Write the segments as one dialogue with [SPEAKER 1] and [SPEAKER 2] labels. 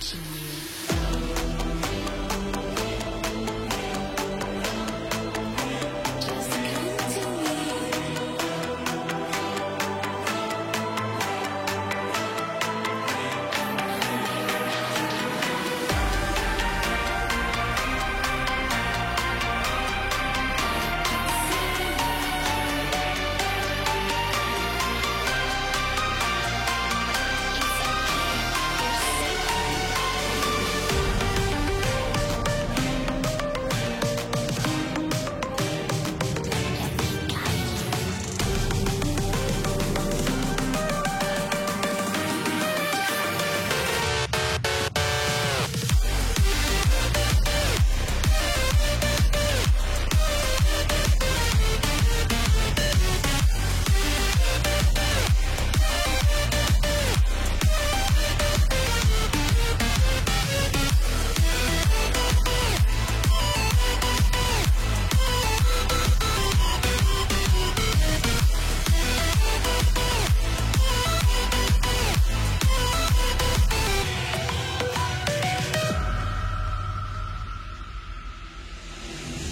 [SPEAKER 1] watching you. Just come to me.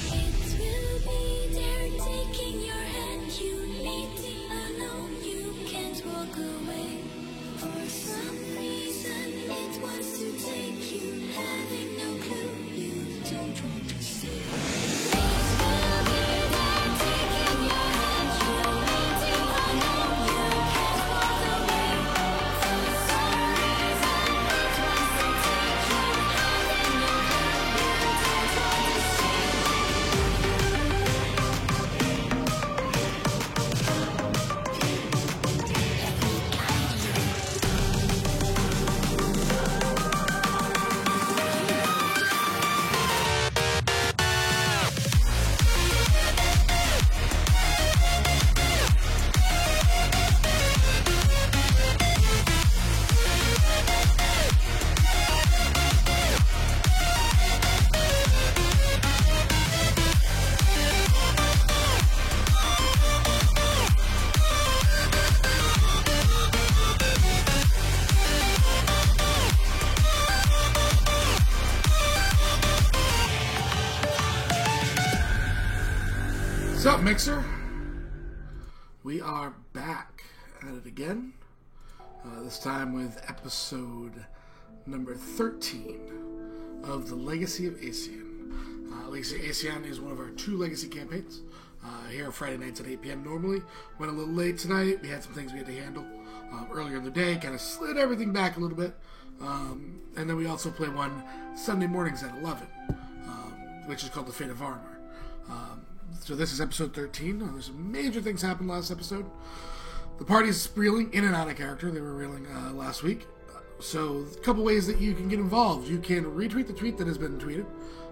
[SPEAKER 1] It will be there taking your hand. You meeting alone, you can't walk away. For some reason, it wants to take you, having no clue. You don't want to see. It will be there taking your hand. You meeting alone, you can't walk away. For some reason, it wants to take you, having no clue. You don't want to see.
[SPEAKER 2] What's up, Mixer? We are back at it again. This time with episode number 13 of the Legacy of Asean. Legacy of Asean is one of our 2 Legacy campaigns. Here Friday nights at 8 p.m. normally. Went a little late tonight. We had some things we had to handle earlier in the day. Kind of slid everything back a little bit. And then we also play one Sunday mornings at 11, which is called The Fate of Armor. So this is episode 13. There's some major things happened last episode. The party's reeling in and out of character. They were reeling last week. So a couple ways that you can get involved. You can retweet the tweet that has been tweeted.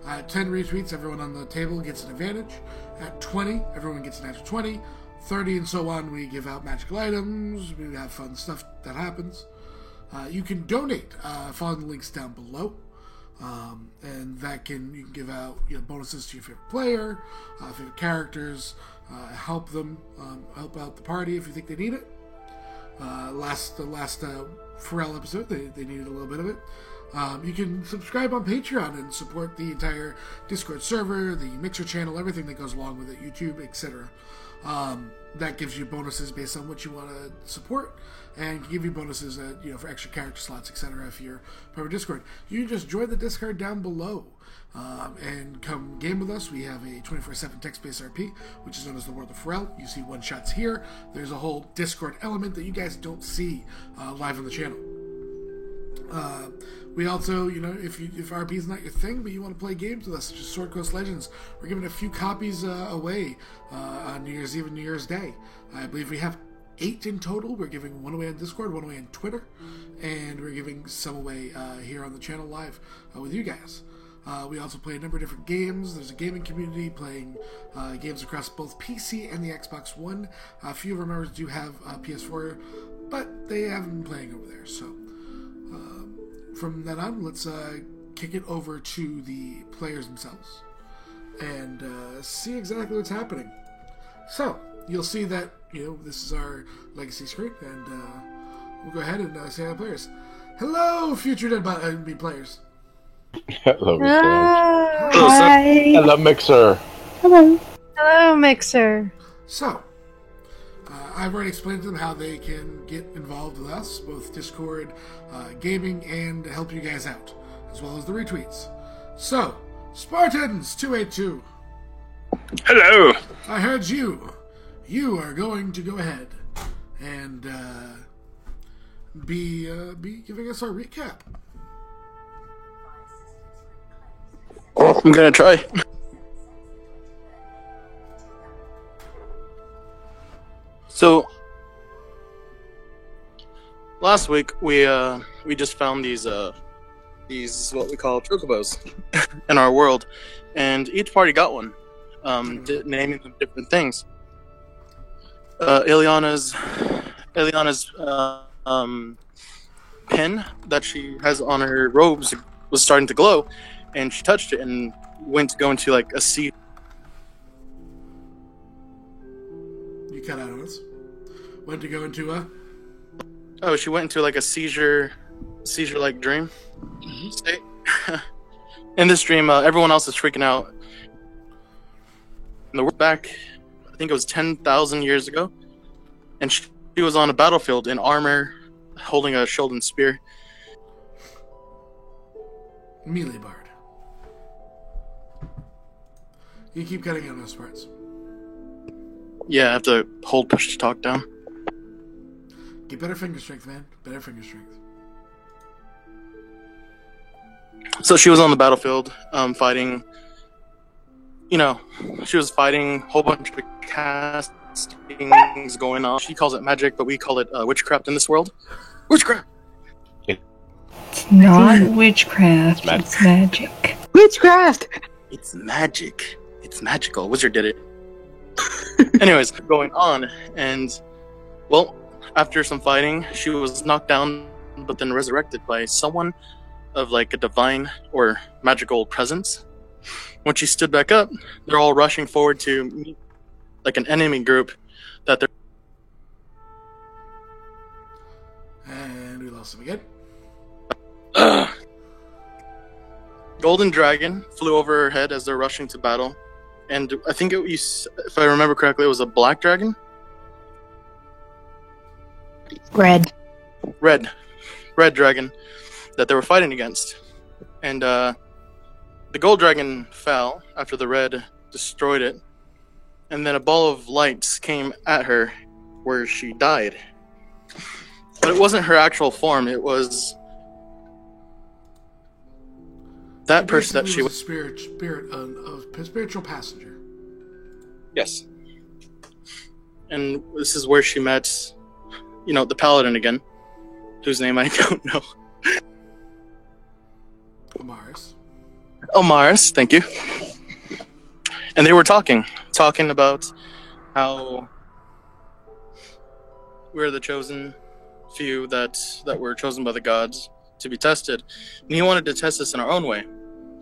[SPEAKER 2] At 10 retweets, everyone on the table gets an advantage. At 20, everyone gets an extra 20. 30 and so on, we give out magical items. We have fun stuff that happens. You can donate. Follow the links down below. And that you can give out bonuses to your favorite player, favorite characters, help them, help out the party if you think they need it. The last Pharrell episode, they needed a little bit of it. You can subscribe on Patreon and support the entire Discord server, the Mixer channel, everything that goes along with it, YouTube, etc. That gives you bonuses based on what you want to support, and can give you bonuses for extra character slots, etc. If you're part of Discord, you can just join the Discord down below and come game with us. We have a 24/7 text-based RP, which is known as the World of Pharrell. You see one-shots here. There's a whole Discord element that you guys don't see live on the channel. We also, if RP is not your thing, but you want to play games with us, such as Sword Coast Legends, we're giving a few copies away on New Year's Eve and New Year's Day. I believe we have 8 in total. We're giving one away on Discord, one away on Twitter, and we're giving some away here on the channel live with you guys. We also play a number of different games. There's a gaming community playing games across both PC and the Xbox One. A few of our members do have PS4, but they haven't been playing over there, so... From then on, let's kick it over to the players themselves and see exactly what's happening. So, you'll see that, this is our legacy screen, and we'll go ahead and say our players. Hello, future Dead by players.
[SPEAKER 3] Hello, Mixer.
[SPEAKER 4] Hi.
[SPEAKER 3] Hello, Mixer.
[SPEAKER 4] Hello, Mixer.
[SPEAKER 2] So, I've already explained to them how they can get involved with us, both Discord, gaming, and help you guys out, as well as the retweets. So, Spartans282.
[SPEAKER 5] Hello.
[SPEAKER 2] I heard you. You are going to go ahead and be giving us our recap.
[SPEAKER 5] I'm gonna try. So last week we just found these what we call chocobos in our world, and each party got one, naming them different things. Ileana's pin that she has on her robes was starting to glow, and she touched it and went to go into like a sea.
[SPEAKER 2] You cut out on us. Went to go into a...
[SPEAKER 5] Oh, she went into like a seizure-like dream state. In this dream, everyone else is freaking out. And we're back, I think it was 10,000 years ago, and she was on a battlefield in armor, holding a shield and spear.
[SPEAKER 2] Melee bard. You keep cutting out those parts.
[SPEAKER 5] Yeah, I have to hold push to talk down.
[SPEAKER 2] Get better finger strength, man. Better finger strength.
[SPEAKER 5] So she was on the battlefield, fighting. You know, she was fighting a whole bunch of castings going on. She calls it magic, but we call it witchcraft in this world. Witchcraft!
[SPEAKER 4] It's not witchcraft, it's magic.
[SPEAKER 6] Witchcraft!
[SPEAKER 5] It's magic. It's magical. Wizard did it. Anyways, going on, and, well, after some fighting, she was knocked down, but then resurrected by someone of, like, a divine or magical presence. When she stood back up, they're all rushing forward to meet, like, an enemy group that they're...
[SPEAKER 2] And we lost him again.
[SPEAKER 5] Golden Dragon flew over her head as they're rushing to battle. And I think if I remember correctly, it was a black dragon?
[SPEAKER 4] Red
[SPEAKER 5] dragon that they were fighting against. And the gold dragon fell after the red destroyed it. And then a ball of lights came at her where she died. But it wasn't her actual form, it was that person that she
[SPEAKER 2] was a spiritual passenger.
[SPEAKER 5] Yes. And this is where she met, the paladin again, whose name I don't know. Omaris, thank you. And they were talking about how we're the chosen few that were chosen by the gods to be tested. And he wanted to test us in our own way,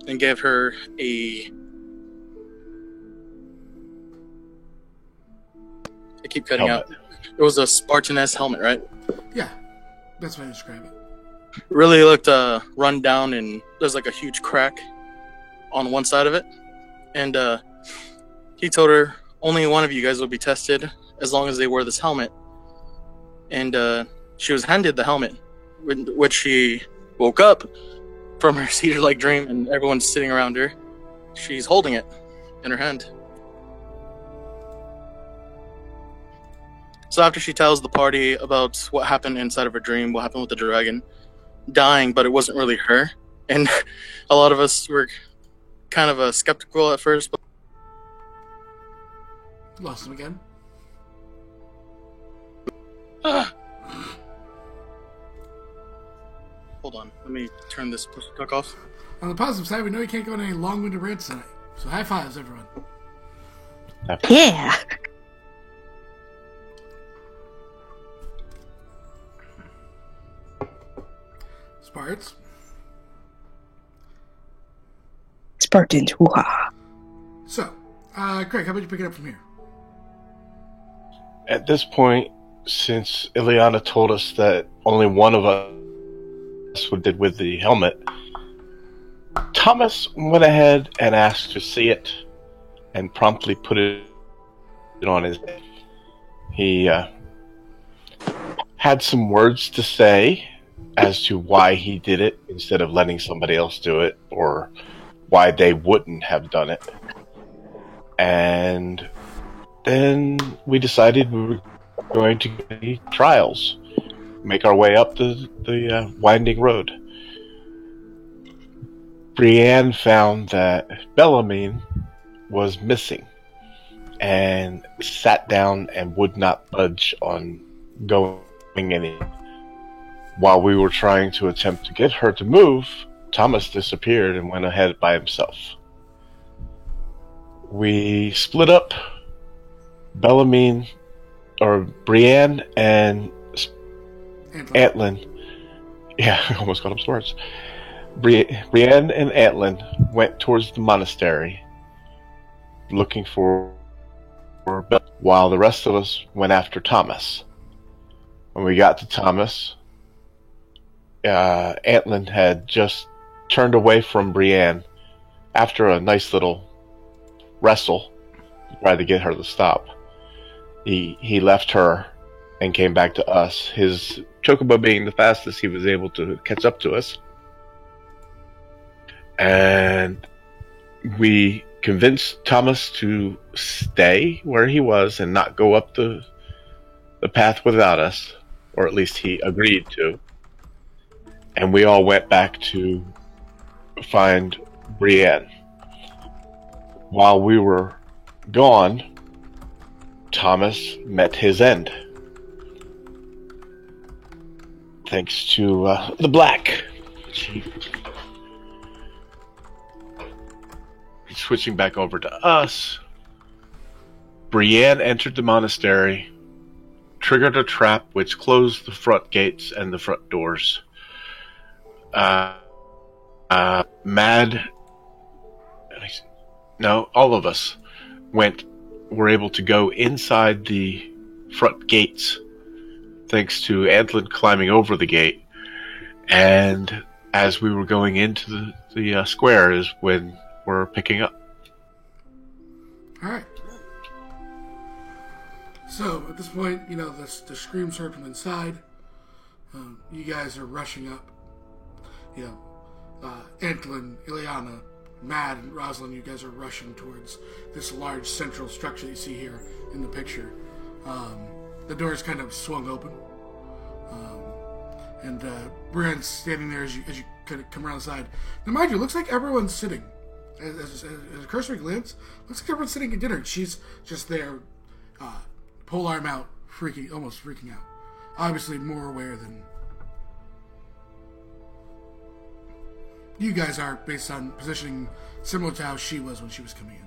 [SPEAKER 5] and gave her I keep cutting
[SPEAKER 3] helmet.
[SPEAKER 5] out. It was a Spartan-esque helmet, right?
[SPEAKER 2] Yeah, that's how I describe it.
[SPEAKER 5] Really looked run down, and there's like a huge crack on one side of it. And he told her only one of you guys would be tested as long as they wear this helmet. And she was handed the helmet, which she woke up from her seizure-like dream, and everyone's sitting around her. She's holding it in her hand. So after she tells the party about what happened inside of her dream, what happened with the dragon dying, but it wasn't really her, and a lot of us were kind of skeptical at first. But
[SPEAKER 2] lost him again.
[SPEAKER 5] Hold on, let me turn this push talk off.
[SPEAKER 2] On the positive side, we know you can't go on any long-winded rants tonight. So high fives, everyone.
[SPEAKER 6] Yeah!
[SPEAKER 2] Sparts.
[SPEAKER 6] Spartans, hoo-ha.
[SPEAKER 2] So, Craig, how about you pick it up from here?
[SPEAKER 3] At this point, since Ileana told us that only one of us did with the helmet, Thomas went ahead and asked to see it and promptly put it on his head. He had some words to say as to why he did it instead of letting somebody else do it, or why they wouldn't have done it. And then we decided we were going to get the trials, make our way up the winding road. Brienne found that Bellarmine was missing and sat down and would not budge on going any. While we were trying to attempt to get her to move, Thomas disappeared and went ahead by himself. We split up. Bellarmine, or Brienne and Antlin. Yeah, I almost got up words. Brienne and Antlin went towards the monastery looking for Bella, while the rest of us went after Thomas. When we got to Thomas, Antlin had just turned away from Brienne after a nice little wrestle, tried to get her to stop. He left her and came back to us, his chocobo being the fastest he was able to catch up to us. And we convinced Thomas to stay where he was and not go up the path without us, or at least he agreed to. And we all went back to find Brienne. While we were gone, Thomas met his end. Thanks to the Black. Switching back over to us, Brienne entered the monastery, triggered a trap which closed the front gates and the front doors. All of us were able to go inside the front gates thanks to Antlin climbing over the gate. And as we were going into the square is when we're picking up.
[SPEAKER 2] Alright. So, at this point, the screams heard from inside. You guys are rushing up. Antlin, Ileana, Mad, and Rosalind, you guys are rushing towards this large central structure that you see here in the picture. The doors kind of swung open. And Brienne's standing there as you kind of come around the side. Now, mind you, it looks like everyone's sitting. As a cursory glance, looks like everyone's sitting at dinner. And she's just there, pole arm out, almost freaking out. Obviously more aware than you guys are, based on positioning similar to how she was when she was coming in.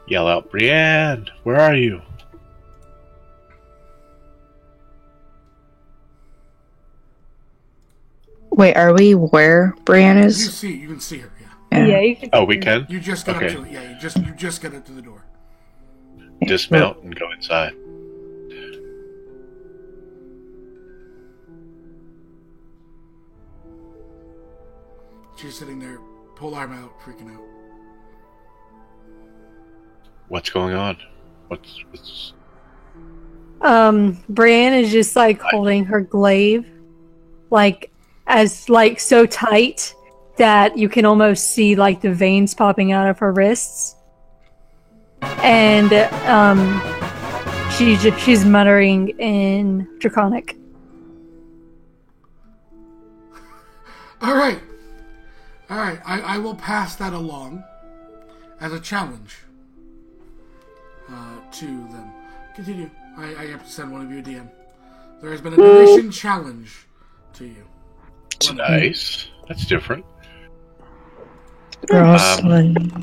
[SPEAKER 3] Yell out, Brienne, where are you?
[SPEAKER 6] Wait, are we where Brienne is?
[SPEAKER 2] You can see her, yeah.
[SPEAKER 4] Yeah, you can.
[SPEAKER 3] Oh, we can?
[SPEAKER 2] You just got up to it. Yeah, you just got up to the door.
[SPEAKER 3] Dismount and go inside.
[SPEAKER 2] She's sitting there, pole arm out, freaking out.
[SPEAKER 3] What's going on? What's...
[SPEAKER 4] Brienne is just holding her glaive, so tight that you can almost see the veins popping out of her wrists. And she's muttering in Draconic.
[SPEAKER 2] All right. I will pass that along as a challenge to them. Continue. I have to send one of you a DM. There has been a donation challenge to you.
[SPEAKER 3] That's nice. That's different.
[SPEAKER 6] Rosalind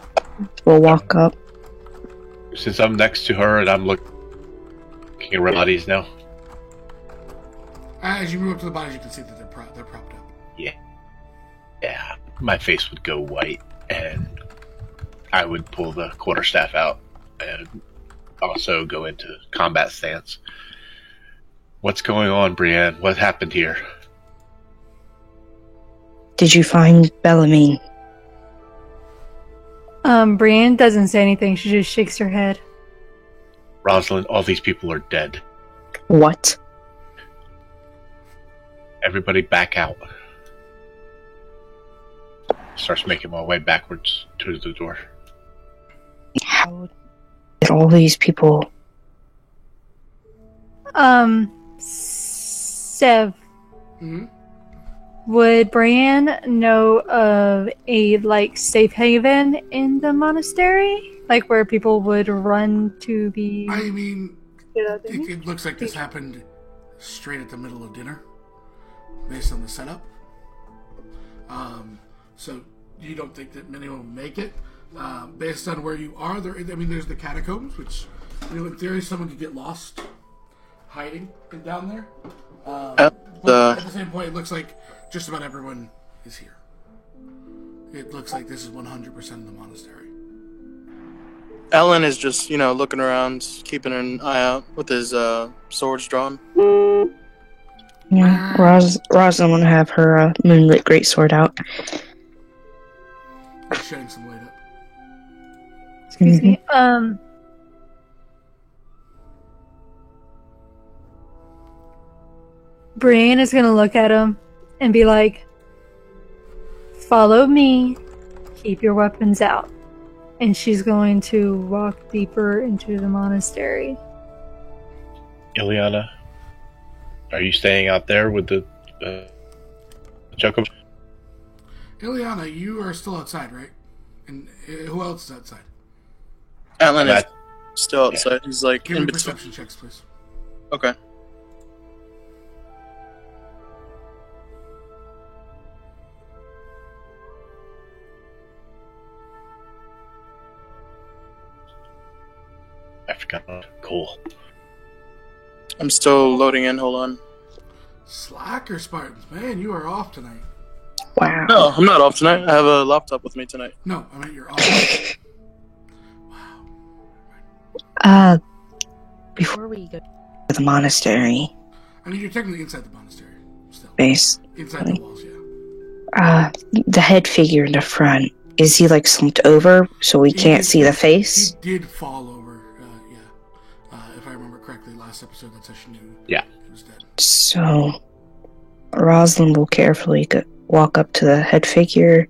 [SPEAKER 6] will walk up.
[SPEAKER 3] Since I'm next to her and I'm looking around bodies now.
[SPEAKER 2] As you move up to the bodies, you can see that they're propped up.
[SPEAKER 3] Yeah. My face would go white, and I would pull the quarterstaff out and also go into combat stance. What's going on, Brienne? What happened here?
[SPEAKER 6] Did you find Bellarmine?
[SPEAKER 4] Brienne doesn't say anything. She just shakes her head.
[SPEAKER 3] Rosalind, all these people are dead.
[SPEAKER 6] What?
[SPEAKER 3] Everybody back out. Starts making my way backwards to the door.
[SPEAKER 6] How did all these people...
[SPEAKER 4] Sev. Would Brienne know of a, safe haven in the monastery? Like, where people would run to be...
[SPEAKER 2] I mean, it looks like this happened straight at the middle of dinner, based on the setup. So you don't think that many will make it? Based on where you are, there's the catacombs, which, in theory, someone could get lost hiding down there. But at the same point, it looks like just about everyone is here. It looks like this is 100% of the monastery.
[SPEAKER 5] Alan is just, looking around, keeping an eye out with his swords drawn.
[SPEAKER 6] Yeah, Rosalind will have her moonlit greatsword out.
[SPEAKER 2] Shedding some light up.
[SPEAKER 4] Excuse me. Brienne is gonna look at him and be like, "Follow me. Keep your weapons out." And she's going to walk deeper into the monastery.
[SPEAKER 3] Ileana, are you staying out there with the Chocobo?
[SPEAKER 2] Ileana, you are still outside, right? And who else is outside?
[SPEAKER 5] Alan is still outside. Yeah. He's like
[SPEAKER 2] Give
[SPEAKER 5] in
[SPEAKER 2] me
[SPEAKER 5] between.
[SPEAKER 2] perception checks, please.
[SPEAKER 5] Okay.
[SPEAKER 3] I forgot. Cool.
[SPEAKER 5] I'm still loading in. Hold on.
[SPEAKER 2] Slacker Spartans, man, you are off tonight.
[SPEAKER 6] Wow.
[SPEAKER 5] No, I'm not off tonight. I have a laptop with me tonight.
[SPEAKER 2] No, I mean you're off. Wow.
[SPEAKER 6] Before we go to the monastery...
[SPEAKER 2] I mean, you're technically inside the monastery, still.
[SPEAKER 6] Base.
[SPEAKER 2] Inside the walls, yeah.
[SPEAKER 6] The head figure in the front, is he, slumped over so we can't see the face?
[SPEAKER 2] He did fall over, yeah. If I remember correctly, last episode, that's how she knew he was dead.
[SPEAKER 6] So, Rosalind will carefully walk up to the head figure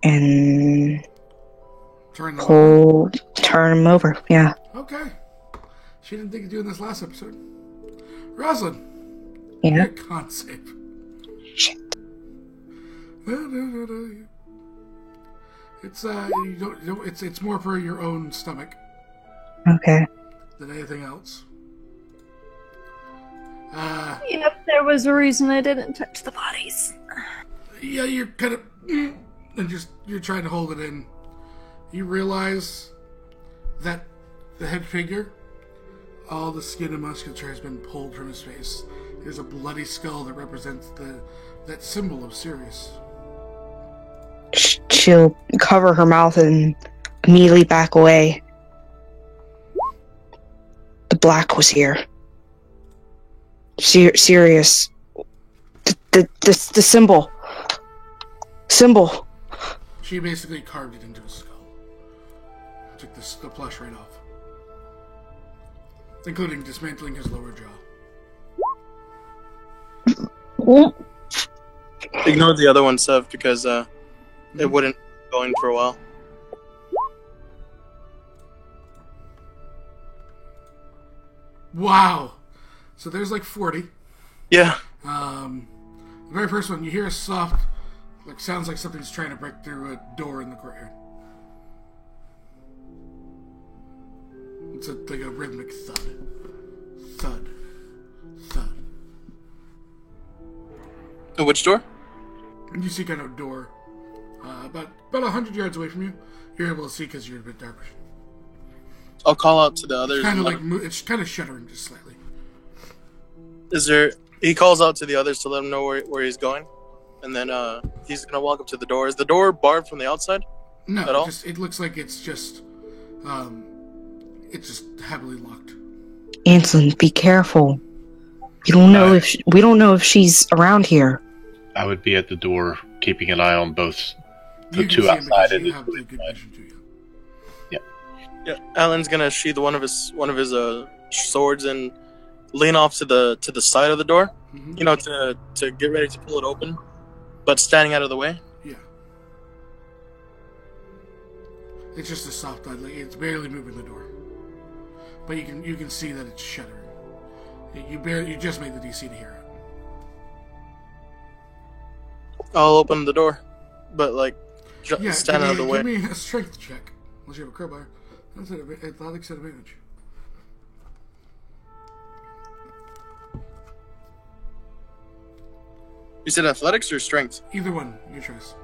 [SPEAKER 6] and turn him over, yeah.
[SPEAKER 2] Okay. She didn't think of doing this last episode. Rosalind.
[SPEAKER 6] Yeah?
[SPEAKER 2] Con save.
[SPEAKER 6] Shit.
[SPEAKER 2] No. It's it's more for your own stomach.
[SPEAKER 6] Okay.
[SPEAKER 2] Than anything else.
[SPEAKER 4] Yep, there was a reason I didn't touch the bodies.
[SPEAKER 2] Yeah, you're kind of... And you're trying to hold it in. You realize that the head figure, all the skin and musculature has been pulled from his face. There's a bloody skull that represents that symbol of Sirius.
[SPEAKER 6] She'll cover her mouth and immediately back away. The black was here. Sirius. The symbol. Symbol.
[SPEAKER 2] She basically carved it into his skull. Took the plush right off. Including dismantling his lower jaw.
[SPEAKER 5] Ignore the other one, Sev, because it wouldn't be going for a while.
[SPEAKER 2] Wow. So there's 40.
[SPEAKER 5] Yeah.
[SPEAKER 2] The very first one, you hear a soft, sounds like something's trying to break through a door in the courtyard. It's a rhythmic thud. Thud. Thud.
[SPEAKER 5] Which door?
[SPEAKER 2] And you see kind of a door about 100 yards away from you. You're able to see because you're a bit dark.
[SPEAKER 5] I'll call out to the others.
[SPEAKER 2] It's kind of shuddering just slightly.
[SPEAKER 5] He calls out to the others to let them know where he's going? and then he's gonna walk up to the door. Is the door barred from the outside?
[SPEAKER 2] No,
[SPEAKER 5] At all?
[SPEAKER 2] it looks like it's just heavily locked.
[SPEAKER 6] Anslin, be careful. We don't know if she's around here.
[SPEAKER 3] I would be at the door, keeping an eye on both the
[SPEAKER 2] You can
[SPEAKER 3] two
[SPEAKER 2] see him
[SPEAKER 3] outside
[SPEAKER 2] because
[SPEAKER 3] and
[SPEAKER 2] you
[SPEAKER 3] the
[SPEAKER 2] have
[SPEAKER 3] two
[SPEAKER 2] really good
[SPEAKER 3] inside.
[SPEAKER 2] vision to you.
[SPEAKER 5] Yeah. Alan's gonna sheath one of his swords and lean off to the side of the door.
[SPEAKER 2] Mhm.
[SPEAKER 5] You know, to get ready to pull it open, but standing out of the way.
[SPEAKER 2] Yeah. It's just a soft light. Like, it's barely moving the door, but you can see that it's shuddering. You just made the DC to hear it.
[SPEAKER 5] I'll open the door, but like
[SPEAKER 2] Yeah,
[SPEAKER 5] stand out of the way.
[SPEAKER 2] Give me a strength check. Unless you have a crowbar. That's an athletics advantage.
[SPEAKER 5] You said athletics or strength?
[SPEAKER 2] Either one, your choice.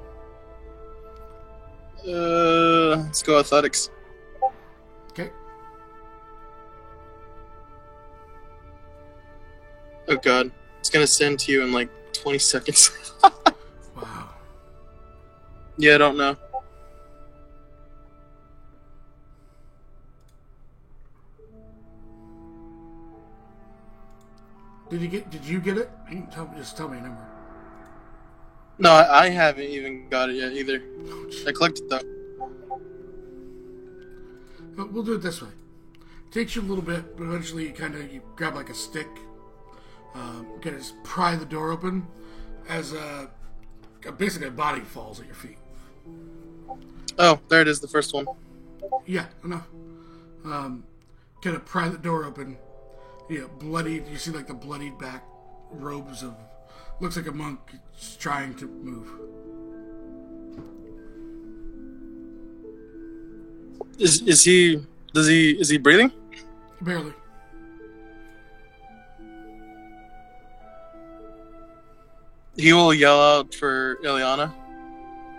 [SPEAKER 5] Let's go athletics.
[SPEAKER 2] Okay.
[SPEAKER 5] Oh god, it's gonna send to you in like 20 seconds.
[SPEAKER 2] Wow.
[SPEAKER 5] Yeah, I don't know.
[SPEAKER 2] Did you get it? You can just tell me a number.
[SPEAKER 5] No, I haven't even got it yet either.
[SPEAKER 2] Oh,
[SPEAKER 5] I clicked it though.
[SPEAKER 2] But we'll do it this way. Takes you a little bit, but eventually you grab like a stick, kind of just pry the door open, as basically a body falls at your feet.
[SPEAKER 5] Oh, there it is, the first one.
[SPEAKER 2] Yeah, enough. Kind of pry the door open. Yeah, bloodied. You see like the bloodied back robes of. Looks like a monk is trying to move.
[SPEAKER 5] Is he breathing?
[SPEAKER 2] Barely.
[SPEAKER 5] He will yell out for Ileana,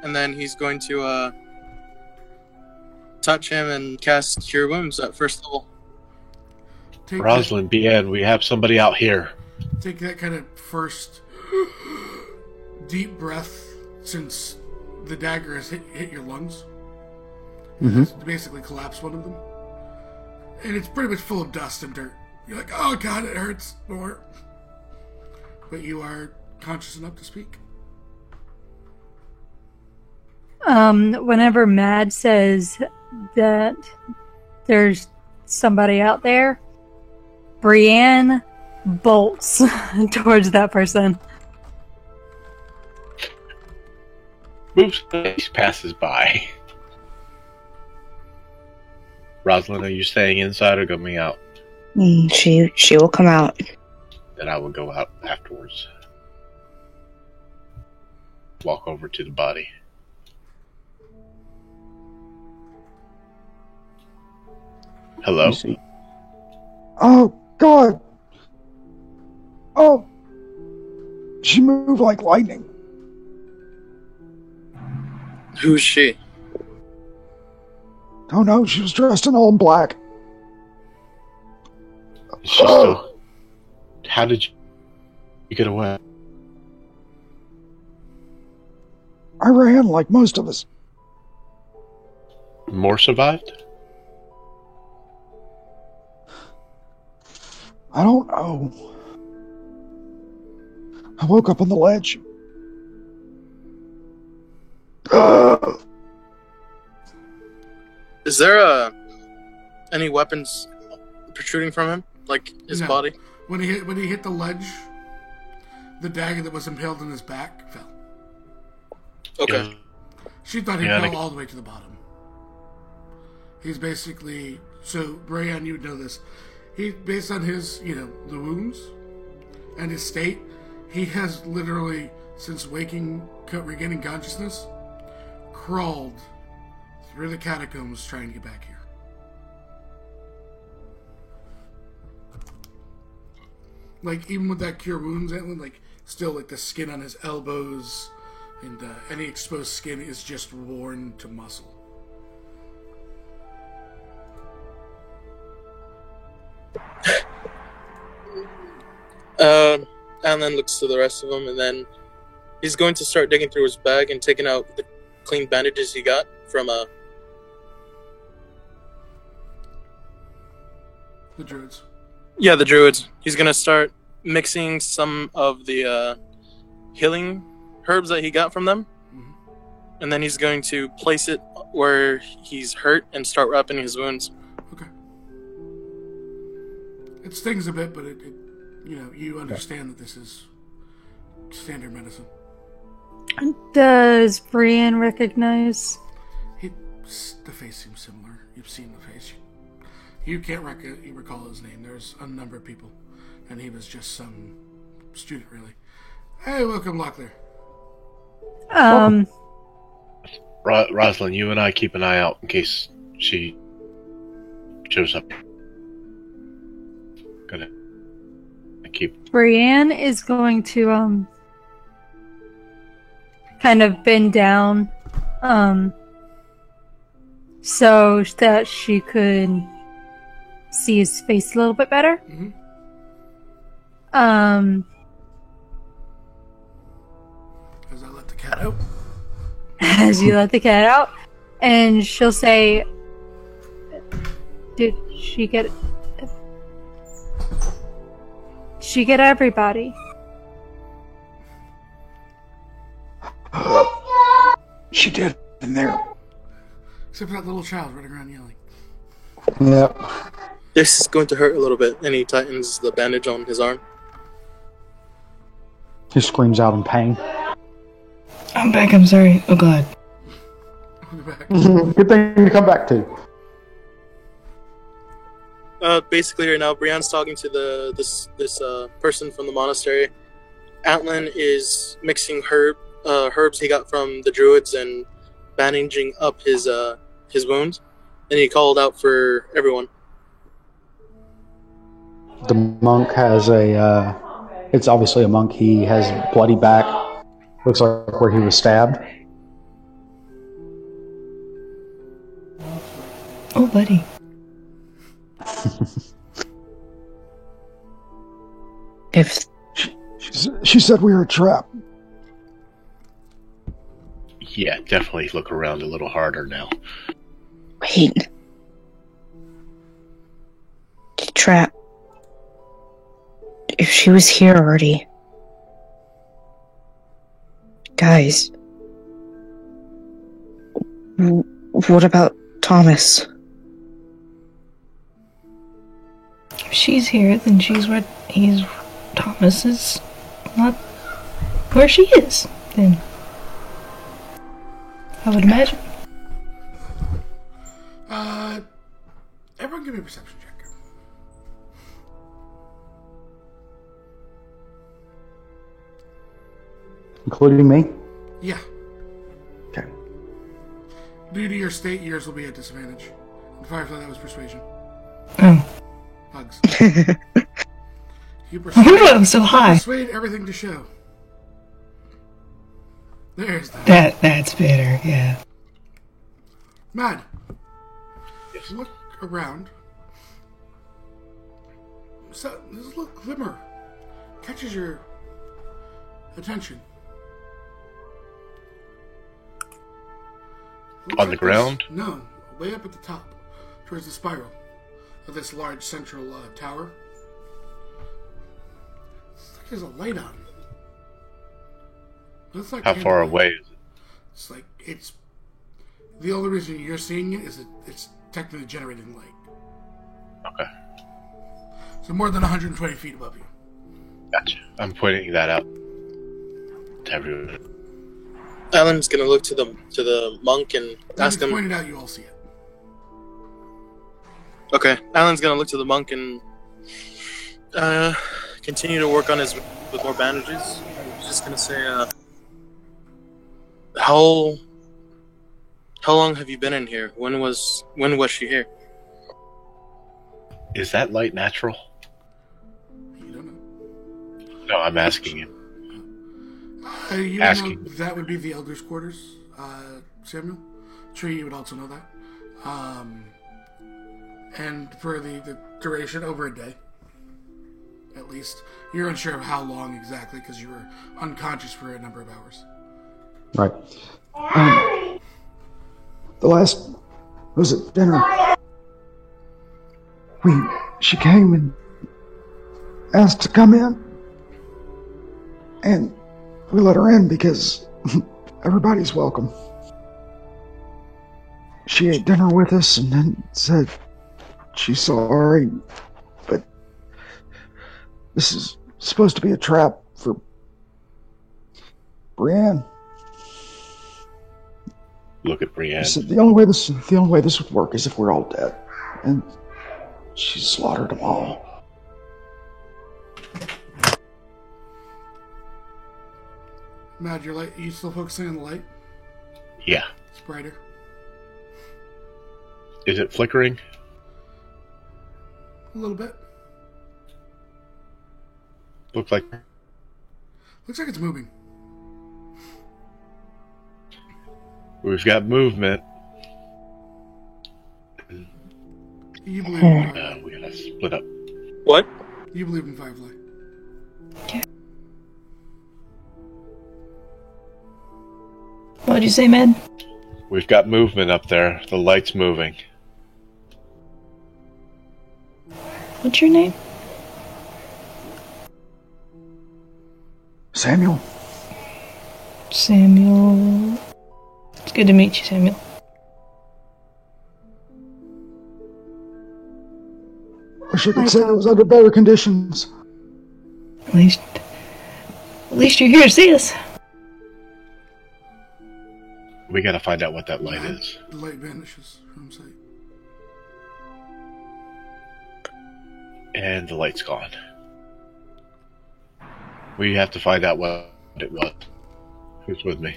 [SPEAKER 5] and then he's going to touch him and cast Cure Wounds at first level.
[SPEAKER 2] Take
[SPEAKER 3] Rosalind, Bien, we have somebody out here.
[SPEAKER 2] Take that kind of first deep breath since the dagger has hit your lungs. It's basically collapsed one of them. And it's pretty much full of dust and dirt. You're like, oh god, it hurts more. But you are conscious enough to speak.
[SPEAKER 4] Whenever Mad says that there's somebody out there, Brienne bolts towards that person.
[SPEAKER 3] Moves, passes by. Rosalind, are you staying inside or going out?
[SPEAKER 6] She will come out.
[SPEAKER 3] Then I will go out afterwards. Walk over to the body. Hello?
[SPEAKER 7] You see. Oh, God. Oh. She moved like lightning.
[SPEAKER 5] Who's she?
[SPEAKER 7] Oh, no, she was dressed in all black.
[SPEAKER 3] It's just a... How did you get away?
[SPEAKER 7] I ran like most of us.
[SPEAKER 3] More survived?
[SPEAKER 7] I don't know. I woke up on the ledge.
[SPEAKER 5] Is there any weapons protruding from him, like his
[SPEAKER 2] No.
[SPEAKER 5] body?
[SPEAKER 2] When he hit the ledge, the dagger that was impaled in his back fell.
[SPEAKER 5] Okay.
[SPEAKER 3] Yeah.
[SPEAKER 2] She thought he
[SPEAKER 3] Yeah,
[SPEAKER 2] fell
[SPEAKER 3] like-
[SPEAKER 2] all the way to the bottom. He's basically, so Brian, you would know this. He, based on his, the wounds and his state, he has literally, since regaining consciousness, crawled through the catacombs trying to get back here. Like, even with that cure wounds, like, still, like, the skin on his elbows and any exposed skin is just worn to muscle.
[SPEAKER 5] And then looks to the rest of them, and then He's going to start digging through his bag and taking out the clean bandages he got from
[SPEAKER 2] The druids.
[SPEAKER 5] Yeah, the druids. He's gonna start mixing some of the healing herbs that he got from them, and then he's going to place it where he's hurt and start wrapping his wounds.
[SPEAKER 2] Okay. It stings a bit, but it you understand that this is standard medicine.
[SPEAKER 4] Does Brienne recognize?
[SPEAKER 2] The face seems similar. You've seen the face. You can't recall his name. There's a number of people, and he was just some student, really. Hey, welcome, Locklear.
[SPEAKER 3] Rosalind, you and I keep an eye out in case she shows up. Gonna keep.
[SPEAKER 4] Brienne is going to kind of bend down, so that she could see his face a little bit better.
[SPEAKER 2] Mm-hmm. As I let the cat out.
[SPEAKER 4] As you let the cat out, and she'll say, "Did she get? She get everybody?"
[SPEAKER 7] She did in there.
[SPEAKER 2] Except for that little child running around yelling.
[SPEAKER 7] Yep.
[SPEAKER 5] This is going to hurt a little bit, and he tightens the bandage on his arm.
[SPEAKER 8] He screams out in pain.
[SPEAKER 6] I'm back, I'm sorry. Oh god.
[SPEAKER 8] Good thing to come back to.
[SPEAKER 5] Basically, right now, Brienne's talking to this person from the monastery. Atlan is mixing herbs he got from the druids and bandaging up his wounds, and he called out for everyone.
[SPEAKER 8] The monk has it's obviously a monk. He has bloody back. Looks like where he was stabbed.
[SPEAKER 6] Oh, buddy. If
[SPEAKER 7] She said we were trapped.
[SPEAKER 3] Yeah, definitely look around a little harder now.
[SPEAKER 6] wait, trap. If she was here already, guys. What about Thomas?
[SPEAKER 9] If she's here, then she's where he's. Thomas is not where she is, then. I would imagine.
[SPEAKER 2] Everyone give me a perception check.
[SPEAKER 8] Including me?
[SPEAKER 2] Yeah.
[SPEAKER 8] Okay.
[SPEAKER 2] Due to your state, yours will be at disadvantage. In Firefly, that was persuasion.
[SPEAKER 9] Oh.
[SPEAKER 2] Hugs.
[SPEAKER 9] I wonder why I'm so high.
[SPEAKER 2] Persuade everything to show. There's that.
[SPEAKER 9] That's better, yeah.
[SPEAKER 2] Mad. Look around. So, this little glimmer catches your attention. Looks
[SPEAKER 3] On the
[SPEAKER 2] like
[SPEAKER 3] ground?
[SPEAKER 2] No, way up at the top, towards the spiral of this large central tower. It's like there's a light on. It's like
[SPEAKER 3] How far away is it?
[SPEAKER 2] It's like it's. The only reason you're seeing it is that it's technically generating light.
[SPEAKER 3] Okay.
[SPEAKER 2] So more than 120 feet above you.
[SPEAKER 3] Gotcha. I'm pointing that out to everyone.
[SPEAKER 5] Alan's gonna look to the monk and ask him.
[SPEAKER 2] Pointed out, you all see it.
[SPEAKER 5] Okay, Alan's gonna look to the monk and continue to work on his with more bandages. He's just gonna say, how long have you been in here? When was she here?
[SPEAKER 3] Is that light natural?
[SPEAKER 2] You don't know.
[SPEAKER 3] No, I'm asking him.
[SPEAKER 2] You
[SPEAKER 3] Asking.
[SPEAKER 2] know that would be the Elder's Quarters, Samuel. I'm sure you would also know that. And for the duration, over a day. at least. You're unsure of how long exactly because you were unconscious for a number of hours.
[SPEAKER 8] Right.
[SPEAKER 7] The last was at dinner. She came and asked to come in, and we let her in because everybody's welcome. She ate dinner with us and then said she's sorry, but this is supposed to be a trap for Brienne.
[SPEAKER 3] Look at Brienne.
[SPEAKER 7] She said the only way this would work is if we're all dead, and she slaughtered them all.
[SPEAKER 2] Mad, your light. Are you still focusing on the light?
[SPEAKER 3] Yeah.
[SPEAKER 2] It's brighter.
[SPEAKER 3] Is it flickering?
[SPEAKER 2] A little bit.
[SPEAKER 3] Looks like
[SPEAKER 2] it's moving.
[SPEAKER 3] we've got movement.
[SPEAKER 2] You believe in Firefly.
[SPEAKER 3] We gotta split up.
[SPEAKER 5] What?
[SPEAKER 2] You believe in Firefly.
[SPEAKER 9] What'd you say, Med?
[SPEAKER 3] We've got movement up there. The light's moving.
[SPEAKER 9] What's your name?
[SPEAKER 7] Samuel.
[SPEAKER 9] Samuel. It's good to meet you, Samuel.
[SPEAKER 7] Wish I could say it was under better conditions.
[SPEAKER 9] At least you're here to see us.
[SPEAKER 3] We gotta find out what that light is.
[SPEAKER 2] The light vanishes from sight.
[SPEAKER 3] And the light's gone. We have to find out what it was. Who's with me?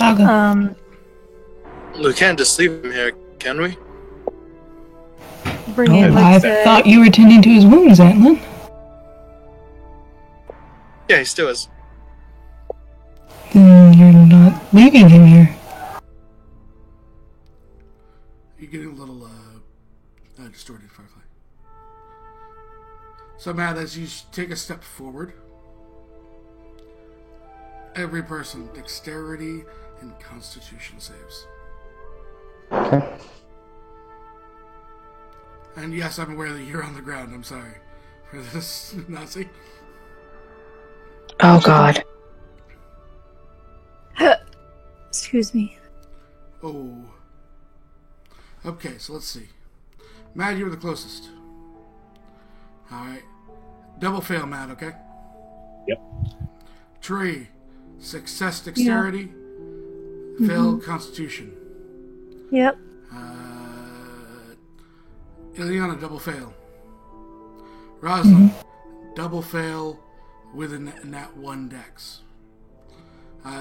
[SPEAKER 9] I'll go.
[SPEAKER 5] We can't just leave him here, can we?
[SPEAKER 4] Bring in
[SPEAKER 9] I
[SPEAKER 4] like the...
[SPEAKER 9] thought you were tending to his wounds, Antlin.
[SPEAKER 5] Yeah, he still is.
[SPEAKER 9] Then you're not leaving him here.
[SPEAKER 2] You're getting a little distorted, Firefly. So, Matt, as you take a step forward, every person, dexterity and constitution saves.
[SPEAKER 8] Okay.
[SPEAKER 2] And yes, I'm aware that you're on the ground. I'm sorry for this, Nazi.
[SPEAKER 6] Oh God.
[SPEAKER 4] Excuse me.
[SPEAKER 2] Oh. Okay, so let's see. Matt, you were the closest. Alright. Double fail, Matt, okay?
[SPEAKER 3] Yep.
[SPEAKER 2] Tree. Success dexterity. Fail constitution.
[SPEAKER 4] Yep.
[SPEAKER 2] Ileana, double fail. Rosalind, double fail with a nat 1 dex.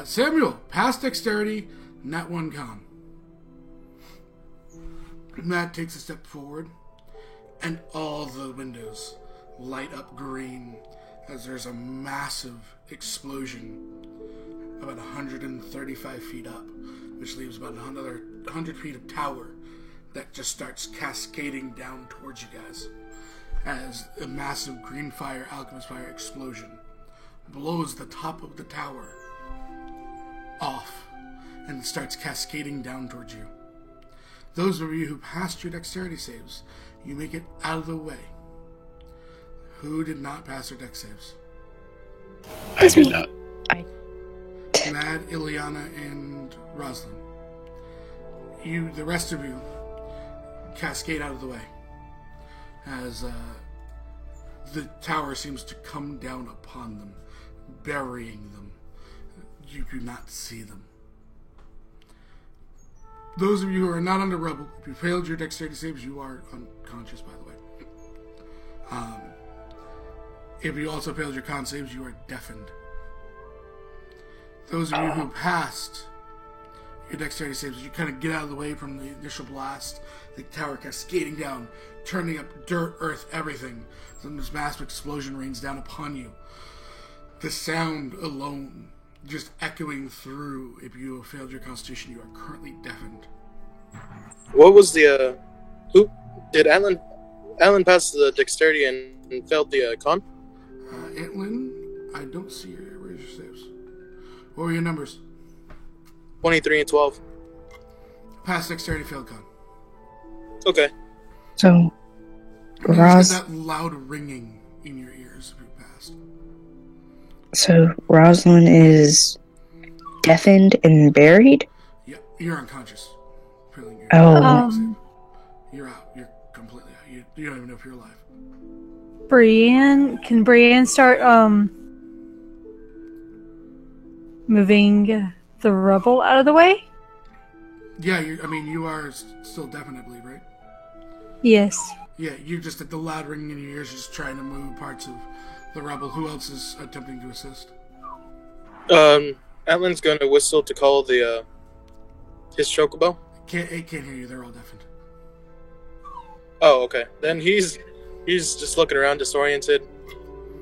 [SPEAKER 2] Samuel, pass dexterity, nat 1 con. Matt takes a step forward, and all the windows light up green as there's a massive explosion about 135 feet up, which leaves about another 100 feet of tower that just starts cascading down towards you guys as a massive green fire, alchemist fire explosion blows the top of the tower off and starts cascading down towards you. Those of you who passed your dexterity saves, you make it out of the way. Who did not pass their dex saves?
[SPEAKER 3] I did not.
[SPEAKER 2] Mad, Ileana, and Rosalind. The rest of you, cascade out of the way as the tower seems to come down upon them, burying them. You do not see them. Those of you who are not under rubble, if you failed your dexterity saves, you are unconscious, by the way. If you also failed your con saves, you are deafened. Those of you who passed your dexterity saves, you kind of get out of the way from the initial blast, the tower cascading down, turning up dirt, earth, everything. Then this massive explosion rains down upon you. The sound alone just echoing through. If you have failed your constitution, you are currently deafened.
[SPEAKER 5] What was the who did Alan Alan passed the dexterity and failed the con.
[SPEAKER 2] Antlin, I don't see your. Where's your saves? What were your numbers?
[SPEAKER 5] 23 and 12.
[SPEAKER 2] Pass dexterity, failed con.
[SPEAKER 5] Okay.
[SPEAKER 6] So,
[SPEAKER 2] And you
[SPEAKER 6] Ros-
[SPEAKER 2] just get that loud ringing in your ears if you passed.
[SPEAKER 6] so Rosalind is deafened and buried?
[SPEAKER 2] Yeah, you're unconscious. Feeling your
[SPEAKER 6] Oh.
[SPEAKER 2] You're out. You're completely out. You don't even know if you're alive.
[SPEAKER 4] Brienne, can Brienne start moving the rubble out of the way?
[SPEAKER 2] Yeah, you are still definitely, right?
[SPEAKER 4] Yes.
[SPEAKER 2] Yeah, you're just at the loud ringing in your ears, just trying to move parts of the rubble. Who else is attempting to assist?
[SPEAKER 5] Atlan's going to whistle to call the his chocobo.
[SPEAKER 2] It can't hear you. They're all deafened.
[SPEAKER 5] Oh, okay. Then he's just looking around, disoriented.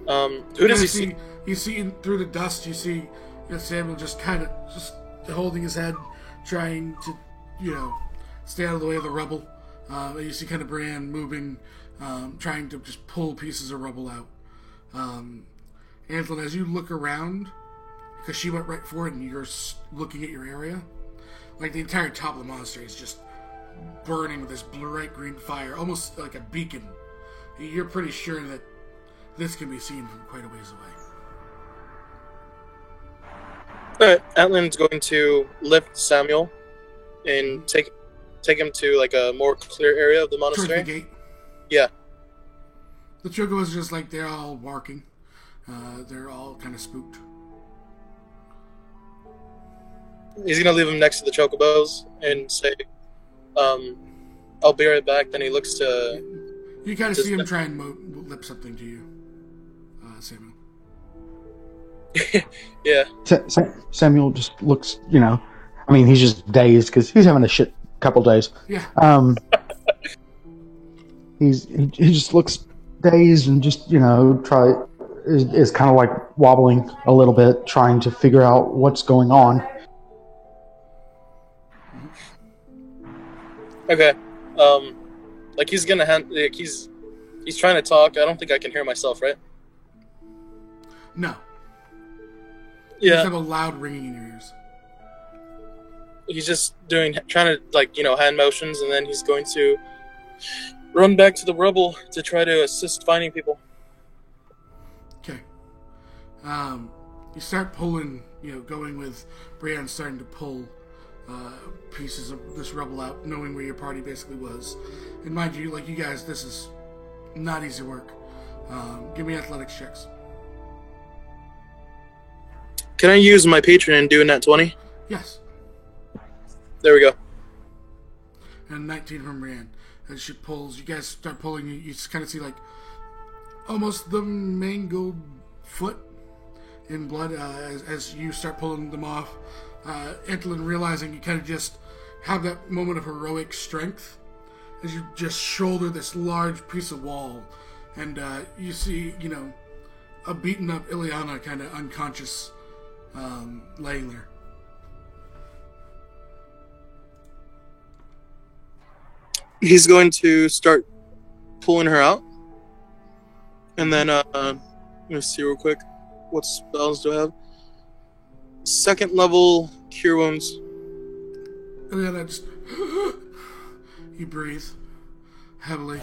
[SPEAKER 5] Who does he see?
[SPEAKER 2] You see through the dust. You see Samuel just kind of just holding his head, trying to, stay out of the way of the rubble. You see kind of Brienne moving, trying to just pull pieces of rubble out. Antlin, as you look around, because she went right for it and you're looking at your area, like the entire top of the monastery is just burning with this bright green fire, almost like a beacon. You're pretty sure that this can be seen from quite a ways away.
[SPEAKER 5] Atlan's going to lift Samuel and take him to like a more clear area of the monastery.
[SPEAKER 2] Towards the gate?
[SPEAKER 5] Yeah.
[SPEAKER 2] The Choco is just like they're all barking. They're all kind of spooked.
[SPEAKER 5] He's going to leave him next to the chocobos and say, I'll be right back. Then he looks to...
[SPEAKER 2] You kind of see him try and lip something to you, Samuel.
[SPEAKER 5] Yeah.
[SPEAKER 8] Samuel just looks, he's just dazed because he's having a shit couple days.
[SPEAKER 2] Yeah.
[SPEAKER 8] He just looks dazed and just, is kind of like wobbling a little bit, trying to figure out what's going on.
[SPEAKER 5] Okay. Like he's gonna he's trying to talk. I don't think I can hear myself, right?
[SPEAKER 2] No. You
[SPEAKER 5] Yeah.
[SPEAKER 2] just have a loud ringing in your ears.
[SPEAKER 5] He's just trying to hand motions, and then he's going to run back to the rubble to try to assist finding people.
[SPEAKER 2] Okay. You start pulling, going with Brienne starting to pull pieces of this rubble out, knowing where your party basically was. And mind you, like you guys, this is not easy work. Give me athletics checks.
[SPEAKER 5] Can I use my patron and do a nat 20?
[SPEAKER 2] Yes.
[SPEAKER 5] There we go.
[SPEAKER 2] And 19 from Brienne. As she pulls, you guys start pulling, you kind of see like almost the mangled foot in blood as you start pulling them off. Antlin, realizing you kind of just have that moment of heroic strength as you just shoulder this large piece of wall, and you see, a beaten up Ileana kind of unconscious, laying there.
[SPEAKER 5] He's going to start pulling her out, and then let me see real quick. What spells do I have? Second level cure wounds.
[SPEAKER 2] Ileana just you breathe heavily.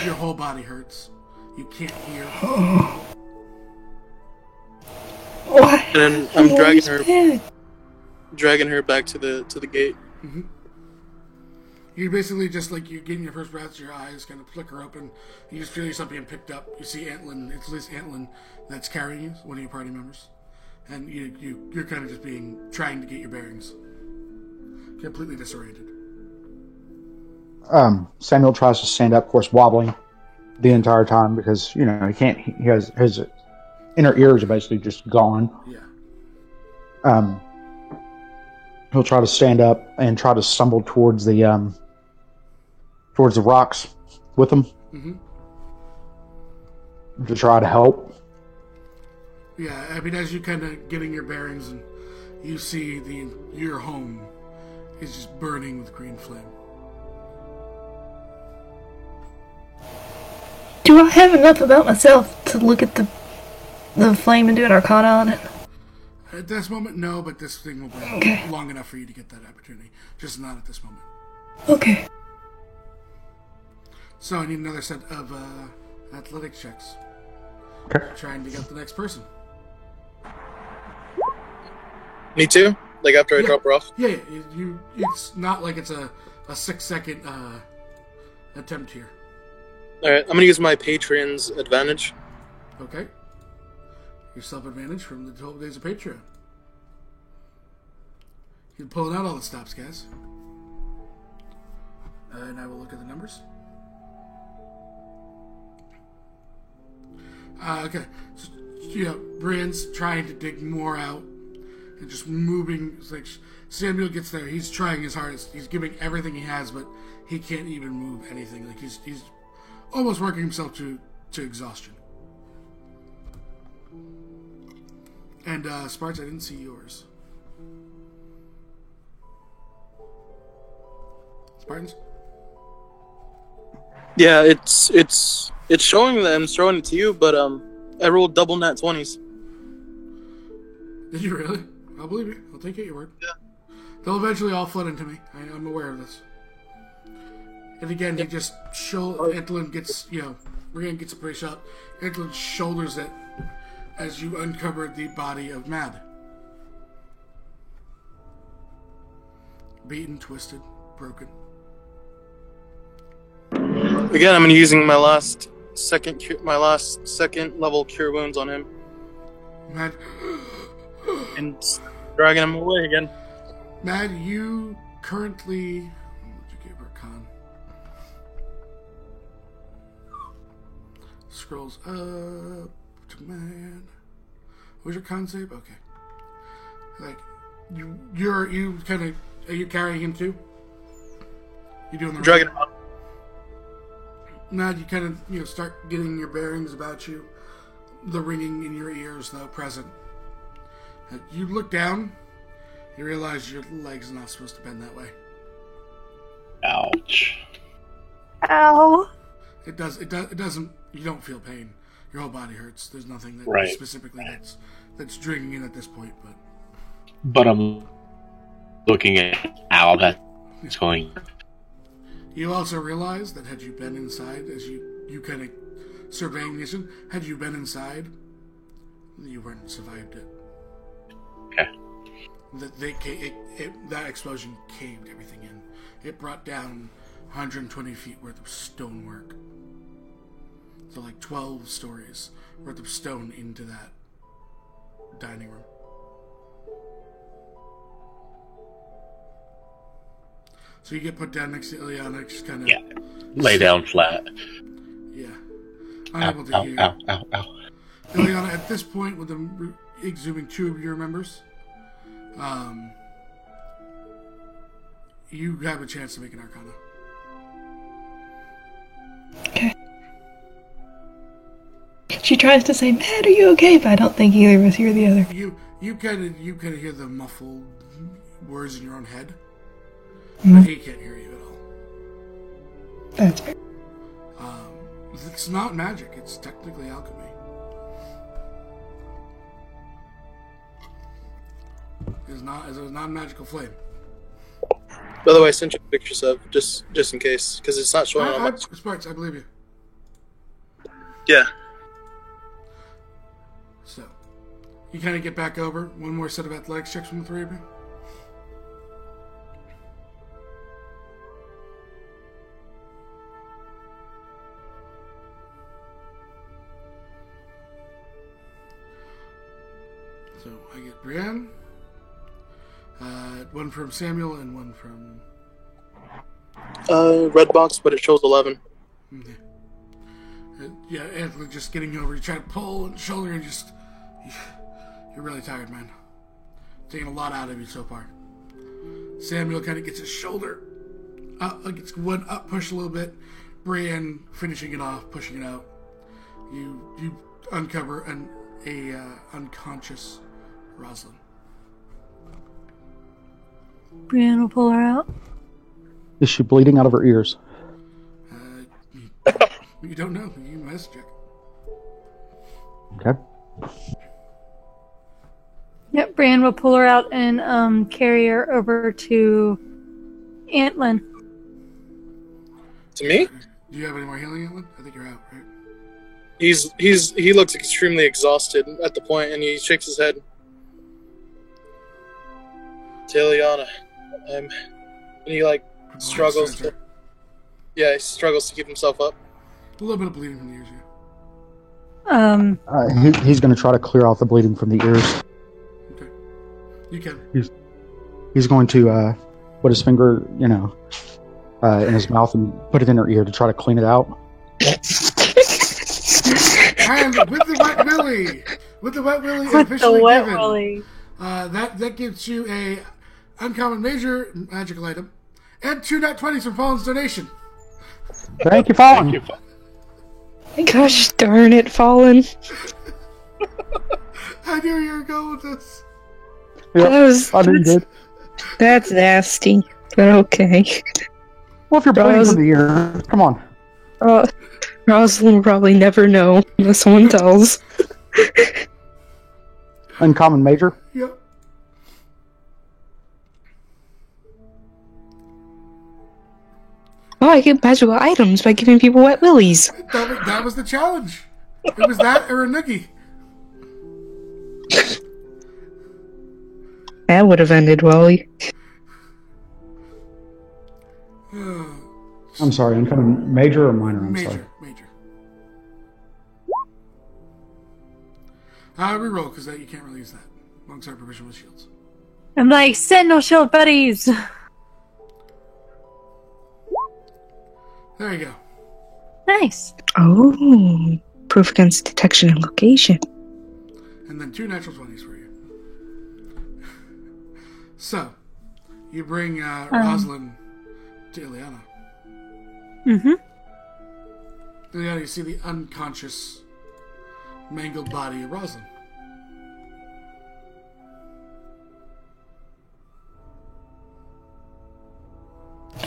[SPEAKER 2] Your whole body hurts. You can't hear.
[SPEAKER 9] What?
[SPEAKER 5] And then I'm dragging her back to the gate.
[SPEAKER 2] Mm-hmm. You're basically just like you're getting your first breaths, your eyes kind of flicker open. You just feel yourself being picked up. You see Antlin, it's at least Antlin that's carrying you, one of your party members. And you're kind of just trying to get your bearings. Completely disoriented.
[SPEAKER 8] Samuel tries to stand up, of course, wobbling the entire time because, he can't, he has his inner ears are basically just gone.
[SPEAKER 2] Yeah.
[SPEAKER 8] He'll try to stand up and try to stumble towards the rocks with them.
[SPEAKER 2] Mm-hmm.
[SPEAKER 8] To try to help.
[SPEAKER 2] Yeah, as you kind of getting your bearings and you see your home is just burning with green flame.
[SPEAKER 9] Do I have enough about myself to look at the flame and do an arcana on it?
[SPEAKER 2] At this moment, no, but this thing will be
[SPEAKER 9] Okay.
[SPEAKER 2] long enough for you to get that opportunity. Just not at this moment.
[SPEAKER 9] Okay.
[SPEAKER 2] So I need another set of athletics checks.
[SPEAKER 8] Okay.
[SPEAKER 2] Trying to get the next person.
[SPEAKER 5] Me too? Like after I
[SPEAKER 2] Yeah.
[SPEAKER 5] drop her off?
[SPEAKER 2] Yeah, it's not like it's a 6-second attempt here.
[SPEAKER 5] Alright, I'm gonna use my Patreon's advantage.
[SPEAKER 2] Okay. Your self-advantage from the 12 days of Patreon. You're pulling out all the stops, guys. And I will look at the numbers. Okay. So, Brienne's trying to dig more out and just moving. It's like Samuel gets there. He's trying his hardest. He's giving everything he has, but he can't even move anything. Like he's almost working himself to exhaustion. And Sparks, I didn't see yours. Spartans?
[SPEAKER 5] Yeah, it's showing that I'm throwing it to you, but I rolled double nat 20s.
[SPEAKER 2] Did you really? I'll believe you. I'll take it your word. Yeah. They'll eventually all flood into me. I'm aware of this. And again, he just Antolin gets, Brienne gets a pretty shot. Antolin shoulders it as you uncover the body of Mad. Beaten, twisted, broken.
[SPEAKER 5] Again, I'm using my last second level cure wounds on him.
[SPEAKER 2] Mad.
[SPEAKER 5] And dragging him away again.
[SPEAKER 2] Mad, you currently... What did you give her, Con? Scrolls up to Mad. What was your con save? Okay. Like, you kind of... Are you carrying him too? You doing the
[SPEAKER 5] dragging him out.
[SPEAKER 2] Mad, you kind of, start getting your bearings about you. The ringing in your ears, though, present. You look down, you realize your leg's not supposed to bend that way.
[SPEAKER 3] Ouch.
[SPEAKER 4] Ow.
[SPEAKER 2] It doesn't, you don't feel pain. Your whole body hurts. There's nothing that specifically that's dringing in at this point,
[SPEAKER 3] But I'm looking at Al that's going.
[SPEAKER 2] You also realize that had you been inside, as you kind of surveying this, had you been inside, you wouldn't survived it.
[SPEAKER 3] Okay.
[SPEAKER 2] That explosion caved everything in. It brought down 120 feet worth of stonework. So like 12 stories worth of stone into that dining room. So you get put down next to Ileana, just kind of...
[SPEAKER 3] lay down flat.
[SPEAKER 2] Yeah. Unable to hear.
[SPEAKER 3] Ow.
[SPEAKER 2] Ileana, at this point, with them exhuming 2 of your members, you have a chance to make an Arcana.
[SPEAKER 9] Okay. She tries to say, "Matt, are you okay?" But I don't think either of us hear the other.
[SPEAKER 2] You kind of hear the muffled words in your own head. But he can't hear you at all.
[SPEAKER 9] That's fair.
[SPEAKER 2] It's not magic. It's technically alchemy. It's not a magical flame.
[SPEAKER 5] By the way, I sent you pictures of just in case, because it's not showing on my...
[SPEAKER 2] Sparks, I believe you.
[SPEAKER 5] Yeah.
[SPEAKER 2] So, you kind of get back over. One more set of athletics checks from the 3 of you. So, I get Brienne. One from Samuel and one from...
[SPEAKER 5] Red box, but it shows 11.
[SPEAKER 2] Okay. Yeah, Anthony just getting over. You try to pull and shoulder and just... You're really tired, man. Taking a lot out of you so far. Samuel kind of gets his shoulder up, gets one up, push a little bit. Brienne finishing it off, pushing it out. You uncover a unconscious Rosalind.
[SPEAKER 4] Brienne will pull her out.
[SPEAKER 8] Is she bleeding out of her ears?
[SPEAKER 2] You don't know. You must check.
[SPEAKER 8] Okay.
[SPEAKER 4] Yep, Bran will pull her out and carry her over to Antlin.
[SPEAKER 5] To me?
[SPEAKER 2] Do you have any more healing, Antlin? I think you're out, right?
[SPEAKER 5] He looks extremely exhausted at the point, and he shakes his head. Taliana, and he struggles. He struggles to keep himself up.
[SPEAKER 2] A little bit of bleeding from the ears, yeah.
[SPEAKER 8] He's going to try to clear out the bleeding from the ears.
[SPEAKER 2] Okay. You can.
[SPEAKER 8] He's going to put his finger, in his mouth and put it in her ear to try to clean it out.
[SPEAKER 2] And with the wet willy! With the wet willy
[SPEAKER 4] With
[SPEAKER 2] officially
[SPEAKER 4] the wet
[SPEAKER 2] given.
[SPEAKER 4] willy.
[SPEAKER 2] That gives you a uncommon major magical item. And 2 nat 20s from Fallen's donation.
[SPEAKER 8] Thank you, Fallen.
[SPEAKER 6] Gosh darn it, Fallen.
[SPEAKER 2] I knew you were going with this.
[SPEAKER 8] Yep, I knew you did.
[SPEAKER 6] That's nasty, but okay.
[SPEAKER 8] Well, if you're bleeding from the ear, come on.
[SPEAKER 6] Rosalind will probably never know unless someone tells.
[SPEAKER 8] Uncommon major?
[SPEAKER 2] Yep.
[SPEAKER 6] Oh, I get magical items by giving people wet willies.
[SPEAKER 2] That was the challenge. It was that or a noogie.
[SPEAKER 6] That would have ended well.
[SPEAKER 8] I'm sorry, uncommon major or minor? I'm sorry.
[SPEAKER 2] Major. Reroll, because you can't really use that. Alongside provision with shields.
[SPEAKER 4] I'm like, Sentinel Shield buddies!
[SPEAKER 2] There you go.
[SPEAKER 4] Nice.
[SPEAKER 6] Oh, proof against detection and location.
[SPEAKER 2] And then 2 natural 20s for you. So, you bring Rosalind to Ileana.
[SPEAKER 4] Mm-hmm.
[SPEAKER 2] Ileana, you see the unconscious, mangled body of Rosalind.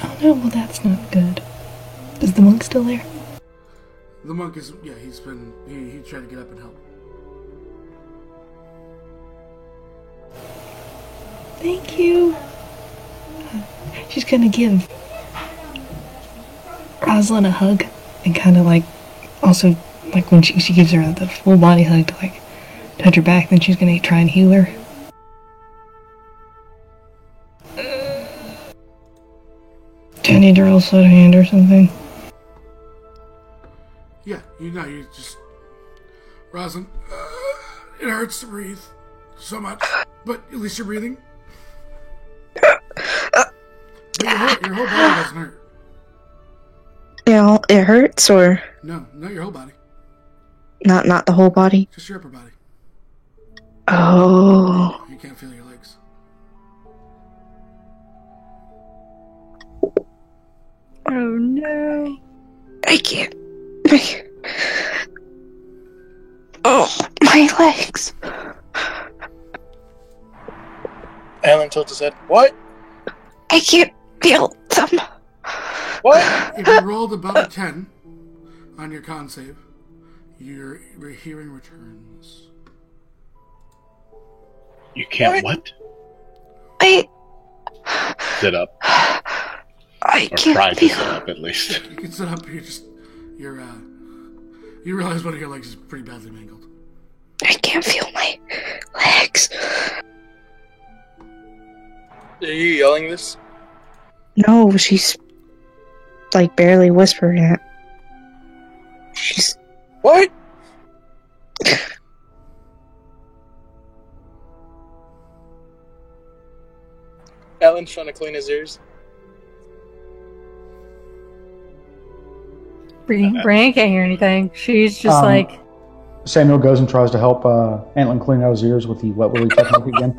[SPEAKER 9] Oh no, well that's not good. Is the monk still there?
[SPEAKER 2] The monk is, he tried to get up and help.
[SPEAKER 9] Thank you. She's gonna give Rosalind a hug and kind of also when she gives her the full body hug to touch her back, then she's gonna try and heal her. Do I need to roll sleight of hand or something?
[SPEAKER 2] Yeah, you just... Rosalind, it hurts to breathe so much, but at least you're breathing. But your whole body doesn't hurt.
[SPEAKER 6] It hurts, or
[SPEAKER 2] No, not your whole body.
[SPEAKER 6] not the whole body?
[SPEAKER 2] Just your upper body.
[SPEAKER 6] Oh.
[SPEAKER 2] You can't feel your legs.
[SPEAKER 4] Oh no.
[SPEAKER 6] I can't. Oh, my legs.
[SPEAKER 5] Alan tilts his head. What?
[SPEAKER 6] I can't feel them.
[SPEAKER 5] What?
[SPEAKER 2] If you rolled above a 10 on your con save, your hearing returns.
[SPEAKER 3] You can't what? Sit up.
[SPEAKER 6] I
[SPEAKER 3] Or
[SPEAKER 6] can't
[SPEAKER 3] try to
[SPEAKER 6] feel.
[SPEAKER 3] sit up at least.
[SPEAKER 2] You can sit up, you realize one of your legs is pretty badly mangled.
[SPEAKER 6] I can't feel my legs.
[SPEAKER 5] Are you yelling this?
[SPEAKER 6] No, she's barely whispering it. She's
[SPEAKER 5] What? Alan's trying to clean his ears.
[SPEAKER 4] Bran can't hear anything. She's just
[SPEAKER 8] Samuel goes and tries to help Antlin clean out his ears with the wet willy technique again.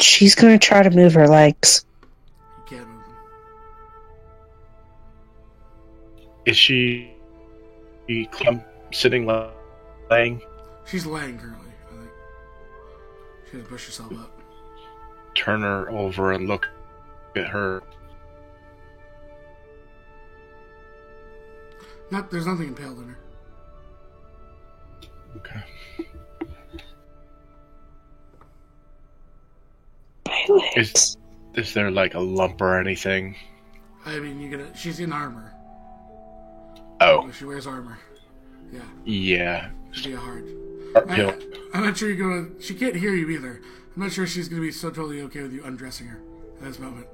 [SPEAKER 6] She's gonna try to move her legs.
[SPEAKER 2] You can't move them.
[SPEAKER 3] Is she sitting, laying?
[SPEAKER 2] She's laying currently, I think. She had to push herself up.
[SPEAKER 3] turn her over and look at her.
[SPEAKER 2] There's nothing impaled in her.
[SPEAKER 3] Okay. Is there like a lump or anything?
[SPEAKER 2] I mean, she's in armor.
[SPEAKER 3] Oh.
[SPEAKER 2] She wears armor. Yeah.
[SPEAKER 3] Yeah.
[SPEAKER 2] It'd be hard.
[SPEAKER 3] Pill.
[SPEAKER 2] I'm not sure you're gonna. She can't hear you either. I'm not sure she's gonna be so totally okay with you undressing her at this moment.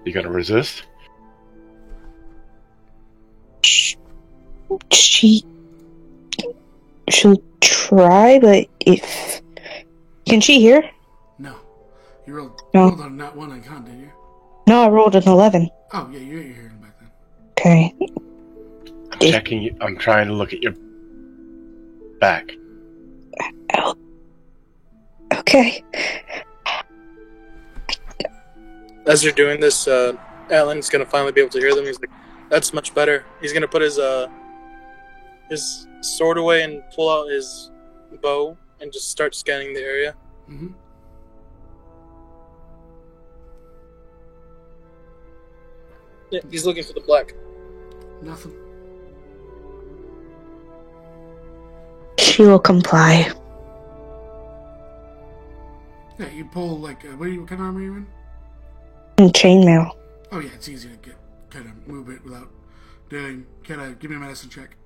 [SPEAKER 3] You gonna resist?
[SPEAKER 6] She'll try, but if can she hear?
[SPEAKER 2] No, you rolled on not one on con, didn't you?
[SPEAKER 6] No, I rolled an 11.
[SPEAKER 2] Oh yeah, you're hearing back then.
[SPEAKER 6] Okay.
[SPEAKER 3] I'm checking. I'm trying to look at your back.
[SPEAKER 6] Oh. Okay.
[SPEAKER 5] As you're doing this, Alan's gonna finally be able to hear them. He's like, "That's much better." He's gonna put his sword away and pull out his bow and just start scanning the area.
[SPEAKER 2] Mm-hmm.
[SPEAKER 5] Yeah, he's looking for the black.
[SPEAKER 2] Nothing.
[SPEAKER 6] She will comply.
[SPEAKER 2] Yeah, you pull like what kind of armor are you in?
[SPEAKER 6] Chainmail.
[SPEAKER 2] Oh yeah, it's easy to kind of move it without doing. Give me a medicine check.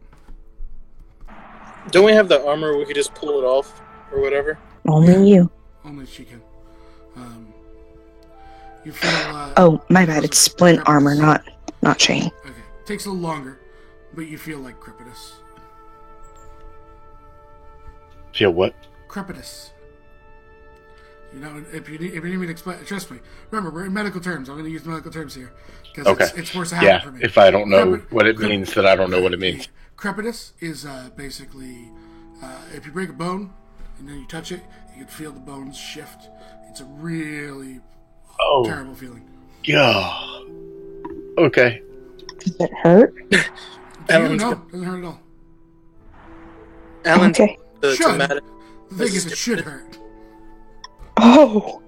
[SPEAKER 5] Don't we have the armor? We could just pull it off or whatever.
[SPEAKER 6] Only you.
[SPEAKER 2] Only she can. You feel.
[SPEAKER 6] Oh, my bad. It's splint armor, not chain.
[SPEAKER 2] Okay, takes a little longer, but you feel like Crepitus.
[SPEAKER 3] Feel what?
[SPEAKER 2] Crepitus. You know, if you need me to explain, trust me. Remember, we're in medical terms. I'm going to use medical terms here because it's forced to happen for me.
[SPEAKER 3] If I don't know what it means, then I don't know what it means.
[SPEAKER 2] Crepitus is basically if you break a bone and then you touch it, you can feel the bones shift. It's a really terrible feeling.
[SPEAKER 3] Yeah. Okay.
[SPEAKER 6] Does it hurt?
[SPEAKER 2] No, it doesn't hurt at all.
[SPEAKER 5] Alan,
[SPEAKER 6] okay.
[SPEAKER 2] The thing is, it should hurt.
[SPEAKER 6] Oh.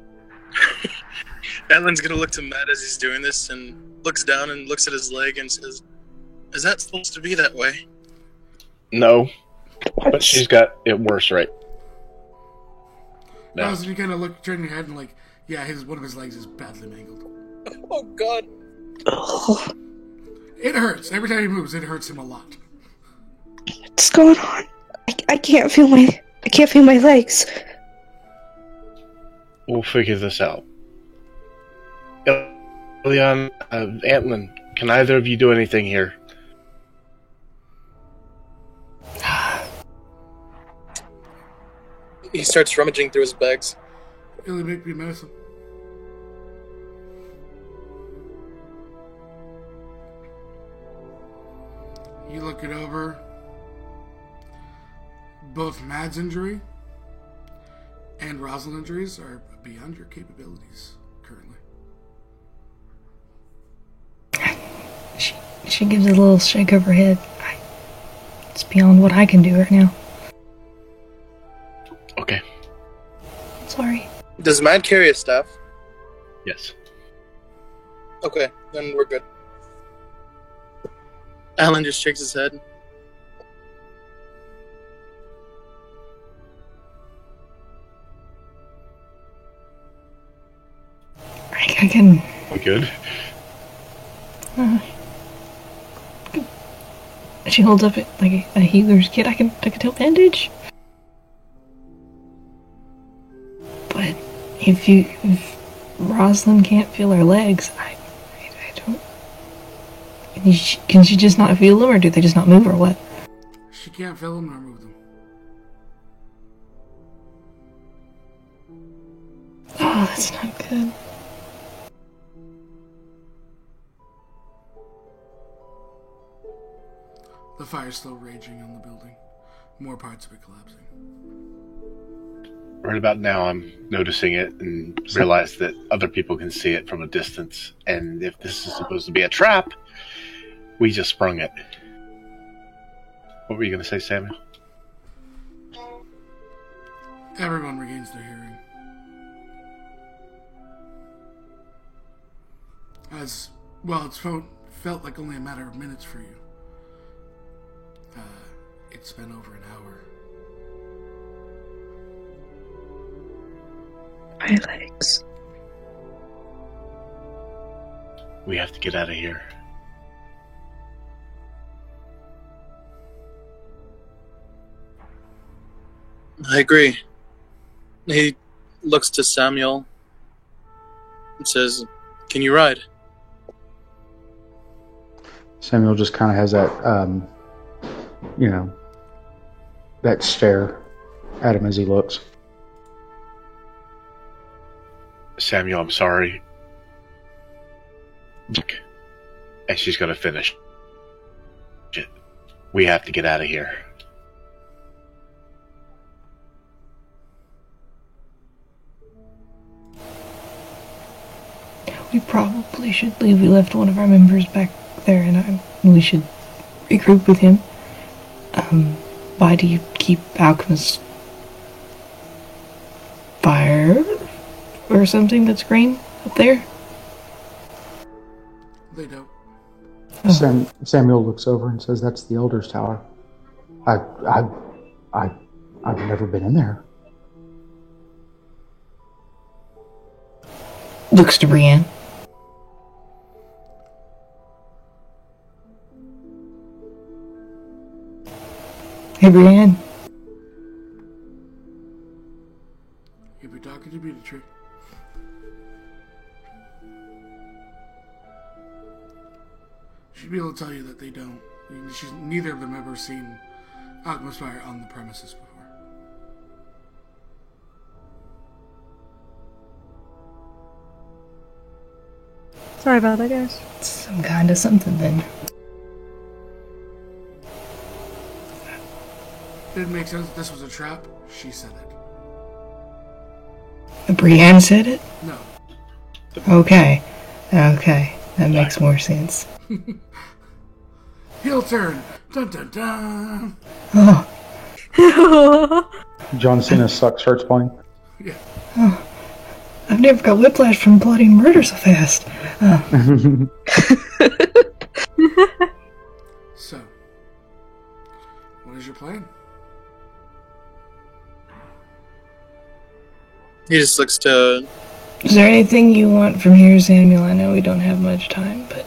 [SPEAKER 5] Alan's gonna look to Matt as he's doing this and looks down and looks at his leg and says, "Is that supposed to be that way?"
[SPEAKER 3] No. But she's got it worse, right?
[SPEAKER 2] No. So you kind of turn your head and one of his legs is badly mangled.
[SPEAKER 5] Oh God.
[SPEAKER 6] Oh.
[SPEAKER 2] It hurts. Every time he moves, it hurts him a lot.
[SPEAKER 6] What's going on? I can't feel my legs.
[SPEAKER 3] We'll figure this out. Leon, Antlin, can either of you do anything here?
[SPEAKER 5] He starts rummaging through his bags.
[SPEAKER 2] It'll make me medicine. You look it over. Both Mad's injury and Rosalind's injuries are beyond your capabilities currently.
[SPEAKER 9] She gives a little shake of her head. It's beyond what I can do right now.
[SPEAKER 3] Okay.
[SPEAKER 9] Sorry.
[SPEAKER 5] Does Mad carry a staff?
[SPEAKER 3] Yes.
[SPEAKER 5] Okay, then we're good. Alan just shakes his head.
[SPEAKER 9] I can...
[SPEAKER 3] We good?
[SPEAKER 9] She holds up like a healer's kit. I can help bandage. But if Rosalind can't feel her legs, I don't... Can she just not feel them, or do they just not move, or what?
[SPEAKER 2] She can't feel them nor move them.
[SPEAKER 9] Oh, that's not good.
[SPEAKER 2] The fire's still raging on the building. More parts of it collapsing.
[SPEAKER 3] Right about now, I'm noticing it and realize that other people can see it from a distance. And if this is supposed to be a trap, we just sprung it. What were you going to say, Samuel?
[SPEAKER 2] Everyone regains their hearing. As well, felt like only a matter of minutes for you. It's been over an hour.
[SPEAKER 6] My legs.
[SPEAKER 3] We have to get out of here.
[SPEAKER 5] I agree. He looks to Samuel and says, "Can you ride?"
[SPEAKER 8] Samuel just kind of has that, that stare at him as he looks.
[SPEAKER 3] Samuel, I'm sorry. And she's going to finish. We have to get out of here.
[SPEAKER 9] We probably should leave. We left one of our members back there, and we should regroup with him. Why do you keep Alchemist fire or something that's green up there?
[SPEAKER 2] They don't.
[SPEAKER 8] Samuel looks over and says, "That's the Elder's Tower. I've never been in there."
[SPEAKER 9] Looks to Brienne. Hey, Brienne.
[SPEAKER 2] You'll be talking to Beatrix. She'd be able to tell you that they don't. Neither of them ever seen Alchemist fire on the premises before.
[SPEAKER 4] Sorry about that, guys.
[SPEAKER 9] Some kind of something then.
[SPEAKER 2] Didn't make sense. This was a trap. She said it.
[SPEAKER 9] Brienne said it?
[SPEAKER 2] No.
[SPEAKER 9] Okay. That makes more sense.
[SPEAKER 2] Heel turn. Dun dun dun.
[SPEAKER 9] Oh.
[SPEAKER 8] John Cena sucks hurts playing.
[SPEAKER 2] Yeah.
[SPEAKER 9] Oh. I've never got whiplash from bloody murder so fast.
[SPEAKER 2] So, what is your plan?
[SPEAKER 5] He just looks to...
[SPEAKER 9] Is there anything you want from here, Samuel? I know we don't have much time, but...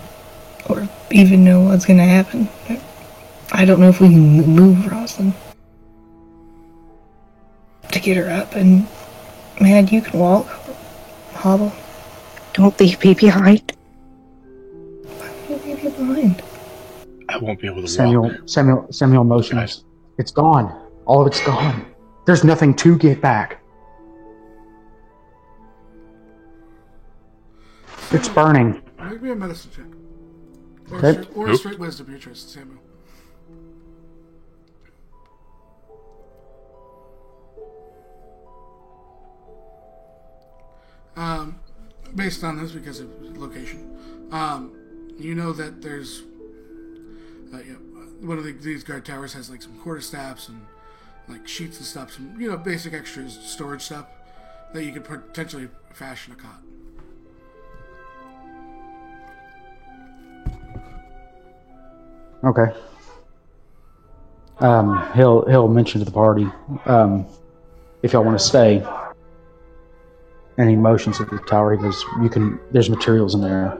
[SPEAKER 9] Or even know what's gonna happen. I don't know if we can move Rosalind. To get her up, and... Man, you can walk. Hobble.
[SPEAKER 6] Don't leave me behind.
[SPEAKER 9] Why won't you leave you behind?
[SPEAKER 3] I won't be able to walk.
[SPEAKER 8] Samuel motions. It's gone. All of it's gone. There's nothing to get back. It's burning.
[SPEAKER 2] Make me a medicine check.
[SPEAKER 8] Okay.
[SPEAKER 2] Or a straight wisdom, Beatrice, Samuel. Based on this, because of location, you know that there's one of these guard towers has like some quarterstaffs and like sheets and stuff, some basic extras, storage stuff that you could potentially fashion a cot.
[SPEAKER 8] Okay. He'll mention to the party if y'all want to stay. And he motions at the tower. He goes, there's materials in there.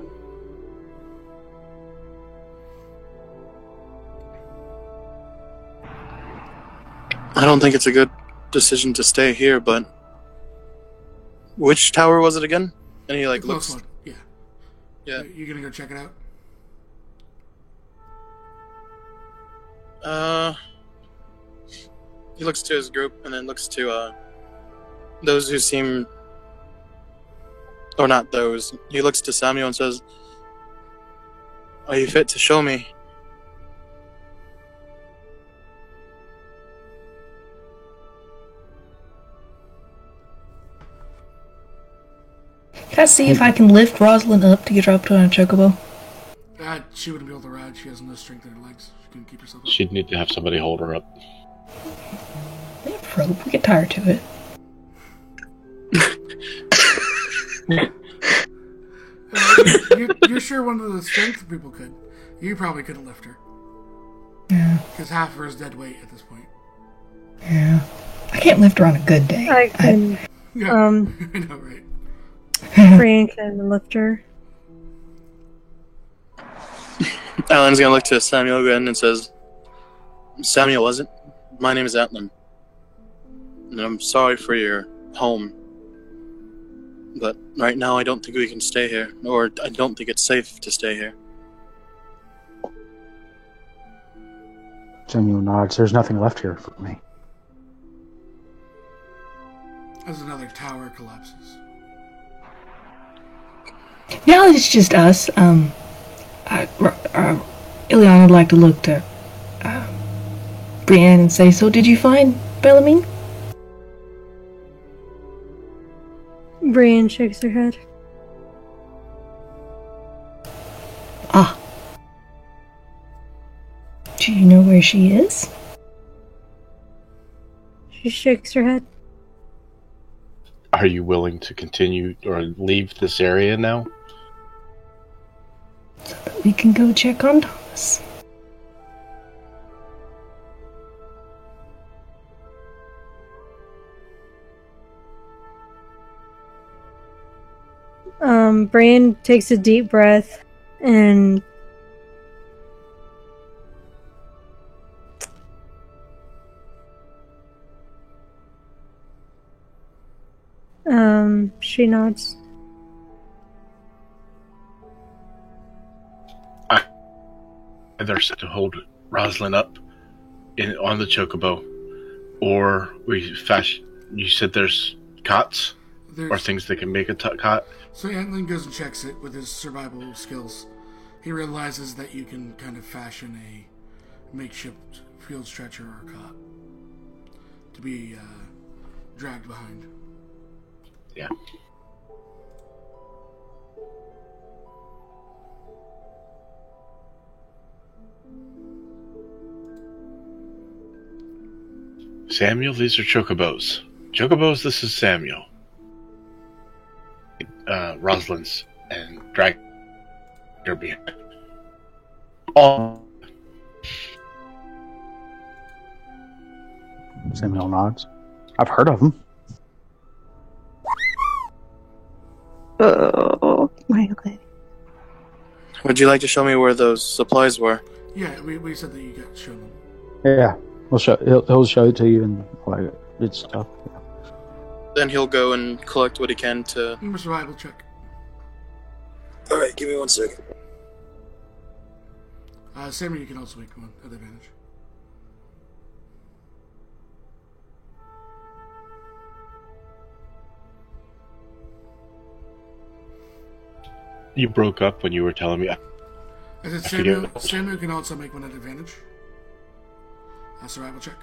[SPEAKER 5] I don't think it's a good decision to stay here, but... Which tower was it again? And he looks...
[SPEAKER 2] One. Yeah.
[SPEAKER 5] Yeah.
[SPEAKER 2] You gonna go check it out?
[SPEAKER 5] He looks to his group and then looks to those who seem, or not those. He looks to Samuel and says, "Are you fit to show me?"
[SPEAKER 9] Can I see if I can lift Rosalind up to get her up to on a chocobo?
[SPEAKER 2] She wouldn't be able to ride. She has no strength in her legs. She couldn't keep herself up.
[SPEAKER 3] She'd need to have somebody hold her up.
[SPEAKER 9] We have rope. We get tired to it.
[SPEAKER 2] You're sure one of the strength people could. You probably couldn't lift her.
[SPEAKER 9] Yeah.
[SPEAKER 2] Because half of her is dead weight at this point.
[SPEAKER 9] Yeah. I can't lift her on a good day.
[SPEAKER 4] I can.
[SPEAKER 2] Yeah, I know, right?
[SPEAKER 4] Brian can lift her.
[SPEAKER 5] Alan's gonna look to Samuel again and says, Samuel, was it? My name is Atlan. And I'm sorry for your home. But right now I don't think we can stay here. Or I don't think it's safe to stay here.
[SPEAKER 8] Samuel nods. There's nothing left here for me.
[SPEAKER 2] As another tower collapses.
[SPEAKER 9] Now that it's just us, Ileana would like to look to Brienne and say, so did you find Bellarmine?
[SPEAKER 4] Brian shakes her head.
[SPEAKER 9] Ah. Do you know where she is?
[SPEAKER 4] She shakes her head.
[SPEAKER 3] Are you willing to continue or leave this area now?
[SPEAKER 9] So that we can go check on Thomas.
[SPEAKER 4] Brian takes a deep breath and she nods.
[SPEAKER 3] Either to hold Rosalind up on the chocobo, or we fashion. You said there's cots or things that can make a cot.
[SPEAKER 2] So Antlin goes and checks it with his survival skills. He realizes that you can kind of fashion a makeshift field stretcher or cot to be dragged behind.
[SPEAKER 3] Yeah. Samuel, these are chocobos. Chocobos, this is Samuel. Rosalind's and drag her behind. Oh.
[SPEAKER 8] Samuel nods. I've heard of them.
[SPEAKER 6] Oh, my God.
[SPEAKER 5] Would you like to show me where those supplies were?
[SPEAKER 2] Yeah, we said that you got shown them.
[SPEAKER 8] Yeah, he'll show it to you and all that good stuff. Yeah.
[SPEAKER 5] Then he'll go and collect what he can to...
[SPEAKER 2] Give me a survival check.
[SPEAKER 5] Alright, give me 1 second.
[SPEAKER 2] Samuel, you can also make one at advantage.
[SPEAKER 3] You broke up when you were telling me.
[SPEAKER 2] I said Samuel can also make one at advantage. Survival check.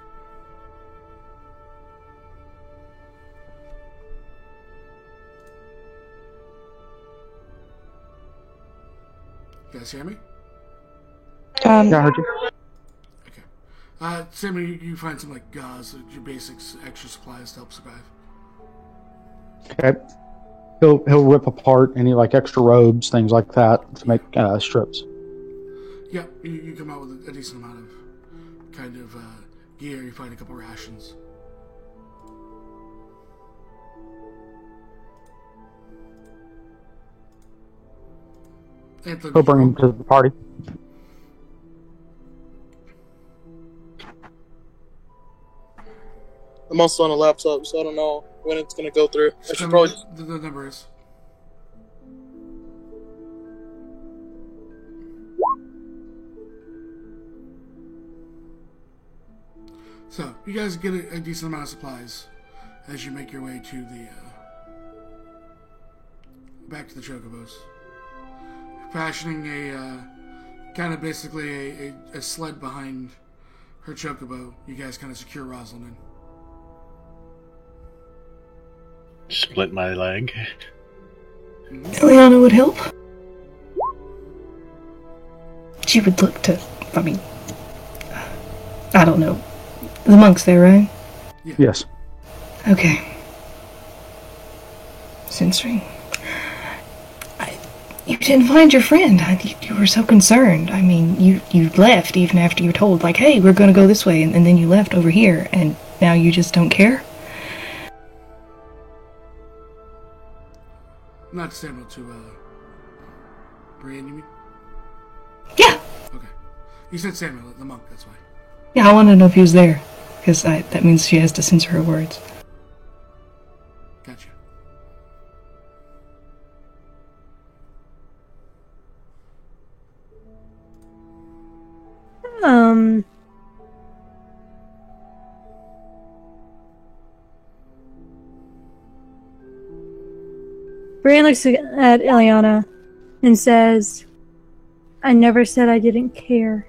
[SPEAKER 2] You guys hear me?
[SPEAKER 6] Yeah,
[SPEAKER 8] I heard you.
[SPEAKER 2] Okay. Samuel, you find some like gauze, your basics, extra supplies to help survive.
[SPEAKER 8] Okay. He'll rip apart any like extra robes, things like that, to make strips.
[SPEAKER 2] Yeah, you come out with a decent amount of kind of gear. You find a couple rations.
[SPEAKER 8] He'll bring him to the party.
[SPEAKER 5] I'm also on a laptop, so I don't know when it's going to go through. I should probably...
[SPEAKER 2] The number is... So, you guys get a decent amount of supplies as you make your way to the... back to the Chocobos. Fashioning a... kind of basically a sled behind her Chocobo. You guys kind of secure Rosalind in.
[SPEAKER 3] Split my leg.
[SPEAKER 9] Ileana would help. She would look to, I don't know. The monk's there, right?
[SPEAKER 2] Yeah.
[SPEAKER 8] Yes.
[SPEAKER 9] Okay. Censoring. You didn't find your friend. You were so concerned. I mean, you left even after you were told, like, hey, we're gonna go this way, and then you left over here, and now you just don't care?
[SPEAKER 2] Not Samuel, to, Brienne, you mean?
[SPEAKER 9] Yeah.
[SPEAKER 2] Okay. You said Samuel, the monk, that's why.
[SPEAKER 9] Yeah, I wanted to know if he was there, because that means she has to censor her words.
[SPEAKER 2] Gotcha.
[SPEAKER 4] Brian looks at Ileana and says, I never said I didn't care.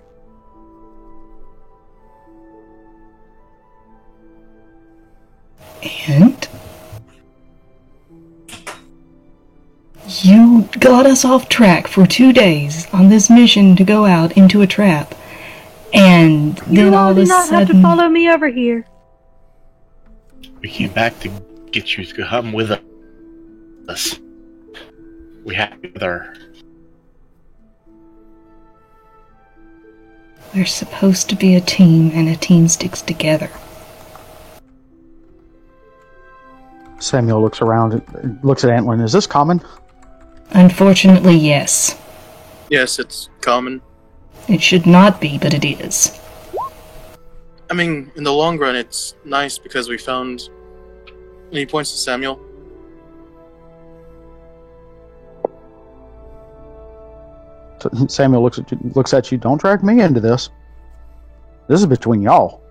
[SPEAKER 9] And? You got us off track for 2 days on this mission to go out into a trap. And then all of a
[SPEAKER 4] did not have to
[SPEAKER 9] sudden...
[SPEAKER 4] follow me over here.
[SPEAKER 3] We came back to get you to come with us. We have her.
[SPEAKER 9] We're supposed to be a team, and a team sticks together.
[SPEAKER 8] Samuel looks around, looks at Antlin. Is this common?
[SPEAKER 9] Unfortunately, yes.
[SPEAKER 5] Yes, it's common.
[SPEAKER 9] It should not be, but it is.
[SPEAKER 5] I mean, in the long run, it's nice because we found... And he points to Samuel.
[SPEAKER 8] Samuel looks at you. Don't drag me into this. This is between y'all.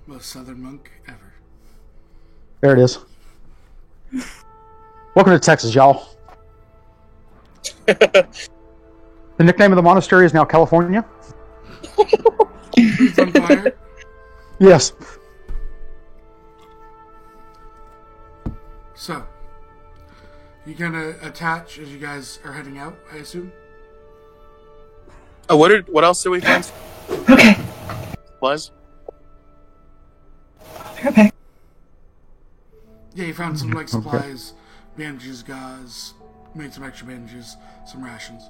[SPEAKER 2] Most southern monk ever.
[SPEAKER 8] There it is. Welcome to Texas, y'all. The nickname of the monastery is now California.
[SPEAKER 2] It's on fire.
[SPEAKER 8] Yes.
[SPEAKER 2] So, you gonna attach as you guys are heading out, I assume?
[SPEAKER 5] What else did we find?
[SPEAKER 9] Okay.
[SPEAKER 5] Supplies?
[SPEAKER 9] Okay.
[SPEAKER 2] Yeah, you found some like supplies, bandages, gauze, made some extra bandages, some rations.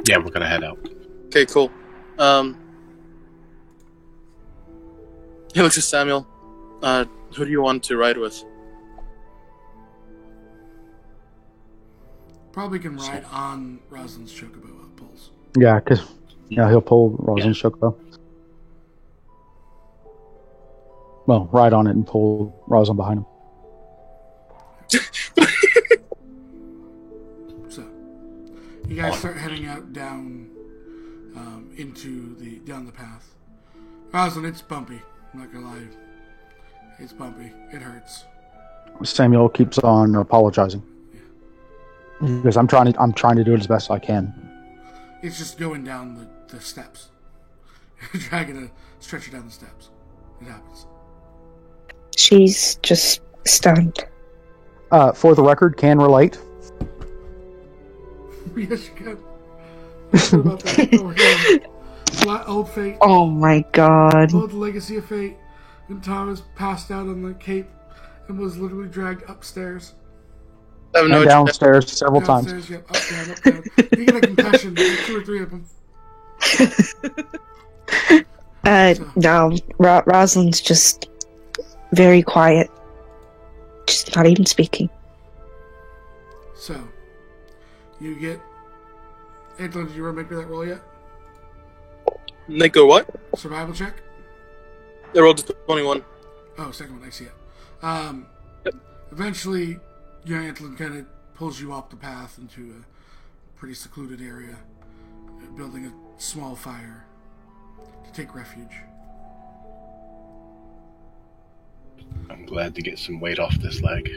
[SPEAKER 3] Yeah, we're gonna head out.
[SPEAKER 5] Okay, cool. He looks at Samuel. Who do you want to ride with?
[SPEAKER 2] Probably can ride on Rosalind's chocobo pulls.
[SPEAKER 8] Yeah, because he'll pull Rosalind's chocobo. Well, ride on it and pull Rosalind behind him.
[SPEAKER 2] So, you guys start heading out down down the path. Rosalind, it's bumpy. I'm not gonna lie. It's bumpy. It hurts.
[SPEAKER 8] Samuel keeps on apologizing. Because I'm trying to do it as best I can.
[SPEAKER 2] It's just going down the steps. You're dragging a stretcher down the steps. It happens.
[SPEAKER 6] She's just stunned.
[SPEAKER 8] For the record, can relate.
[SPEAKER 2] Yes, you can. What about that? Over here. Old Fate.
[SPEAKER 6] Oh my god.
[SPEAKER 2] Old Legacy of Fate. And Thomas passed out on the cape and was literally dragged upstairs.
[SPEAKER 8] And downstairs several times.
[SPEAKER 2] Yep, up, down, up, down. He got a concussion, 2 or 3 of them.
[SPEAKER 6] No, Rosalind's just very quiet. Just not even speaking.
[SPEAKER 2] So, you get... Anton, did you ever make that roll yet?
[SPEAKER 5] Make a what?
[SPEAKER 2] Survival check?
[SPEAKER 5] They rolled a 21.
[SPEAKER 2] Oh, second one, I see it. Yep. Eventually, Antlin kind of pulls you off the path into a pretty secluded area, building a small fire to take refuge.
[SPEAKER 3] I'm glad to get some weight off this leg.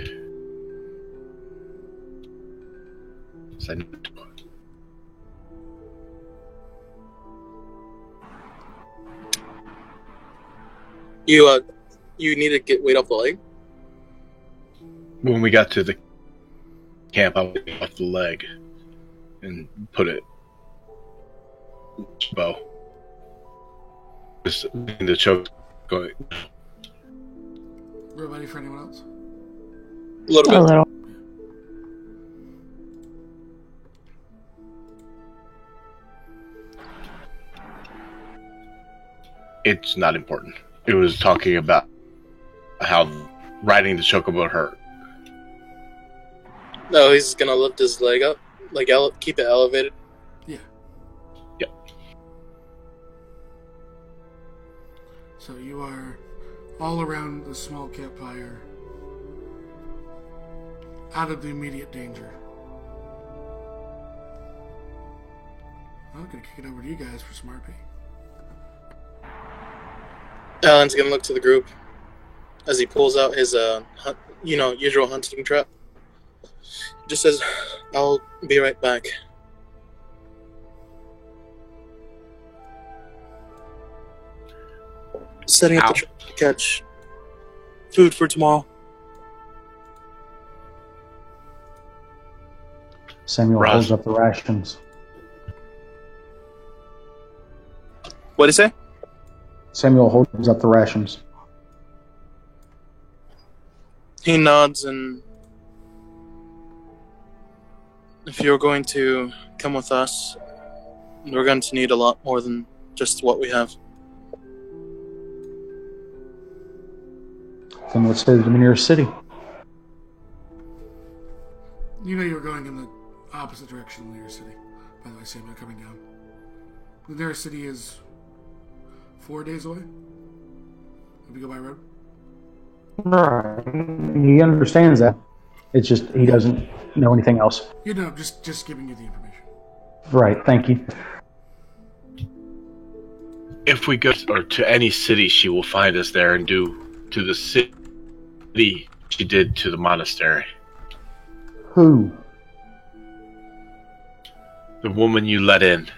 [SPEAKER 5] You need to get weight off the leg?
[SPEAKER 3] When we got to the camp, I was off the leg and put it bow. Just in the choke going.
[SPEAKER 2] We're ready for anyone else?
[SPEAKER 5] A little
[SPEAKER 6] A
[SPEAKER 5] bit.
[SPEAKER 6] little.
[SPEAKER 3] It's not important. It was talking about how riding the chocobo hurt.
[SPEAKER 5] No, he's gonna lift his leg up, like keep it elevated.
[SPEAKER 2] Yeah.
[SPEAKER 3] Yep.
[SPEAKER 2] So you are all around the small campfire, out of the immediate danger. I'm gonna kick it over to you guys for some RP.
[SPEAKER 5] Alan's gonna look to the group as he pulls out his usual hunting trap. He just says, "I'll be right back." Setting up the trap to catch food for tomorrow.
[SPEAKER 8] Samuel
[SPEAKER 3] Roz.
[SPEAKER 8] holds up the rations.
[SPEAKER 10] What did he say?
[SPEAKER 8] Samuel holds up the rations.
[SPEAKER 5] He nods, and if you're going to come with us, we're going to need a lot more than just what we have.
[SPEAKER 8] Then let's head to the nearest city.
[SPEAKER 2] You know you were going in the opposite direction of the nearest city. By the way, Sam, you're coming down. The nearest city is 4 days away. If we go by road.
[SPEAKER 8] Right. He understands that. It's just he doesn't know anything else.
[SPEAKER 2] You know, just giving you the information.
[SPEAKER 8] Right. Thank you.
[SPEAKER 3] If we go to any city, she will find us there and do to the city she did to the monastery.
[SPEAKER 8] Who?
[SPEAKER 3] The woman you let in.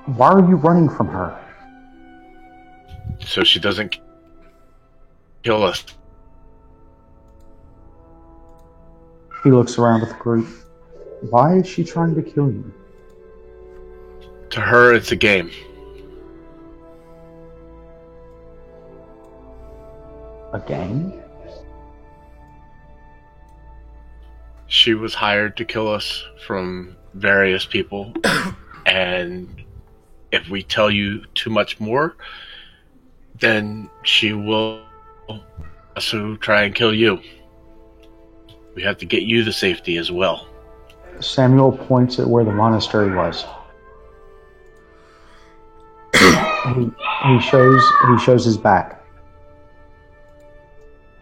[SPEAKER 8] Why are you running from her?
[SPEAKER 3] So she doesn't kill us.
[SPEAKER 8] He looks around at the group. Why is she trying to kill you?
[SPEAKER 3] To her, it's a game.
[SPEAKER 8] A game?
[SPEAKER 3] She was hired to kill us from various people, and if we tell you too much more, then she will also try and kill you. We have to get you to safety as well.
[SPEAKER 8] Samuel points at where the monastery was. he shows his back.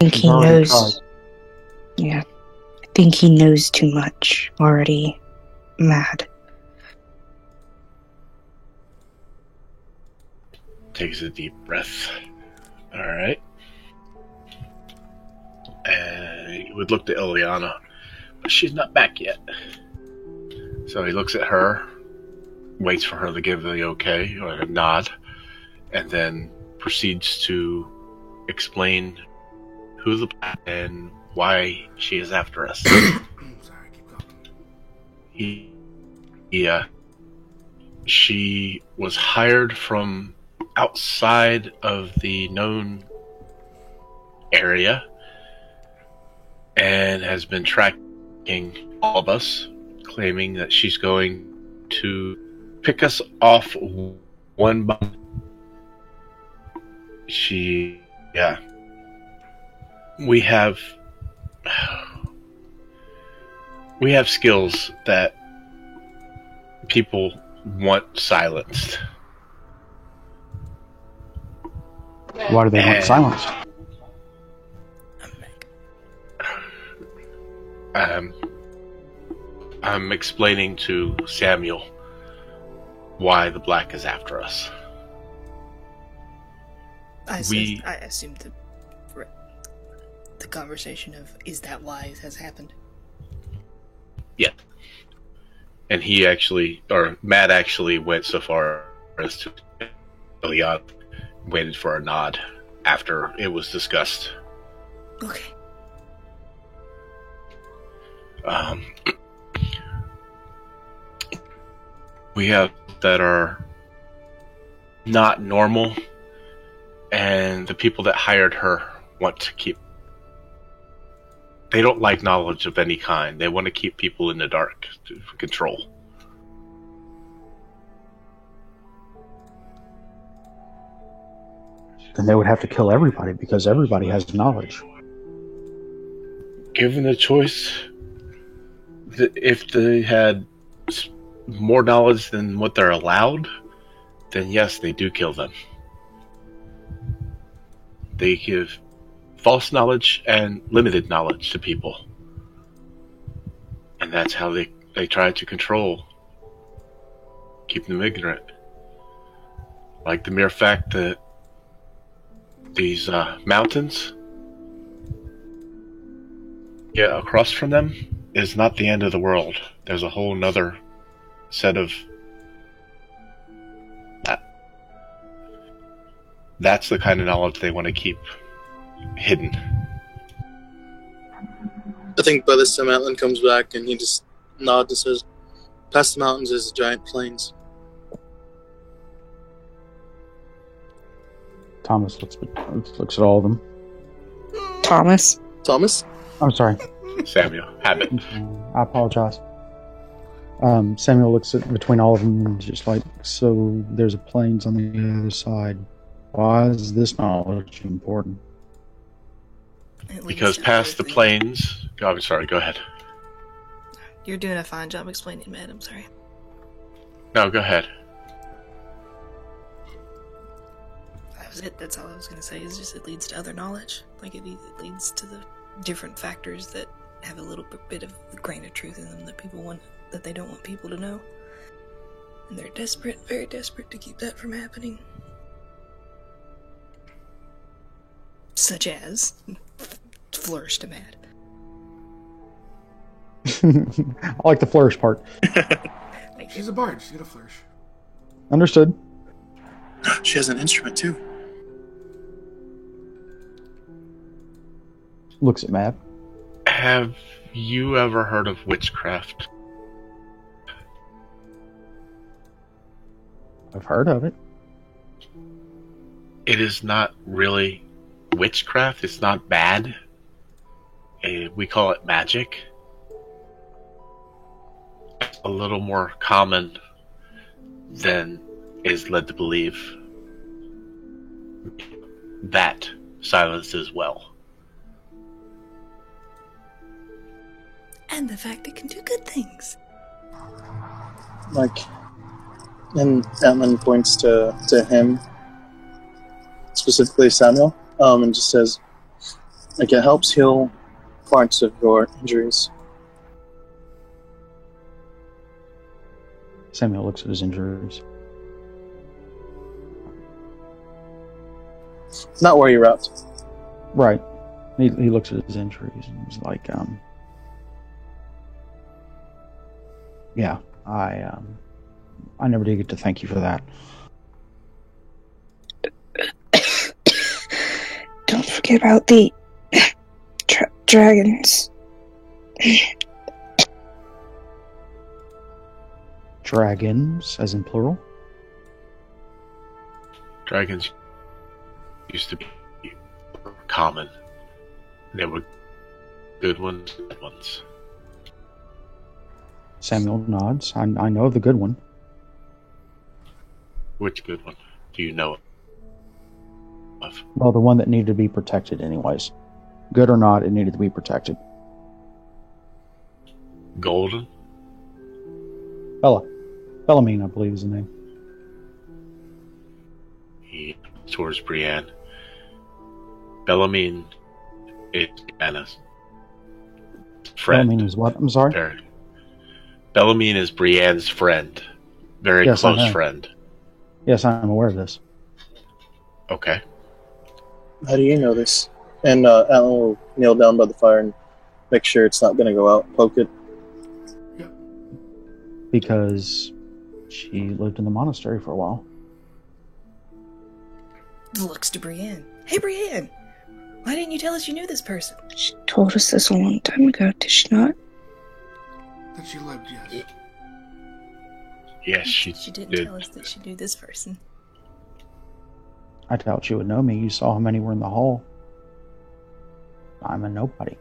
[SPEAKER 6] I think he
[SPEAKER 8] He's already
[SPEAKER 6] knows. Yeah. I think he knows too much. Already mad.
[SPEAKER 3] Takes a deep breath. Alright. And he would look to Ileana, but she's not back yet. So he looks at her, waits for her to give the okay or a nod, and then proceeds to explain who the black and why she is after us.
[SPEAKER 2] Sorry, keep going.
[SPEAKER 3] She was hired from outside of the known area and has been tracking all of us, claiming that she's going to pick us off one by one. We have skills that people want silenced.
[SPEAKER 8] Why do they want silenced?
[SPEAKER 3] I'm explaining to Samuel why the black is after us.
[SPEAKER 11] I assumed the conversation of, is that why it has happened?
[SPEAKER 3] Yeah. And Matt actually went so far as to Ileana waited for a nod after it was discussed.
[SPEAKER 11] Okay.
[SPEAKER 3] We have that are not normal, And the people that hired her want to keep... They don't like knowledge of any kind. They want to keep people in the dark to control.
[SPEAKER 8] Then they would have to kill everybody because everybody has knowledge.
[SPEAKER 3] Given the choice, if they had more knowledge than what they're allowed, then yes, they do kill them. They give false knowledge and limited knowledge to people. And that's how they try to control, keep them ignorant. Like the mere fact that these mountains, across from them is not the end of the world. There's a whole nother set of... That's the kind of knowledge they want to keep hidden.
[SPEAKER 5] I think by this time Atlan comes back and he just nods and says, past the mountains is giant plains.
[SPEAKER 8] Thomas looks at all of them.
[SPEAKER 6] Thomas?
[SPEAKER 8] I'm sorry.
[SPEAKER 3] Samuel, habit.
[SPEAKER 8] I apologize. Samuel looks at between all of them and just like, so there's a plains on the other side. Why is this knowledge important?
[SPEAKER 3] Because past the plains... Oh, I'm sorry, go ahead.
[SPEAKER 11] You're doing a fine job explaining, Matt. I'm sorry.
[SPEAKER 3] No, go ahead.
[SPEAKER 11] That was it. That's all I was going to say. Is just it leads to other knowledge. Like it leads to the different factors that have a little bit of grain of truth in them that they don't want people to know. And they're desperate, very desperate to keep that from happening. Such as flourish to Mad.
[SPEAKER 8] I like the flourish part.
[SPEAKER 2] She's a bard. She's gonna flourish.
[SPEAKER 8] Understood.
[SPEAKER 5] She has an instrument too.
[SPEAKER 8] Looks at Matt.
[SPEAKER 3] Have you ever heard of witchcraft?
[SPEAKER 8] I've heard of it.
[SPEAKER 3] It is not really witchcraft. It's not bad. We call it magic. It's a little more common than is led to believe. That silence as well.
[SPEAKER 11] And the fact it can do good things.
[SPEAKER 5] Like, and Atlan points to him, specifically Samuel, and just says, like, it helps heal parts of your injuries.
[SPEAKER 8] Samuel looks at his injuries.
[SPEAKER 5] Not where you're at.
[SPEAKER 8] Right. He looks at his injuries and he's like, yeah, I never did get to thank you for that.
[SPEAKER 6] Don't forget about the dragons.
[SPEAKER 8] Dragons, as in plural?
[SPEAKER 3] Dragons used to be common. There were good ones and bad ones.
[SPEAKER 8] Samuel nods. I know of the good one.
[SPEAKER 3] Which good one do you know of?
[SPEAKER 8] Well, the one that needed to be protected anyways. Good or not, it needed to be
[SPEAKER 3] Golden?
[SPEAKER 8] Bellarmine, I believe is the name.
[SPEAKER 3] Towards Brienne. Bellarmine is Anna's friend.
[SPEAKER 8] Bellarmine is what? I'm sorry?
[SPEAKER 3] Bellarmine is Brienne's friend. Very close friend.
[SPEAKER 8] Yes, I'm aware of this.
[SPEAKER 3] Okay.
[SPEAKER 5] How do you know this? And Atlan will kneel down by the fire and make sure it's not going to go out. Poke it.
[SPEAKER 8] Because she lived in the monastery for a while.
[SPEAKER 11] Looks to Brienne. Hey, Brienne! Why didn't you tell us you knew this person?
[SPEAKER 6] She told us this a long time ago, did she not?
[SPEAKER 2] That she lived, yes.
[SPEAKER 3] Yes, she
[SPEAKER 11] didn't
[SPEAKER 3] did.
[SPEAKER 11] tell us that she knew this person.
[SPEAKER 8] I doubt you would know me. You saw how many were in the hall. I'm a nobody.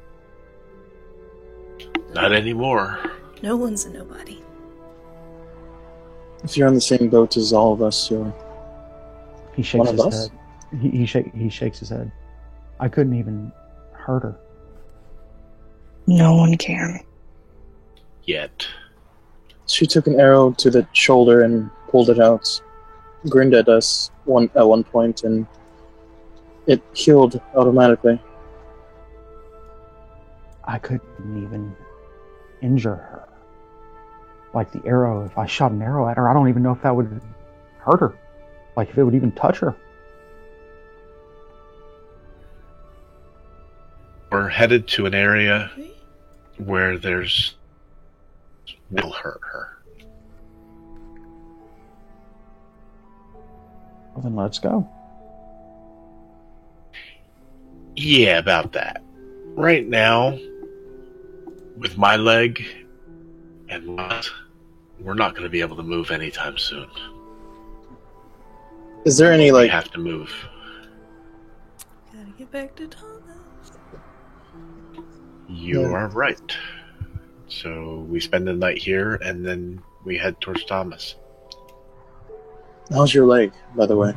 [SPEAKER 3] Not anymore.
[SPEAKER 11] No one's a nobody.
[SPEAKER 5] If you're on the same boat as all of us, you're
[SPEAKER 8] He shakes
[SPEAKER 5] one of
[SPEAKER 8] his
[SPEAKER 5] us?
[SPEAKER 8] head. He shakes his head. I couldn't even hurt her.
[SPEAKER 6] No one can.
[SPEAKER 3] Yet.
[SPEAKER 5] She took an arrow to the shoulder and pulled it out, grinned at us at one point, and it healed automatically.
[SPEAKER 8] I couldn't even injure her. Like the arrow, if I shot an arrow at her, I don't even know if that would hurt her. Like if it would even touch her.
[SPEAKER 3] We're headed to an area where will hurt her.
[SPEAKER 8] Well, then let's go.
[SPEAKER 3] Yeah, about that. Right now, with my leg and we're not going to be able to move anytime soon.
[SPEAKER 5] Is there any,
[SPEAKER 3] We have to move.
[SPEAKER 11] Gotta get back to Thomas.
[SPEAKER 3] You are right. So we spend the night here, and then we head towards Thomas.
[SPEAKER 5] How's your leg, by the way?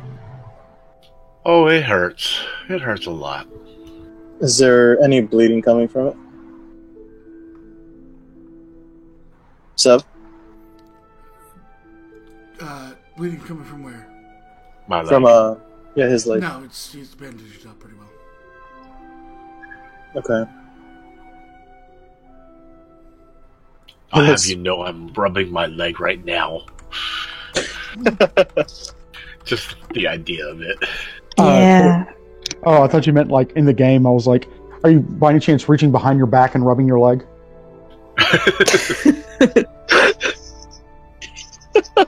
[SPEAKER 3] Oh, it hurts. It hurts a lot.
[SPEAKER 5] Is there any bleeding coming from it? Seb?
[SPEAKER 2] Bleeding coming from where?
[SPEAKER 3] My leg.
[SPEAKER 5] From, his leg.
[SPEAKER 2] No, he's bandaged up pretty well.
[SPEAKER 5] Okay.
[SPEAKER 3] I'll have you know I'm rubbing my leg right now. Just the idea of it.
[SPEAKER 6] Yeah.
[SPEAKER 8] Oh, I thought you meant like in the game. I was like, are you by any chance reaching behind your back and rubbing your leg?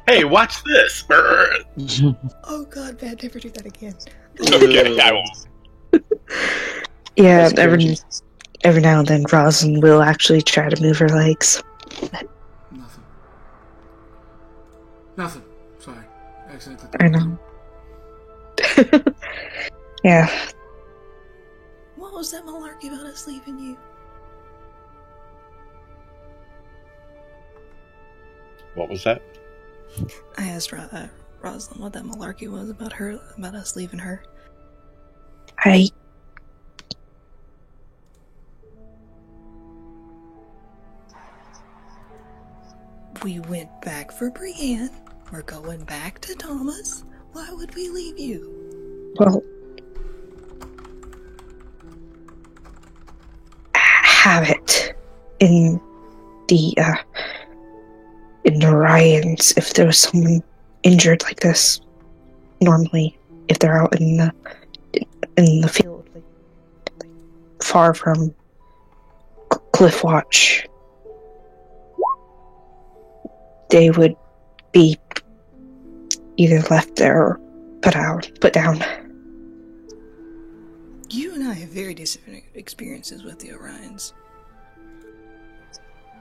[SPEAKER 3] Hey, watch this!
[SPEAKER 11] Oh god, man, never do that again.
[SPEAKER 3] Okay, I won't.
[SPEAKER 6] Yeah, every now and then Roslyn will actually try to move her legs.
[SPEAKER 2] Nothing. Sorry. Accidentally.
[SPEAKER 6] I know. Yeah.
[SPEAKER 11] What was that malarkey about us leaving you?
[SPEAKER 3] What was that?
[SPEAKER 11] I asked Rosalind what that malarkey was about us leaving her. We went back for Brienne. We're going back to Thomas. Why would we leave you?
[SPEAKER 6] Well, have it in the Ryans if there was someone injured like this. Normally, if they're out in the field, like, far from Cliffwatch, they would be either left there or put down.
[SPEAKER 11] You and I have very different experiences with the Orions.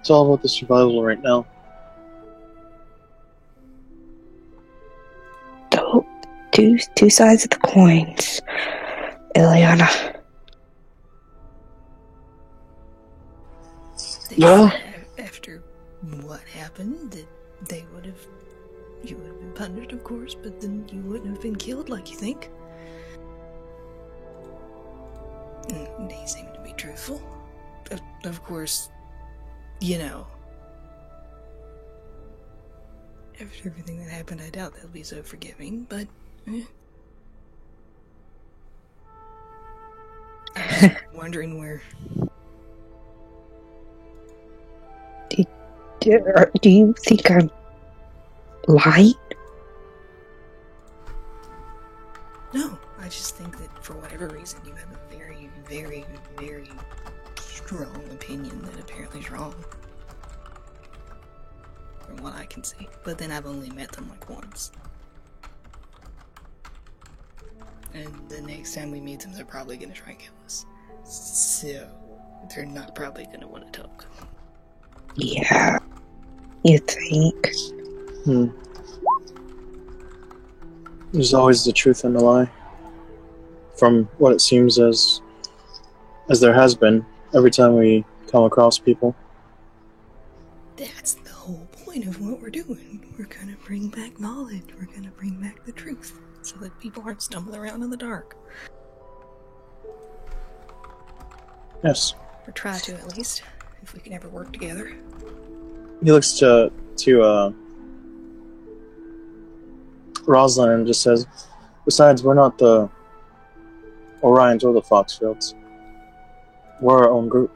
[SPEAKER 5] It's all about the survival right now.
[SPEAKER 6] Two sides of the coins, Ileana.
[SPEAKER 11] Yeah. After what happened, you would have been punished, of course, but then you wouldn't have been killed like you think. And they seem to be truthful. Of course, you know. After everything that happened, I doubt they'll be so forgiving, but... I was wondering where...
[SPEAKER 6] Do you think I'm lying?
[SPEAKER 11] No, I just think that for whatever reason you have a very, very, very strong opinion that apparently is wrong. From what I can see. But then I've only met them like once. And the next time we meet them, they're probably gonna try and kill us. So, they're not probably gonna want to talk.
[SPEAKER 6] Yeah, you think?
[SPEAKER 5] There's always the truth and the lie. from what it seems as there has been every time we come across people.
[SPEAKER 11] That's the whole point of what we're doing. We're gonna bring back knowledge. We're gonna bring back the truth so that people aren't stumbling around in the dark.
[SPEAKER 5] Yes.
[SPEAKER 11] Or try to, at least, if we can ever work together.
[SPEAKER 5] He looks to Rosalind and just says, besides, we're not the Orions or the Foxfields. We're our own group.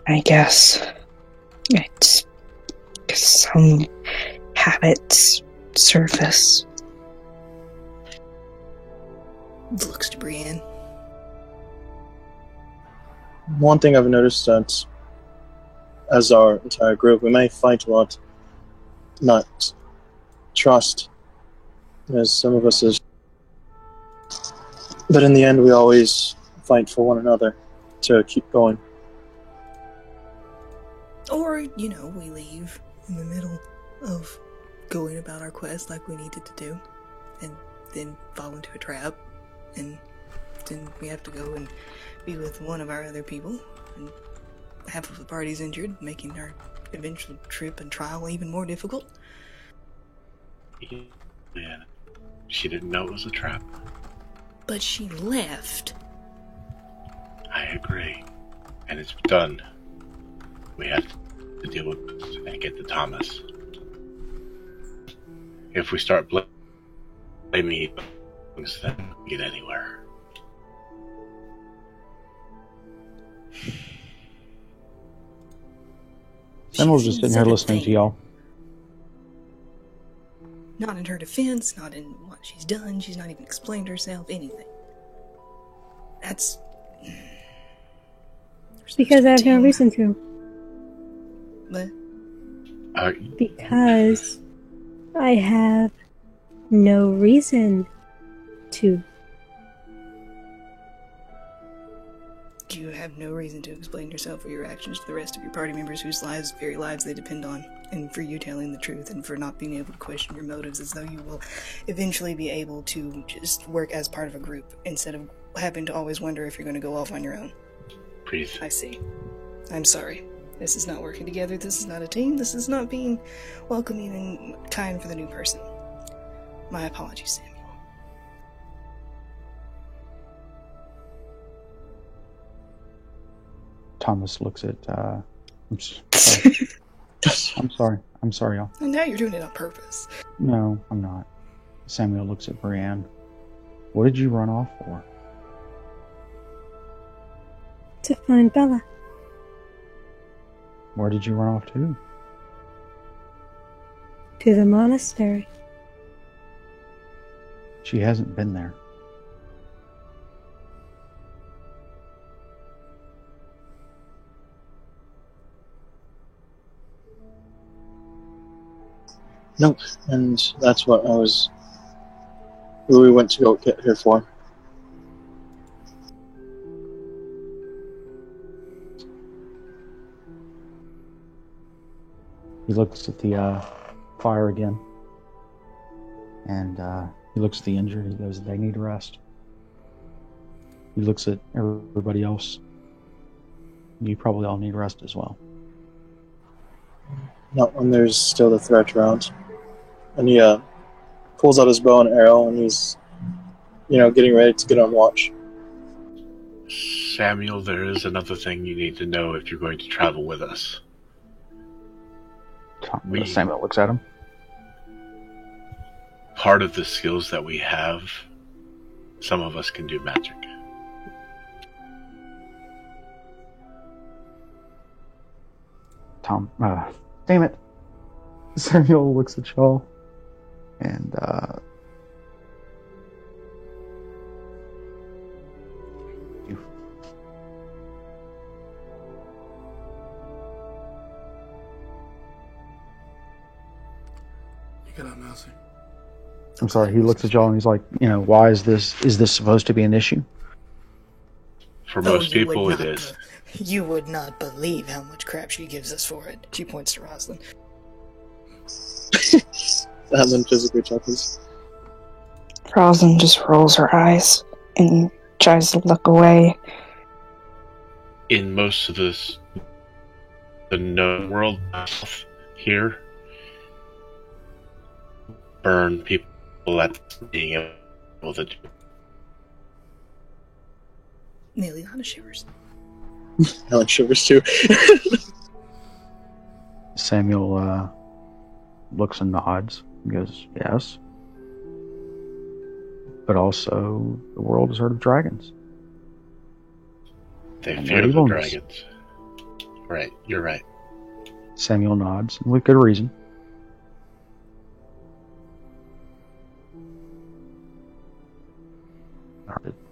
[SPEAKER 6] I guess it's some habits surface.
[SPEAKER 11] Looks to Brienne.
[SPEAKER 5] One thing I've noticed that as our entire group, we may fight a lot, not trust, as some of us is. But in the end, we always fight for one another to keep going.
[SPEAKER 11] Or, we leave in the middle of going about our quest like we needed to do, and then fall into a trap, and then we have to go and be with one of our other people, and half of the party's injured, making our eventual trip and trial even more difficult.
[SPEAKER 3] Yeah, she didn't know it was a trap.
[SPEAKER 11] But she left.
[SPEAKER 3] I agree. And it's done. We have to deal with this and get to Thomas. If we start blaming things, then we get anywhere.
[SPEAKER 8] Samuel's just sitting here listening to y'all.
[SPEAKER 11] Not in her defense, not in what she's done. She's not even explained herself, anything. That's...
[SPEAKER 4] Because I have no reason to.
[SPEAKER 11] What?
[SPEAKER 4] Because I have no reason to.
[SPEAKER 11] You have no reason to explain yourself or your actions to the rest of your party members whose very lives they depend on, and for you telling the truth, and for not being able to question your motives, as though you will eventually be able to just work as part of a group, instead of having to always wonder if you're going to go off on your own.
[SPEAKER 3] Please.
[SPEAKER 11] I see. I'm sorry. This is not working together. This is not a team. This is not being welcoming and kind for the new person. My apologies, Samuel.
[SPEAKER 8] Thomas looks at, I'm sorry. I'm sorry, y'all.
[SPEAKER 11] And now you're doing it on purpose.
[SPEAKER 8] No, I'm not. Samuel looks at Brienne. What did you run off for?
[SPEAKER 4] To find Bella.
[SPEAKER 8] Where did you run off to?
[SPEAKER 4] To the monastery.
[SPEAKER 8] She hasn't been there.
[SPEAKER 5] Nope, and that's what we went to go get here for.
[SPEAKER 8] He looks at the fire again. And he looks at the injured. He goes, they need rest. He looks at everybody else. You probably all need rest as well.
[SPEAKER 5] Not when there's still the threat around. And he pulls out his bow and arrow, and he's, getting ready to get on watch.
[SPEAKER 3] Samuel, there is another thing you need to know if you're going to travel with us.
[SPEAKER 8] Samuel looks at him.
[SPEAKER 3] Part of the skills that we have, some of us can do magic.
[SPEAKER 8] Damn it. Samuel looks at y'all and you.
[SPEAKER 2] You get out, Mousy.
[SPEAKER 8] I'm sorry, he looks at y'all and he's like, why is this supposed to be an issue?
[SPEAKER 3] For
[SPEAKER 11] Oh,
[SPEAKER 3] most
[SPEAKER 11] you would
[SPEAKER 3] people, it
[SPEAKER 11] not
[SPEAKER 3] is.
[SPEAKER 11] You would not believe how much crap she gives us for it. She points to Rosalind.
[SPEAKER 10] Atlan physically chuckles.
[SPEAKER 6] Rosalind just rolls her eyes and tries to look away.
[SPEAKER 3] In most of the known world here, burn people at being able to do.
[SPEAKER 11] Liliana shivers.
[SPEAKER 10] Atlan shivers too.
[SPEAKER 8] Samuel looks and nods and goes, yes. But also, the world has heard of dragons.
[SPEAKER 3] They
[SPEAKER 8] And
[SPEAKER 3] fear the
[SPEAKER 8] evilness.
[SPEAKER 3] dragons. Right, you're right.
[SPEAKER 8] Samuel nods, with good reason.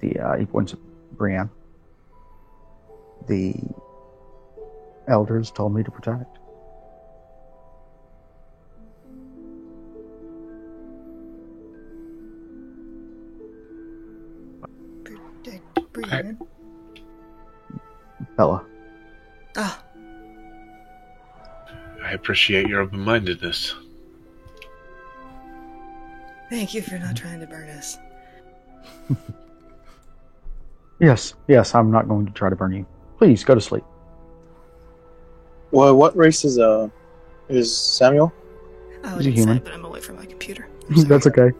[SPEAKER 8] He points at Brienne. The elders told me to protect.
[SPEAKER 11] Brienne.
[SPEAKER 8] Bella.
[SPEAKER 11] Ah,
[SPEAKER 3] I appreciate your open-mindedness.
[SPEAKER 11] thank you for not trying to burn us.
[SPEAKER 8] Yes, I'm not going to try to burn you. Please, go to sleep.
[SPEAKER 10] Well, what race is Samuel?
[SPEAKER 11] I
[SPEAKER 8] He's a
[SPEAKER 11] would
[SPEAKER 8] human.
[SPEAKER 11] say, but I'm away from my computer.
[SPEAKER 8] That's okay.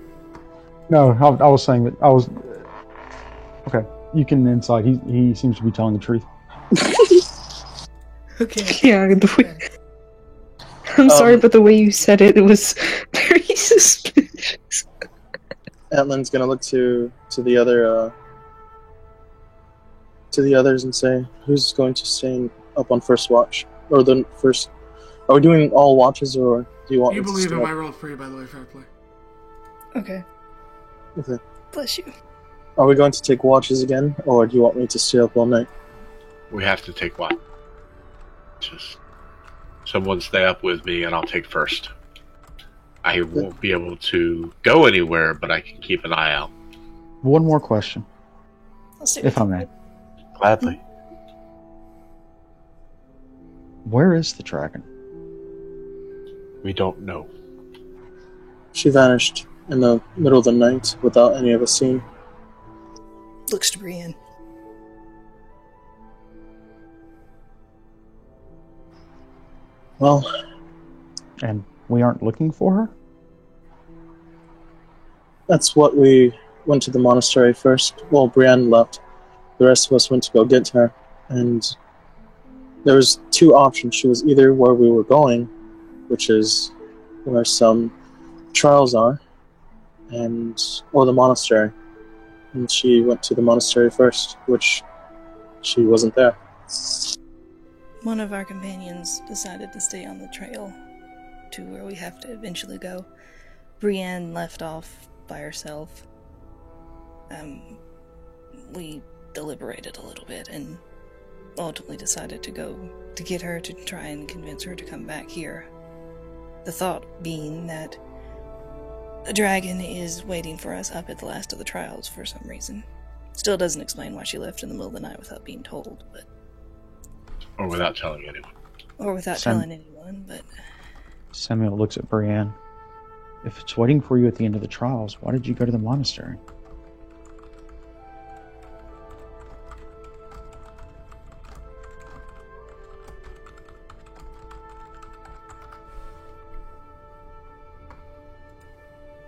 [SPEAKER 8] No, I was saying that I was... Okay, you can inside. He seems to be telling the truth.
[SPEAKER 11] Okay.
[SPEAKER 6] Yeah, I'm sorry, but the way you said it was very suspicious.
[SPEAKER 10] Atlan's gonna look to the other to the others and say, "Who's going to stay up on first watch, or the first? Are we doing all watches, or do you want?"
[SPEAKER 2] You
[SPEAKER 10] me to
[SPEAKER 2] believe
[SPEAKER 10] stay
[SPEAKER 2] him,
[SPEAKER 10] up?
[SPEAKER 2] I rolled for you, by the way, fair play.
[SPEAKER 11] Okay.
[SPEAKER 10] Okay.
[SPEAKER 11] Bless you.
[SPEAKER 10] Are we going to take watches again, or do you want me to stay up all night?
[SPEAKER 3] We have to take one. Just someone stay up with me, and I'll take first. I won't be able to go anywhere, but I can keep an eye out.
[SPEAKER 8] One more question,
[SPEAKER 11] I'll stay
[SPEAKER 8] if
[SPEAKER 11] with
[SPEAKER 8] I
[SPEAKER 11] you.
[SPEAKER 8] may.
[SPEAKER 3] Gladly.
[SPEAKER 8] Where is the dragon?
[SPEAKER 3] We don't know.
[SPEAKER 10] She vanished in the middle of the night without any of us seeing.
[SPEAKER 11] Looks to Brienne.
[SPEAKER 10] Well,
[SPEAKER 8] And we aren't looking for her?
[SPEAKER 10] that's what we went to the monastery first. Well, Brienne left. The rest of us went to go get her, and there was two options. She was either where we were going, which is where some trials are, or the monastery. And she went to the monastery first, which she wasn't there.
[SPEAKER 11] One of our companions decided to stay on the trail to where we have to eventually go. Brienne left off by herself. We deliberated a little bit and ultimately decided to go to get her to try and convince her to come back here. The thought being that the dragon is waiting for us up at the last of the trials for some reason. Still doesn't explain why she left in the middle of the night without being told, but
[SPEAKER 3] Or without telling anyone.
[SPEAKER 11] or without
[SPEAKER 8] Sam-
[SPEAKER 11] telling anyone, but
[SPEAKER 8] Samuel looks at Brienne. If it's waiting for you at the end of the trials, why did you go to the monastery?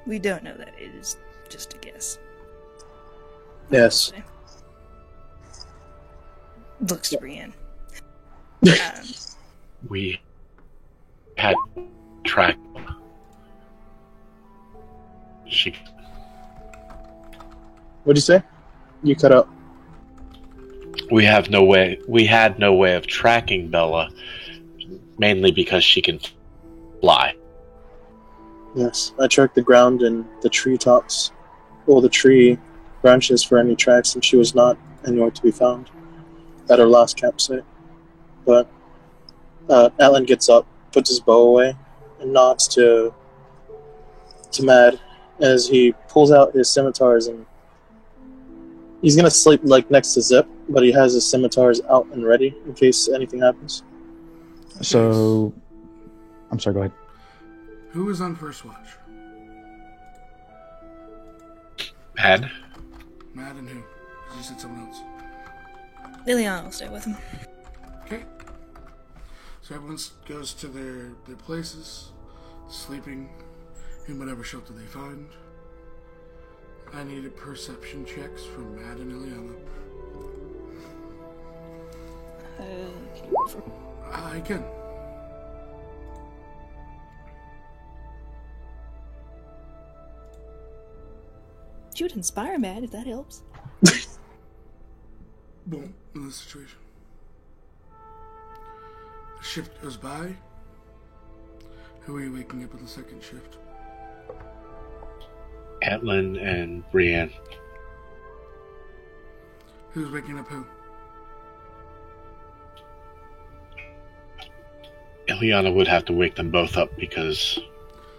[SPEAKER 11] we don't know that. It is just a guess.
[SPEAKER 10] Yes.
[SPEAKER 11] Looks to Brienne.
[SPEAKER 3] We had track. She
[SPEAKER 10] What'd you say? You cut out.
[SPEAKER 3] We had no way of tracking Bella, mainly because she can fly.
[SPEAKER 10] Yes, I tracked the ground and the treetops, or the tree branches for any tracks, and she was not anywhere to be found at her last campsite. But Atlan gets up, puts his bow away, and nods to Mad as he pulls out his scimitars, and he's gonna sleep like next to Zip, but he has his scimitars out and ready in case anything happens.
[SPEAKER 8] So, I'm sorry, go ahead.
[SPEAKER 2] Who is on first watch?
[SPEAKER 3] Mad?
[SPEAKER 2] Mad and who? 'Cause you said someone else.
[SPEAKER 11] Liliana will stay with him.
[SPEAKER 2] Okay. So everyone goes to their places, sleeping in whatever shelter they find. I needed perception checks from Mad and Ileana. I can.
[SPEAKER 11] She would inspire Matt if that helps.
[SPEAKER 2] Won't in this situation. The shift goes by. Who are you waking up in the second shift?
[SPEAKER 3] Atlin and Brienne.
[SPEAKER 2] Who's waking up who?
[SPEAKER 3] Ileana would have to wake them both up because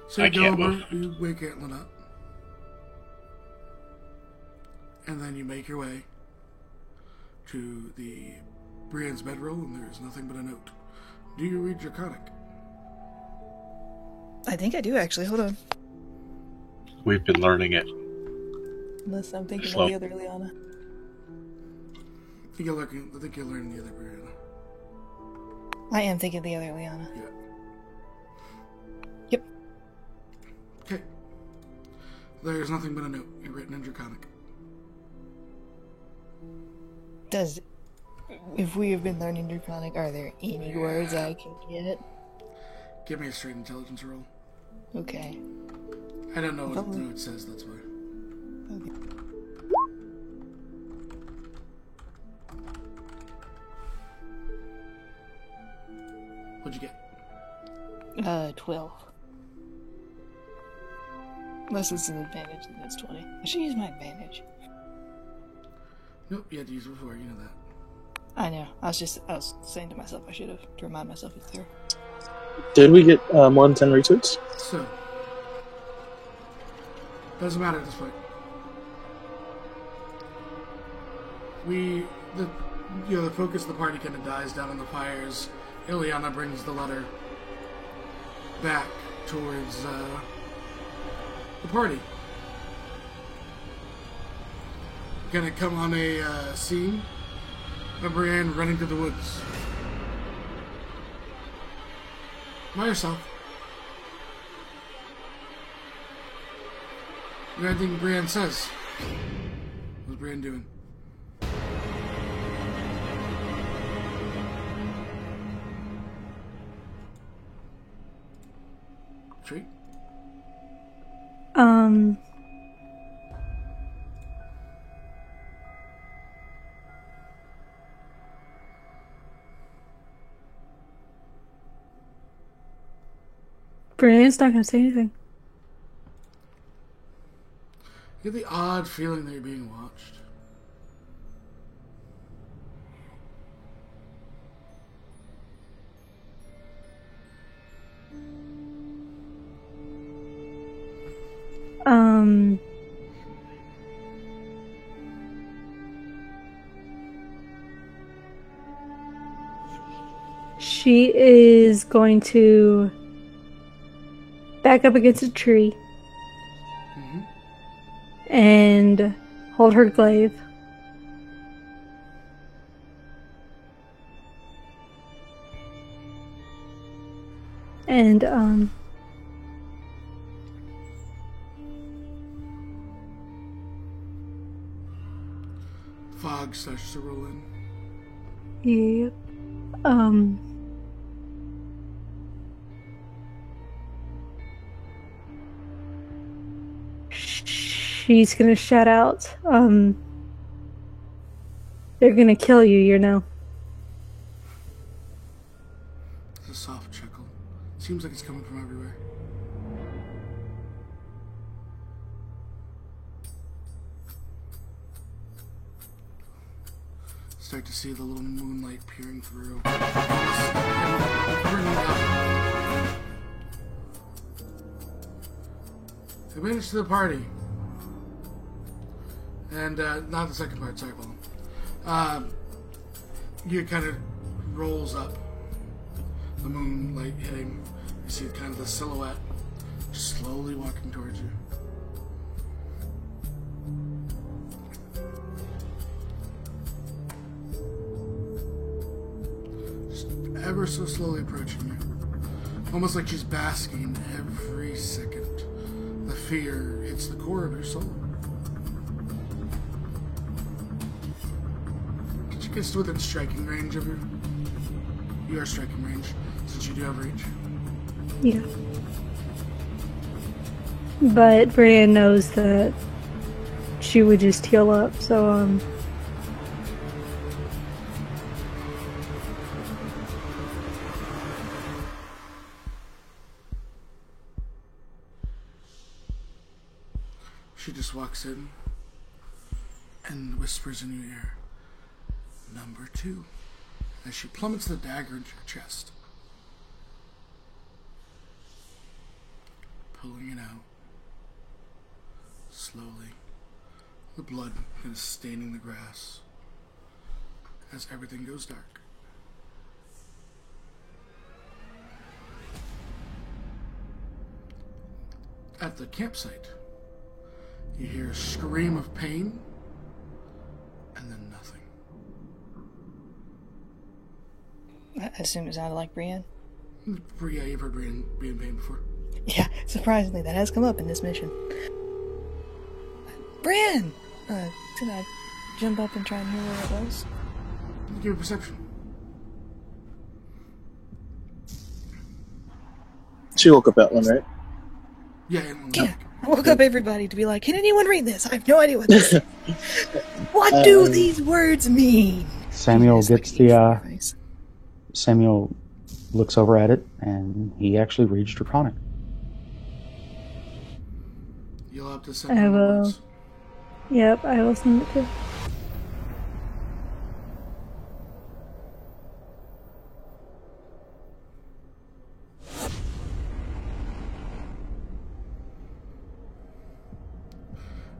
[SPEAKER 2] So
[SPEAKER 3] I
[SPEAKER 2] you go
[SPEAKER 3] can't
[SPEAKER 2] over,
[SPEAKER 3] move.
[SPEAKER 2] you wake Atlin up. And then you make your way to the Brienne's bedroll, and there is nothing but a note. Do you read Draconic?
[SPEAKER 11] I think I do, actually. Hold on.
[SPEAKER 3] We've been learning it.
[SPEAKER 11] Unless I'm thinking
[SPEAKER 3] Slow.
[SPEAKER 11] of the other Liana.
[SPEAKER 2] I think you're learning the other Brienne.
[SPEAKER 11] I am thinking of the other Liana.
[SPEAKER 2] Yeah.
[SPEAKER 11] Yep.
[SPEAKER 2] Okay. There is nothing but a note written in Draconic.
[SPEAKER 11] Does... If we have been learning Draconic, are there any words I can get?
[SPEAKER 2] Give me a straight intelligence roll.
[SPEAKER 11] Okay.
[SPEAKER 2] I don't know what the note says, that's why.
[SPEAKER 11] Okay.
[SPEAKER 2] What'd you get?
[SPEAKER 11] 12. Unless it's an advantage, then it's 20. I should use my advantage.
[SPEAKER 2] Nope, you had to use it before, you know that.
[SPEAKER 11] I know. I was saying to myself I should have, to remind myself it's there.
[SPEAKER 10] Did we get more than 10 retweets?
[SPEAKER 2] So, doesn't matter at this point. The focus of the party kind of dies down on the fires. Ileana brings the letter back towards the party. Gonna come on a scene of Brienne running through the woods. By yourself. Anything Brienne says. What's Brienne doing? Tree?
[SPEAKER 4] Brienne's not gonna say anything.
[SPEAKER 2] You get the odd feeling that you're being watched.
[SPEAKER 4] She is going to back up against a tree and hold her glaive. And
[SPEAKER 2] Fog starts to roll in.
[SPEAKER 4] yep. She's gonna shout out, they're gonna kill you, you know.
[SPEAKER 2] It's a soft chuckle. Seems like it's coming from everywhere. Start to see the little moonlight peering through. They managed to the party. And, not the second part, sorry, Paul. it kind of rolls up. The moonlight hitting. You see kind of the silhouette slowly walking towards you. Just ever so slowly approaching you. Almost like she's basking every second. The fear hits the core of your soul. Did you get within striking range of her? You are striking range, since you do have reach.
[SPEAKER 4] Yeah. But Brienne knows that she would just heal up, so
[SPEAKER 2] She just walks in and whispers in your ear, "Number 2," as she plummets the dagger into your chest. Pulling it out. Slowly. The blood is staining the grass as everything goes dark. At the campsite, you hear a scream of pain, and then nothing.
[SPEAKER 11] I assume it sounded like Brienne.
[SPEAKER 2] Yeah, you've heard Brienne be in pain before.
[SPEAKER 11] Yeah, surprisingly, that has come up in this mission. Brienne! Did I jump up and try and hear where it was?
[SPEAKER 2] Give me perception.
[SPEAKER 10] She woke up at one, right?
[SPEAKER 2] Yeah.
[SPEAKER 11] I woke up everybody to be like, can anyone read this? I have no idea what this is. What do these words mean?
[SPEAKER 8] Samuel gets Samuel looks over at it, and he actually reads Draconic.
[SPEAKER 2] You'll have to send
[SPEAKER 4] I
[SPEAKER 2] me the
[SPEAKER 4] will.
[SPEAKER 2] words.
[SPEAKER 4] Yep, I will send it to.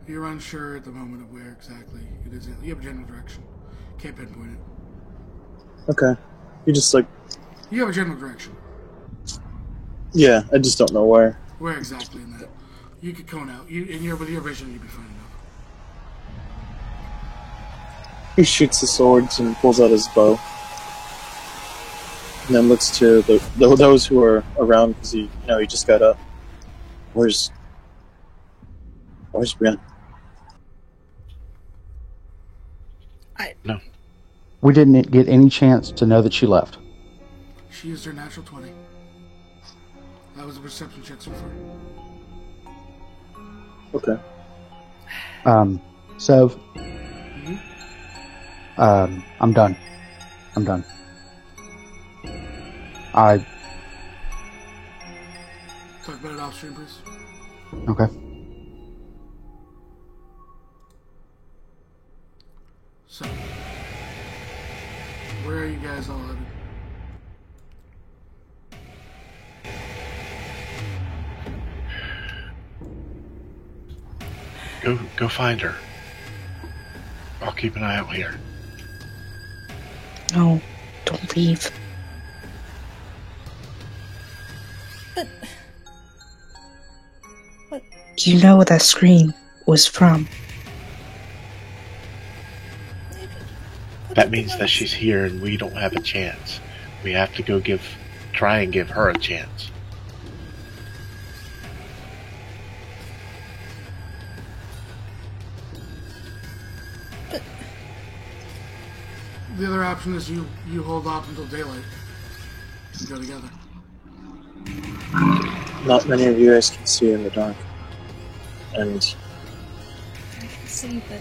[SPEAKER 2] You're unsure at the moment of where exactly it is. You have a general direction. Can't pinpoint it.
[SPEAKER 10] Okay. You just like...
[SPEAKER 2] You have a general direction.
[SPEAKER 10] Yeah, I just don't know where.
[SPEAKER 2] Where exactly in that? You could cone out. With your vision, you'd be fine enough.
[SPEAKER 10] He shoots the swords and pulls out his bow. And then looks to those who are around because he just got up. Where's Brienne?
[SPEAKER 3] No.
[SPEAKER 8] We didn't get any chance to know that she left.
[SPEAKER 2] She used her natural 20. That was a perception check so far.
[SPEAKER 10] Okay.
[SPEAKER 8] Sev.
[SPEAKER 2] Mm-hmm.
[SPEAKER 8] I'm done.
[SPEAKER 2] Talk about it off stream, please.
[SPEAKER 8] Okay.
[SPEAKER 2] So, where are you guys all headed?
[SPEAKER 3] Go find her. I'll keep an eye out here.
[SPEAKER 6] No, don't leave.
[SPEAKER 11] What?
[SPEAKER 6] You know what that scream was from.
[SPEAKER 3] That means that she's here and we don't have a chance. We have to go try and give her a chance.
[SPEAKER 2] The other option is you hold off until daylight and go together.
[SPEAKER 10] Not many of you guys can see in the dark. And
[SPEAKER 11] I can see, but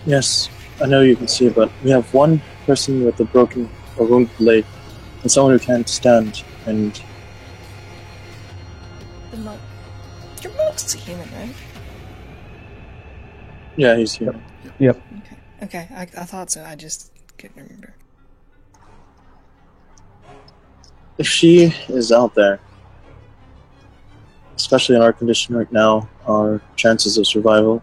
[SPEAKER 10] yes, I know you can see, but we have one person with a broken or wounded leg, and someone who can't stand, and
[SPEAKER 11] your monk's a human, right?
[SPEAKER 10] yeah, he's here.
[SPEAKER 8] Yep.
[SPEAKER 11] Okay, I thought so. I just couldn't remember.
[SPEAKER 10] If she is out there, especially in our condition right now, our chances of survival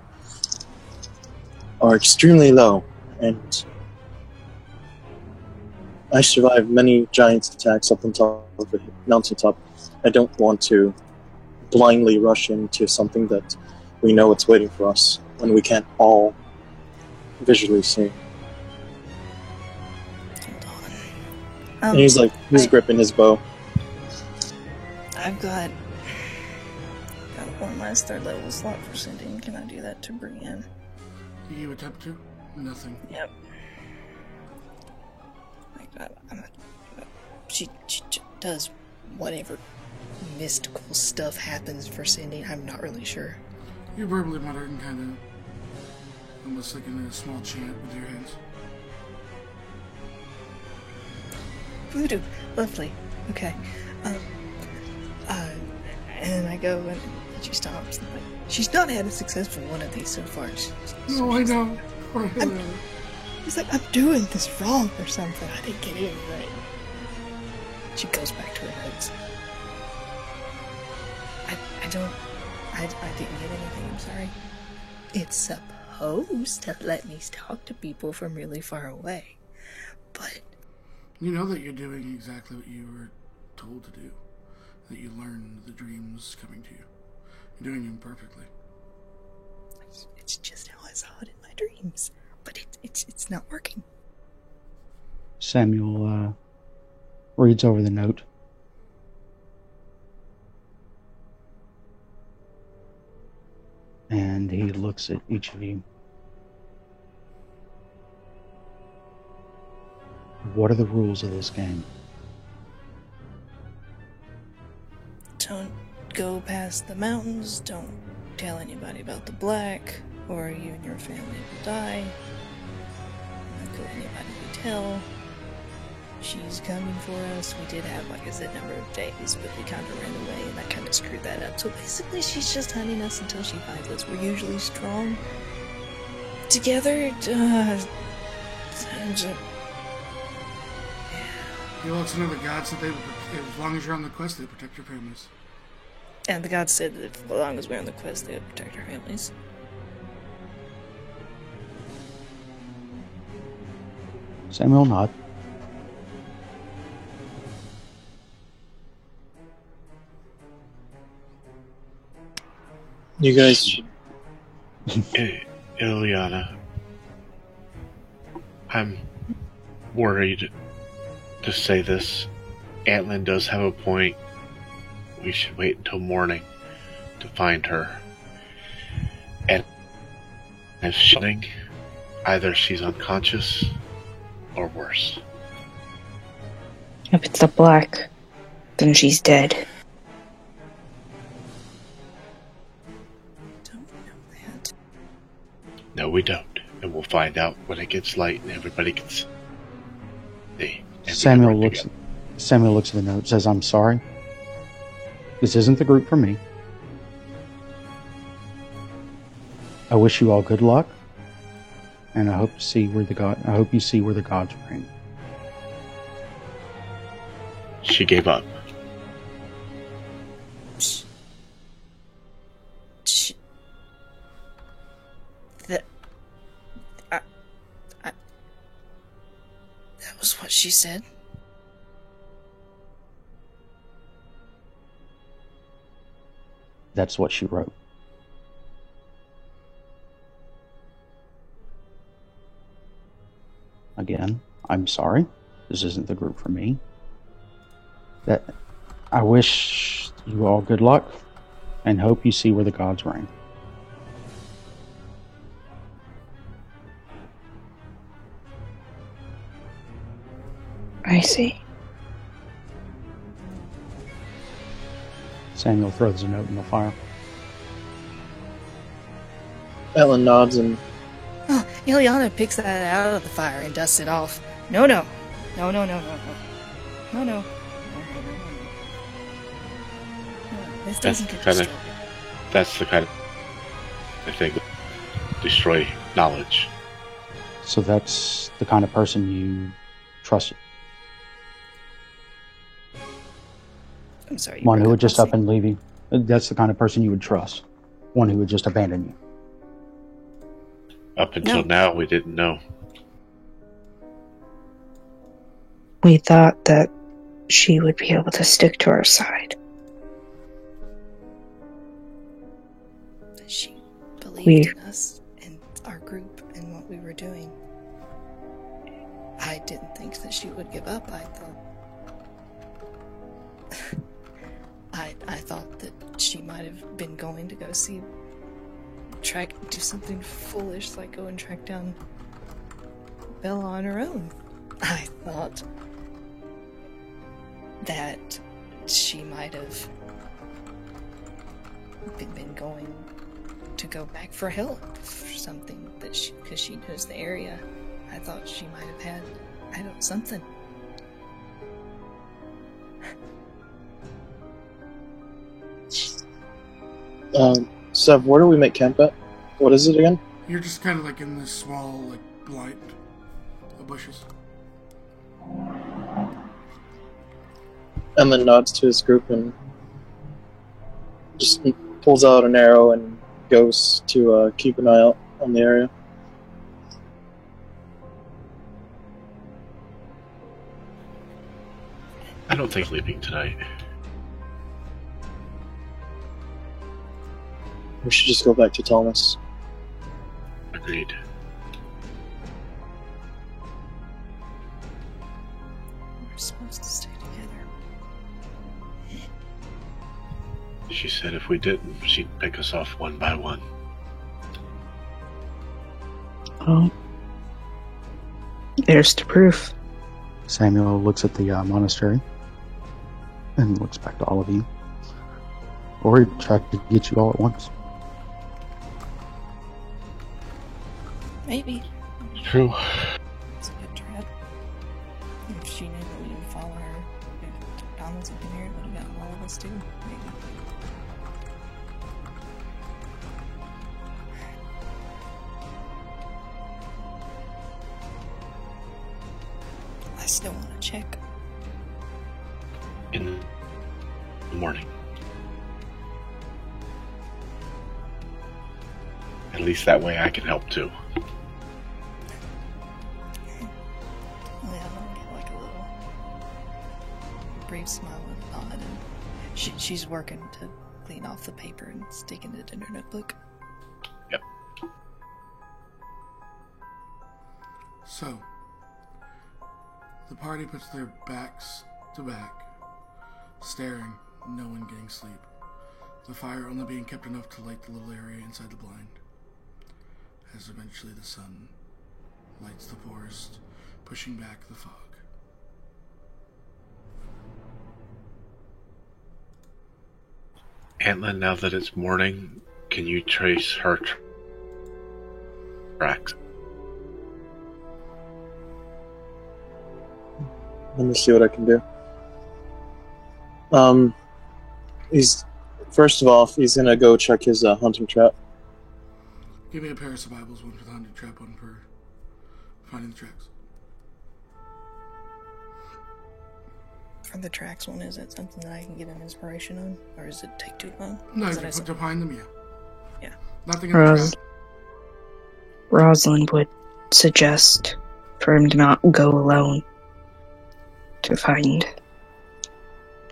[SPEAKER 10] are extremely low, and I survived many giant attacks up on top of the mountaintop. I don't want to blindly rush into something that we know it's waiting for us when we can't all visually see. And he's gripping his bow.
[SPEAKER 11] I've got one last 3rd level slot for sending. Can I do that to Brienne?
[SPEAKER 2] You attempt to? Nothing.
[SPEAKER 11] Yep. She does whatever mystical stuff happens for sending. I'm not really sure.
[SPEAKER 2] You're verbally muttering, kind of almost like in a small chant with your hands.
[SPEAKER 11] Voodoo, lovely. Okay. And I go and she stops. And she's not had a successful one of these so far.
[SPEAKER 2] No, I know.
[SPEAKER 11] It's like, I'm doing this wrong or something. I didn't get it right. She goes back to her notes. I didn't get anything, I'm sorry. It's supposed to let me talk to people from really far away. But
[SPEAKER 2] you know that you're doing exactly what you were told to do. That you learned the dreams coming to you. You're doing them perfectly.
[SPEAKER 11] It's just how I saw it in my dreams. But it's not working.
[SPEAKER 8] Samuel reads over the note. And he looks at each of you. What are the rules of this game?
[SPEAKER 11] Don't go past the mountains. Don't tell anybody about the black, or you and your family will die. Don't go anybody you tell. She's coming for us. We did have, like I said, a number of days, but we kind of ran away, and that kind of screwed that up. So basically, she's just hunting us until she finds us. We're usually strong together.
[SPEAKER 2] You also know the gods that as long as you're on the quest, they protect your families.
[SPEAKER 11] And the gods said that as long as we're on the quest, they would protect our families.
[SPEAKER 8] Samuel nod.
[SPEAKER 10] You guys should...
[SPEAKER 3] Ilyana, I'm worried to say this. Antlin does have a point. We should wait until morning to find her. And if she's either she's unconscious or worse.
[SPEAKER 6] If it's the black, then she's dead.
[SPEAKER 3] No, we don't. And we'll find out when it gets light and everybody can see.
[SPEAKER 8] Samuel looks at the note, says, I'm sorry. This isn't the group for me. I wish you all good luck. And I hope you see where the gods reign.
[SPEAKER 3] She gave up.
[SPEAKER 11] That was what she said.
[SPEAKER 8] That's what she wrote. Again, I'm sorry. This isn't the group for me. That I wish you all good luck and hope you see where the gods reign.
[SPEAKER 6] I see.
[SPEAKER 8] Samuel throws a note in the fire.
[SPEAKER 10] Ellen nods and...
[SPEAKER 11] Oh, Ilyana picks that out of the fire and dusts it off. No. This doesn't get destroyed.
[SPEAKER 3] That's the kind of, I think, destroy knowledge.
[SPEAKER 8] So that's the kind of person you trusted.
[SPEAKER 11] I'm sorry.
[SPEAKER 8] One who would just up and leave you. That's the kind of person you would trust. One who would just abandon you.
[SPEAKER 3] Up until
[SPEAKER 11] No.
[SPEAKER 3] now, we didn't know.
[SPEAKER 6] We thought that she would be able to stick to our side.
[SPEAKER 11] She believed in us and our group and what we were doing. I didn't think that she would give up. I thought I thought that she might have been going to go do something foolish, like go and track down Bella on her own. I thought that she might have been going to go back for help for something because she knows the area. I thought she might have had, something.
[SPEAKER 10] Sev, where do we make camp at? What is it again?
[SPEAKER 2] You're just kind of like in this small, like, blind bushes.
[SPEAKER 10] And then nods to his group and just pulls out an arrow and goes to keep an eye out on the area.
[SPEAKER 3] I don't think sleeping tonight.
[SPEAKER 10] We should just go back to Thomas.
[SPEAKER 3] Agreed.
[SPEAKER 11] We're supposed to stay together.
[SPEAKER 3] She said if we didn't, she'd pick us off one by one.
[SPEAKER 6] Oh. There's the proof.
[SPEAKER 8] Samuel looks at the monastery and looks back to all of you. Or he tried to get you all at once.
[SPEAKER 11] Maybe.
[SPEAKER 3] True.
[SPEAKER 11] It's a good trap. If she knew that we didn't follow her, if Thomas had been here, it would have gotten all of us too. Maybe. I still want to check.
[SPEAKER 3] In the morning. At least that way I can help too.
[SPEAKER 11] Yeah, I'm gonna get like a little brief smile and a nod, and she's working to clean off the paper and sticking it in her notebook.
[SPEAKER 3] Yep.
[SPEAKER 2] So, the party puts their backs to back, staring, no one getting sleep. The fire only being kept enough to light the little area inside the blind. As eventually the sun lights the forest, pushing back the fog.
[SPEAKER 3] Antlin, now that it's morning, can you trace her tracks?
[SPEAKER 10] Let me see what I can do. First of all, he's gonna go check his hunting trap.
[SPEAKER 2] Give me a pair of survivals, one for the hunting trap, one for finding the tracks.
[SPEAKER 11] For the tracks one, is that something that I can get an inspiration on? Or does it take too long?
[SPEAKER 2] No,
[SPEAKER 11] Is
[SPEAKER 2] if
[SPEAKER 11] that
[SPEAKER 2] you put behind them, yeah.
[SPEAKER 11] Yeah.
[SPEAKER 2] Nothing in the
[SPEAKER 6] Ros-
[SPEAKER 2] trap.
[SPEAKER 6] Rosalind would suggest for him to not go alone to find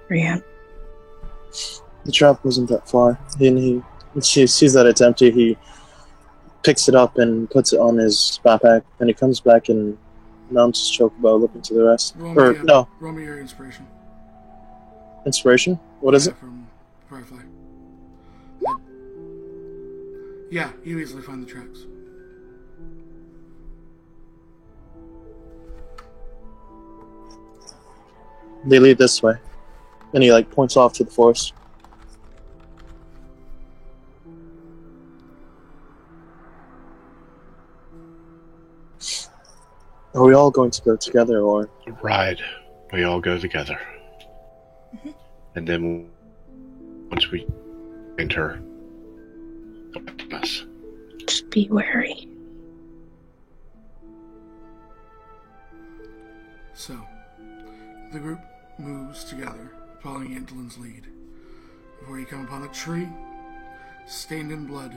[SPEAKER 6] Rian.
[SPEAKER 10] The trap wasn't that far. She sees that it's empty. He picks it up and puts it on his backpack. And he comes back and mounts his chocobo, looking to the rest.
[SPEAKER 2] Roll me your inspiration.
[SPEAKER 10] Inspiration? What is it?
[SPEAKER 2] From Firefly. Yeah, you easily find the tracks.
[SPEAKER 10] They lead this way. And he points off to the forest. Are we all going to go together, or?
[SPEAKER 3] Ride. We all go together.
[SPEAKER 11] Mm-hmm.
[SPEAKER 3] And then once we enter us.
[SPEAKER 6] Just be wary.
[SPEAKER 2] So, the group moves together, following Antlin's lead, before you come upon a tree, stained in blood,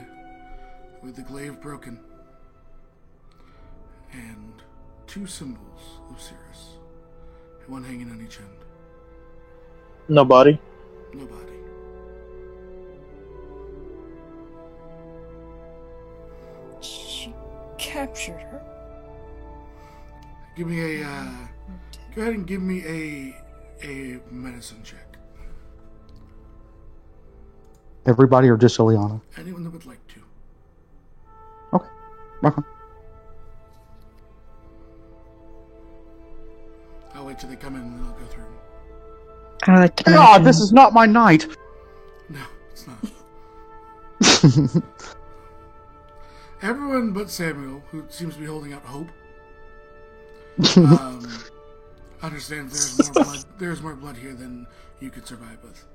[SPEAKER 2] with the glaive broken, and 2 symbols of Cirrus, one hanging on each end.
[SPEAKER 10] No body?
[SPEAKER 2] No body.
[SPEAKER 11] She captured her.
[SPEAKER 2] Give me a, go ahead and give me a medicine check.
[SPEAKER 8] Everybody or just Ileana?
[SPEAKER 2] Anyone that would like to.
[SPEAKER 8] Okay.
[SPEAKER 2] I'll wait till they come in and then I'll go through them.
[SPEAKER 6] I like to
[SPEAKER 8] God, this is not my night!
[SPEAKER 2] No, it's not. Everyone but Samuel, who seems to be holding out hope, understands there's more blood here than you could survive with.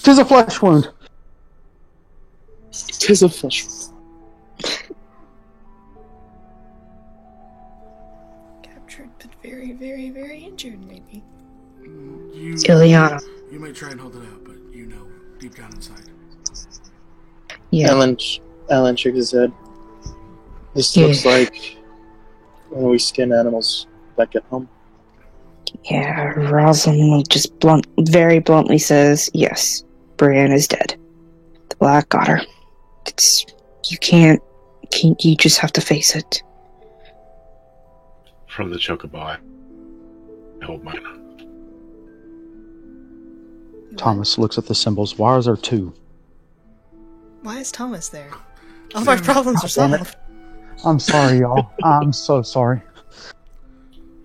[SPEAKER 8] Tis a flesh wound.
[SPEAKER 10] Tis a flesh wound.
[SPEAKER 11] Captured, but very, very, very injured, maybe.
[SPEAKER 6] Ileana.
[SPEAKER 2] You might try and hold it out, but you know deep down inside.
[SPEAKER 6] Yeah.
[SPEAKER 10] Alan shook his head. This looks like when we skin animals back at home.
[SPEAKER 6] Yeah, Rosalind just very bluntly says, yes, Brienne is dead. The Black got her. You just have to face it.
[SPEAKER 3] From the chocobo, I hold mine.
[SPEAKER 8] Thomas looks at the symbols. Why is there 2?
[SPEAKER 11] Why is Thomas there? All of our problems are solved.
[SPEAKER 8] I'm sorry, y'all. I'm so sorry.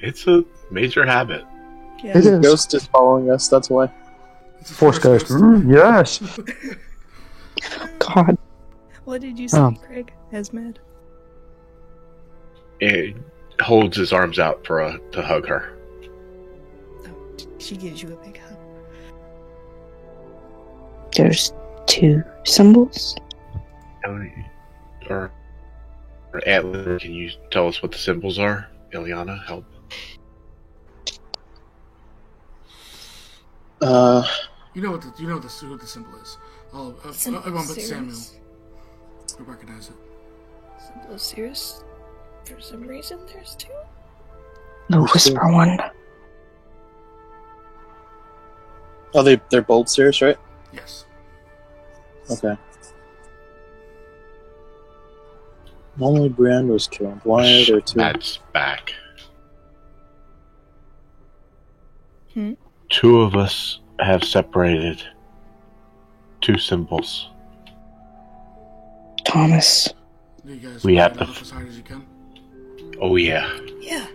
[SPEAKER 3] It's a major habit.
[SPEAKER 11] Yeah.
[SPEAKER 8] It is.
[SPEAKER 10] Ghost is following us, that's why.
[SPEAKER 8] Force Ghost. Yes.
[SPEAKER 6] God.
[SPEAKER 11] What did you say, Craig? Hazmat?
[SPEAKER 3] It holds his arms out to hug her.
[SPEAKER 11] Oh, she gives you a big hug.
[SPEAKER 6] There's 2 symbols.
[SPEAKER 3] Or Atlas, can you tell us what the symbols are? Ileana, help.
[SPEAKER 2] You know what the symbol is. Everyone but Samuel will recognize it.
[SPEAKER 11] Symbol of Cirrus. For some reason, there's 2.
[SPEAKER 6] The Whisper one.
[SPEAKER 10] Oh, they're both Cirrus, right?
[SPEAKER 2] Yes.
[SPEAKER 10] Okay. Only Brienne was killed. Why are there 2?
[SPEAKER 3] That's back.
[SPEAKER 11] Hmm?
[SPEAKER 3] 2 of us have separated 2 symbols.
[SPEAKER 6] Thomas.
[SPEAKER 2] You guys
[SPEAKER 3] We have
[SPEAKER 2] it
[SPEAKER 3] to.
[SPEAKER 2] off as hard as you can.
[SPEAKER 3] Oh yeah.
[SPEAKER 11] Yeah.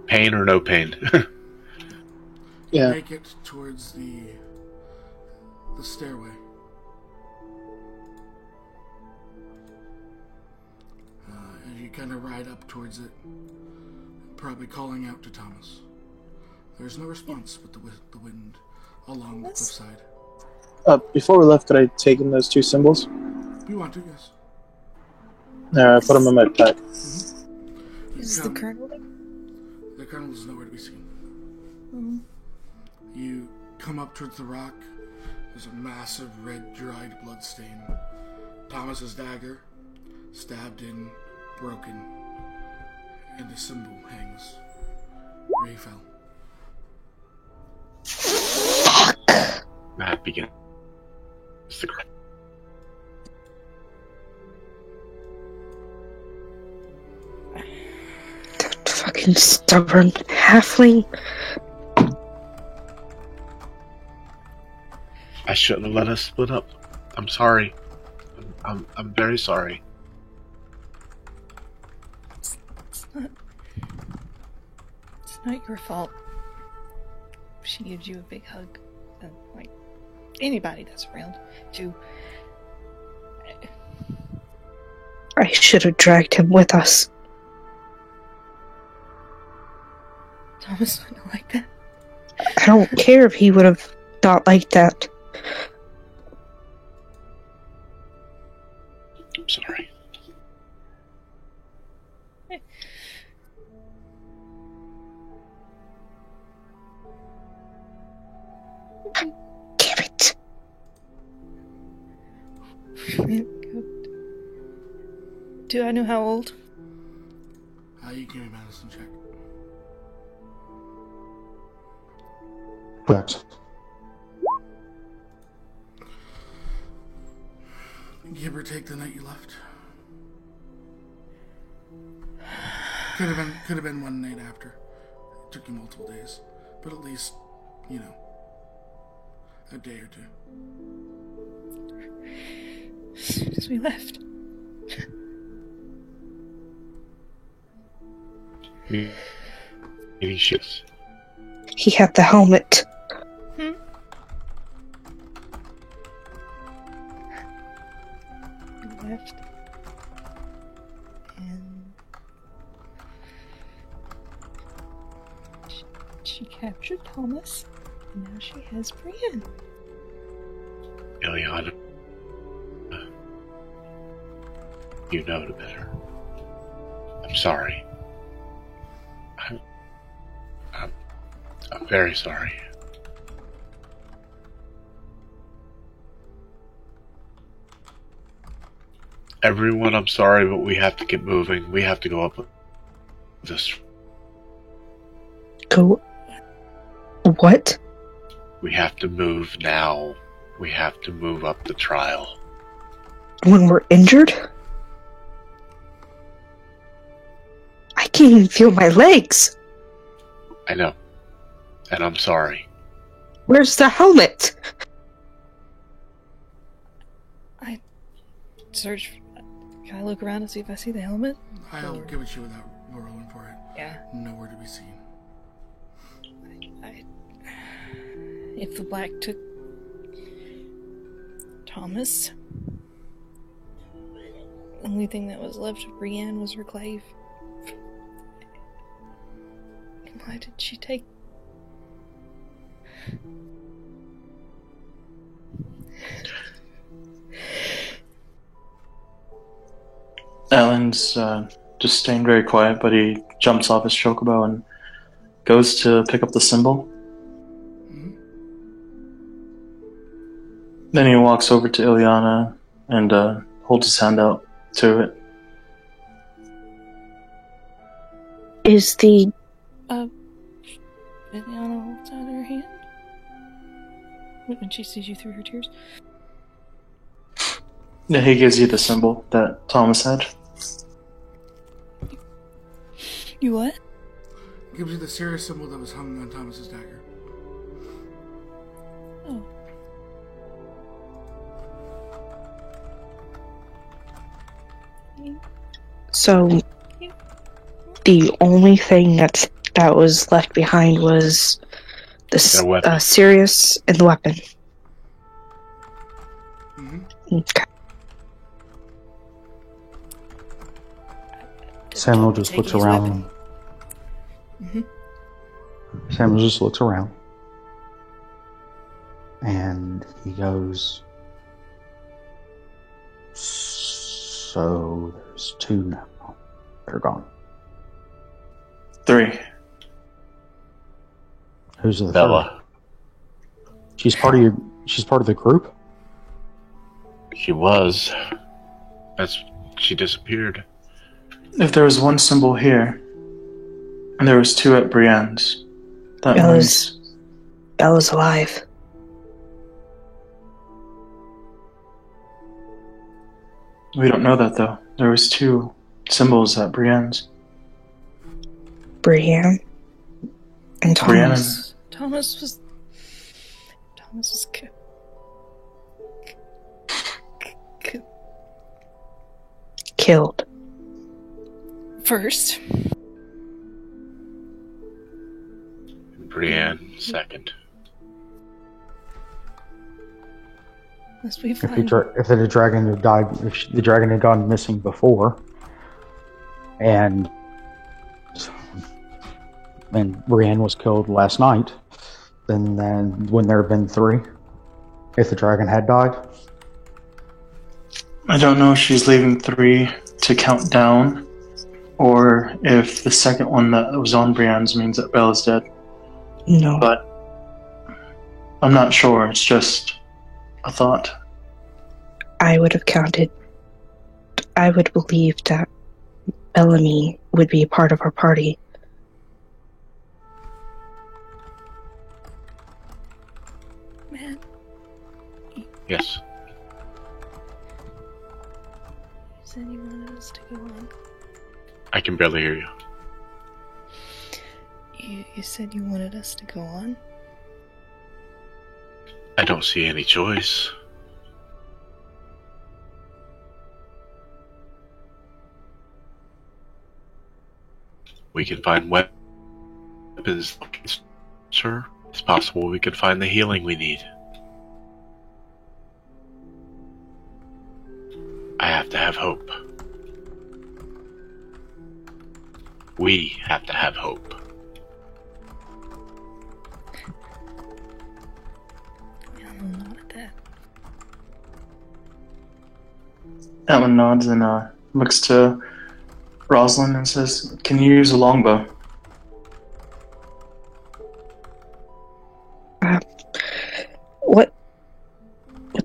[SPEAKER 3] Pain or no pain.
[SPEAKER 10] Yeah.
[SPEAKER 2] Make it towards the stairway. As you kind of ride up towards it, probably calling out to Thomas. There's no response but the wind along the cliffside.
[SPEAKER 10] Before we left, could I take in those 2 symbols?
[SPEAKER 2] If you want to, yes.
[SPEAKER 10] There, I put them in my pack.
[SPEAKER 2] Mm-hmm.
[SPEAKER 11] Is the Colonel?
[SPEAKER 2] The Colonel is nowhere to be seen.
[SPEAKER 11] Mm-hmm.
[SPEAKER 2] You come up towards the rock. There's a massive red dried blood stain. Thomas's dagger, stabbed in, broken, and the symbol hangs where he fell.
[SPEAKER 3] That begins the cry.
[SPEAKER 6] That fucking stubborn halfling.
[SPEAKER 3] I shouldn't have let us split up. I'm sorry. I'm very sorry.
[SPEAKER 11] It's not your fault. She gives you a big hug. And, like, anybody that's around, too.
[SPEAKER 6] I should have dragged him with us.
[SPEAKER 11] Thomas wouldn't like that.
[SPEAKER 6] I don't care if he would have not liked that.
[SPEAKER 3] I'm sorry.
[SPEAKER 6] Damn it.
[SPEAKER 11] Do I know how old?
[SPEAKER 2] You give me a medicine check.
[SPEAKER 8] Correct.
[SPEAKER 2] Give or take the night you left. Could have been one night after. It took you multiple days, but at least, you know, a day or two.
[SPEAKER 11] As soon as we left.
[SPEAKER 3] Maybe shifts.
[SPEAKER 6] He had the helmet.
[SPEAKER 11] We left. And she captured Thomas, and now she has Brienne.
[SPEAKER 3] Ileana, you know better. I'm sorry. I'm very sorry. Everyone, I'm sorry, but we have to get moving. We have to go up with this.
[SPEAKER 6] Go. What?
[SPEAKER 3] We have to move now. We have to move up the trial.
[SPEAKER 6] When we're injured? I can't even feel my legs.
[SPEAKER 3] I know. And I'm sorry.
[SPEAKER 6] Where's the helmet?
[SPEAKER 11] I search. Can I look around and see if I see the helmet?
[SPEAKER 2] I'll give it to you without rolling for it.
[SPEAKER 11] Yeah.
[SPEAKER 2] Nowhere to be seen.
[SPEAKER 11] If the black took Thomas, the only thing that was left of Brienne was her glaive. Why did she take?
[SPEAKER 10] Alan's just staying very quiet, but he jumps off his chocobo and goes to pick up the symbol. Then he walks over to Ileana and holds his hand out to it.
[SPEAKER 6] Is the...
[SPEAKER 11] Ileana holds out her hand when she sees you through her tears.
[SPEAKER 10] Yeah, he gives you the symbol that Thomas had.
[SPEAKER 11] You what?
[SPEAKER 2] Gives you the Sirius symbol that was hung on Thomas's dagger.
[SPEAKER 11] Oh.
[SPEAKER 6] So, the only thing that was left behind was the Sirius and the weapon. Okay.
[SPEAKER 8] Samuel just looks around. Samuel just looks around. And he goes, so there's 2 now. They're gone.
[SPEAKER 10] 3.
[SPEAKER 8] Who's the
[SPEAKER 3] Bella.
[SPEAKER 8] third? She's part of the group?
[SPEAKER 3] She was. She disappeared.
[SPEAKER 10] If there was one symbol here, and there was 2 at Brienne's, that means...
[SPEAKER 6] Bella's alive.
[SPEAKER 10] We don't know that, though. There was 2 symbols at Brienne's.
[SPEAKER 6] Brienne and Thomas.
[SPEAKER 11] Thomas was
[SPEAKER 6] killed.
[SPEAKER 11] First.
[SPEAKER 3] Brienne second.
[SPEAKER 11] Must be
[SPEAKER 8] If
[SPEAKER 11] fine.
[SPEAKER 8] the dragon had died, if the dragon had gone missing before, and Brienne was killed last night, then wouldn't there have been 3? If the dragon had died?
[SPEAKER 10] I don't know if she's leaving 3 to count down, or if the second one that was on Brienne's means that Bella's dead.
[SPEAKER 6] No.
[SPEAKER 10] But I'm not sure. It's just a thought.
[SPEAKER 6] I would have counted. I would believe that Bellamy would be a part of our party.
[SPEAKER 11] Man,
[SPEAKER 3] Yes.
[SPEAKER 11] you said you wanted us to go on.
[SPEAKER 3] I can barely hear you.
[SPEAKER 11] You said you wanted us to go on?
[SPEAKER 3] I don't see any choice. We can find weapons, sir. It's possible we could find the healing we need. I have to have hope. We have to have hope.
[SPEAKER 11] I don't know about that.
[SPEAKER 10] Alan nods and looks to Rosalind and says, "Can you use a longbow?"
[SPEAKER 6] What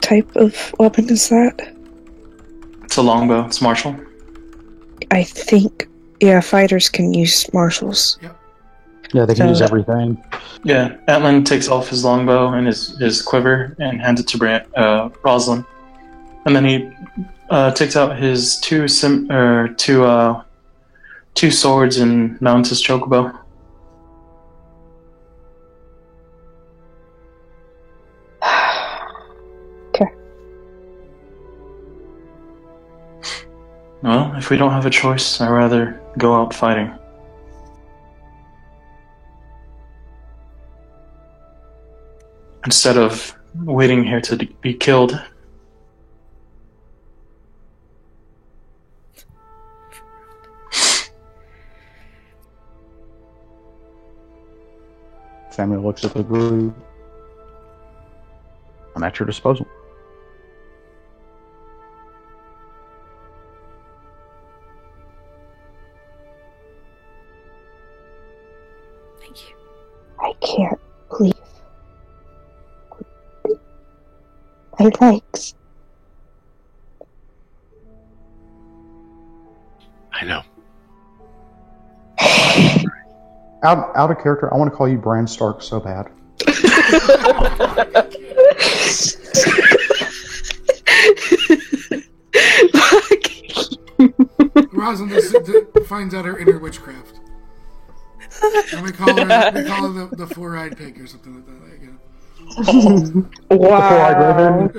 [SPEAKER 6] type of weapon is that?
[SPEAKER 10] It's a longbow. It's martial.
[SPEAKER 6] I think, yeah, fighters can use martials.
[SPEAKER 8] Yeah, they can use everything.
[SPEAKER 10] Yeah, Atlan takes off his longbow and his quiver and hands it to Rosalind, and then he takes out his two swords and mounts his chocobo.
[SPEAKER 6] Okay.
[SPEAKER 10] Well, if we don't have a choice, I'd rather go out fighting. Instead of waiting here to be killed.
[SPEAKER 8] Samuel looks at the group. I'm at your disposal.
[SPEAKER 11] Thank you.
[SPEAKER 6] I can't believe my legs.
[SPEAKER 3] I know.
[SPEAKER 8] Out of character, I want to call you Bran Stark so bad.
[SPEAKER 2] Rosalind finds out her inner witchcraft. And we call her the four-eyed pig or something like that. Again.
[SPEAKER 6] Wow.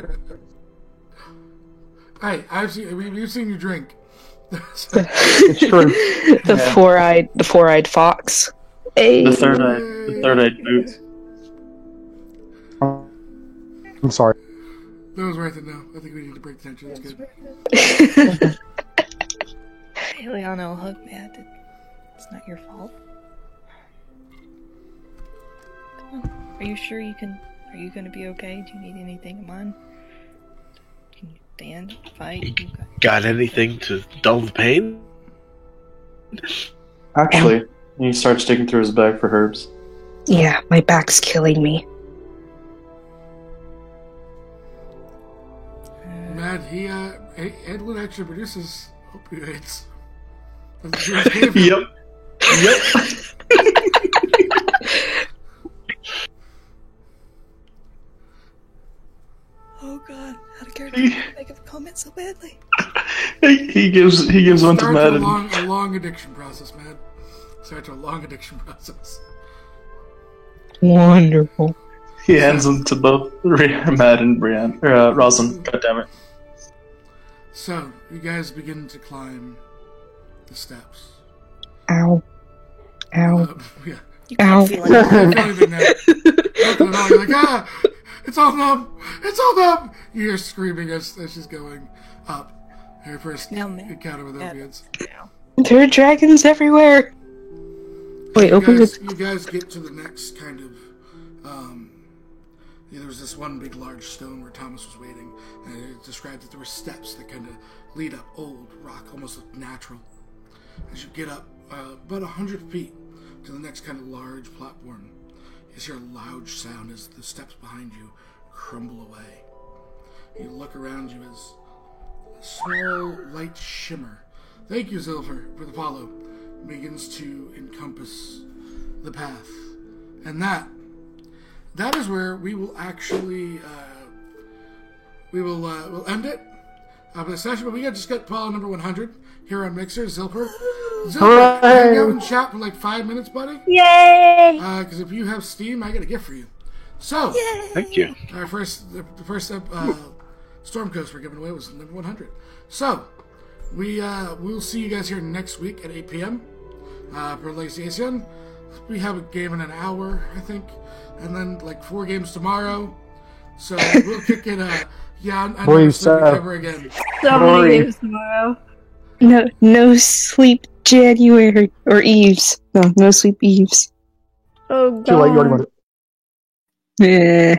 [SPEAKER 2] Hey, we've seen you drink.
[SPEAKER 8] It's true.
[SPEAKER 6] The four-eyed fox. Hey.
[SPEAKER 10] The third-eyed boot.
[SPEAKER 8] I'm sorry.
[SPEAKER 2] That was right to know. I think we need to break the tension. That's good.
[SPEAKER 11] Hey, Liana will hug Matt. It's not your fault. Come on. Are you sure you can? Are you going to be okay? Do you need anything of mine? Can you stand, fight?
[SPEAKER 3] Got anything to dull the pain?
[SPEAKER 10] Actually, he starts digging through his bag for herbs.
[SPEAKER 6] Yeah, my back's killing me.
[SPEAKER 2] Matt, Edwin actually produces opioids.
[SPEAKER 10] Yep.
[SPEAKER 11] Oh God! How did Character make a comment so badly?
[SPEAKER 10] He gives one to Matt.
[SPEAKER 2] A long addiction process, Matt. Starts a long addiction process.
[SPEAKER 6] Wonderful.
[SPEAKER 10] He hands them to both Matt and Brienne. Rosalind. God damn it.
[SPEAKER 2] So, you guys begin to climb the steps.
[SPEAKER 6] Ow. Ow.
[SPEAKER 2] Yeah.
[SPEAKER 6] Ow.
[SPEAKER 2] You're like, it's all numb! It's all numb! You hear screaming as she's going up. Her first encounter with opiates.
[SPEAKER 6] There are dragons everywhere! Wait, open the...
[SPEAKER 2] You guys get to the next kind of... there was this one big large stone where Thomas was waiting, and it described that there were steps that kind of lead up old rock, almost look natural. As you get up about 100 feet to the next kind of large platform, you hear a loud sound as the steps behind you crumble away. You look around you as a small light shimmer. Thank you, Zilver, for the follow. begins to encompass the path. And that is where we will actually we'll end it for the session. But we just got Paul number 100 here on Mixer. Zilper, hang out and chat for like 5 minutes, buddy.
[SPEAKER 4] Yay!
[SPEAKER 2] Because if you have Steam, I got a gift for you. So,
[SPEAKER 3] thank you.
[SPEAKER 2] Our first Storm Coast we're giving away was number 100. So, we'll see you guys here next week at 8 p.m. For PlayStation. We have a game in an hour, I think, and then like 4 games tomorrow. So we'll kick it. I'm never sleeping ever again.
[SPEAKER 4] So many games tomorrow.
[SPEAKER 6] No sleep January or Eves. No sleep Eves.
[SPEAKER 4] Oh god.
[SPEAKER 7] Too late, you already won it.
[SPEAKER 6] Yeah.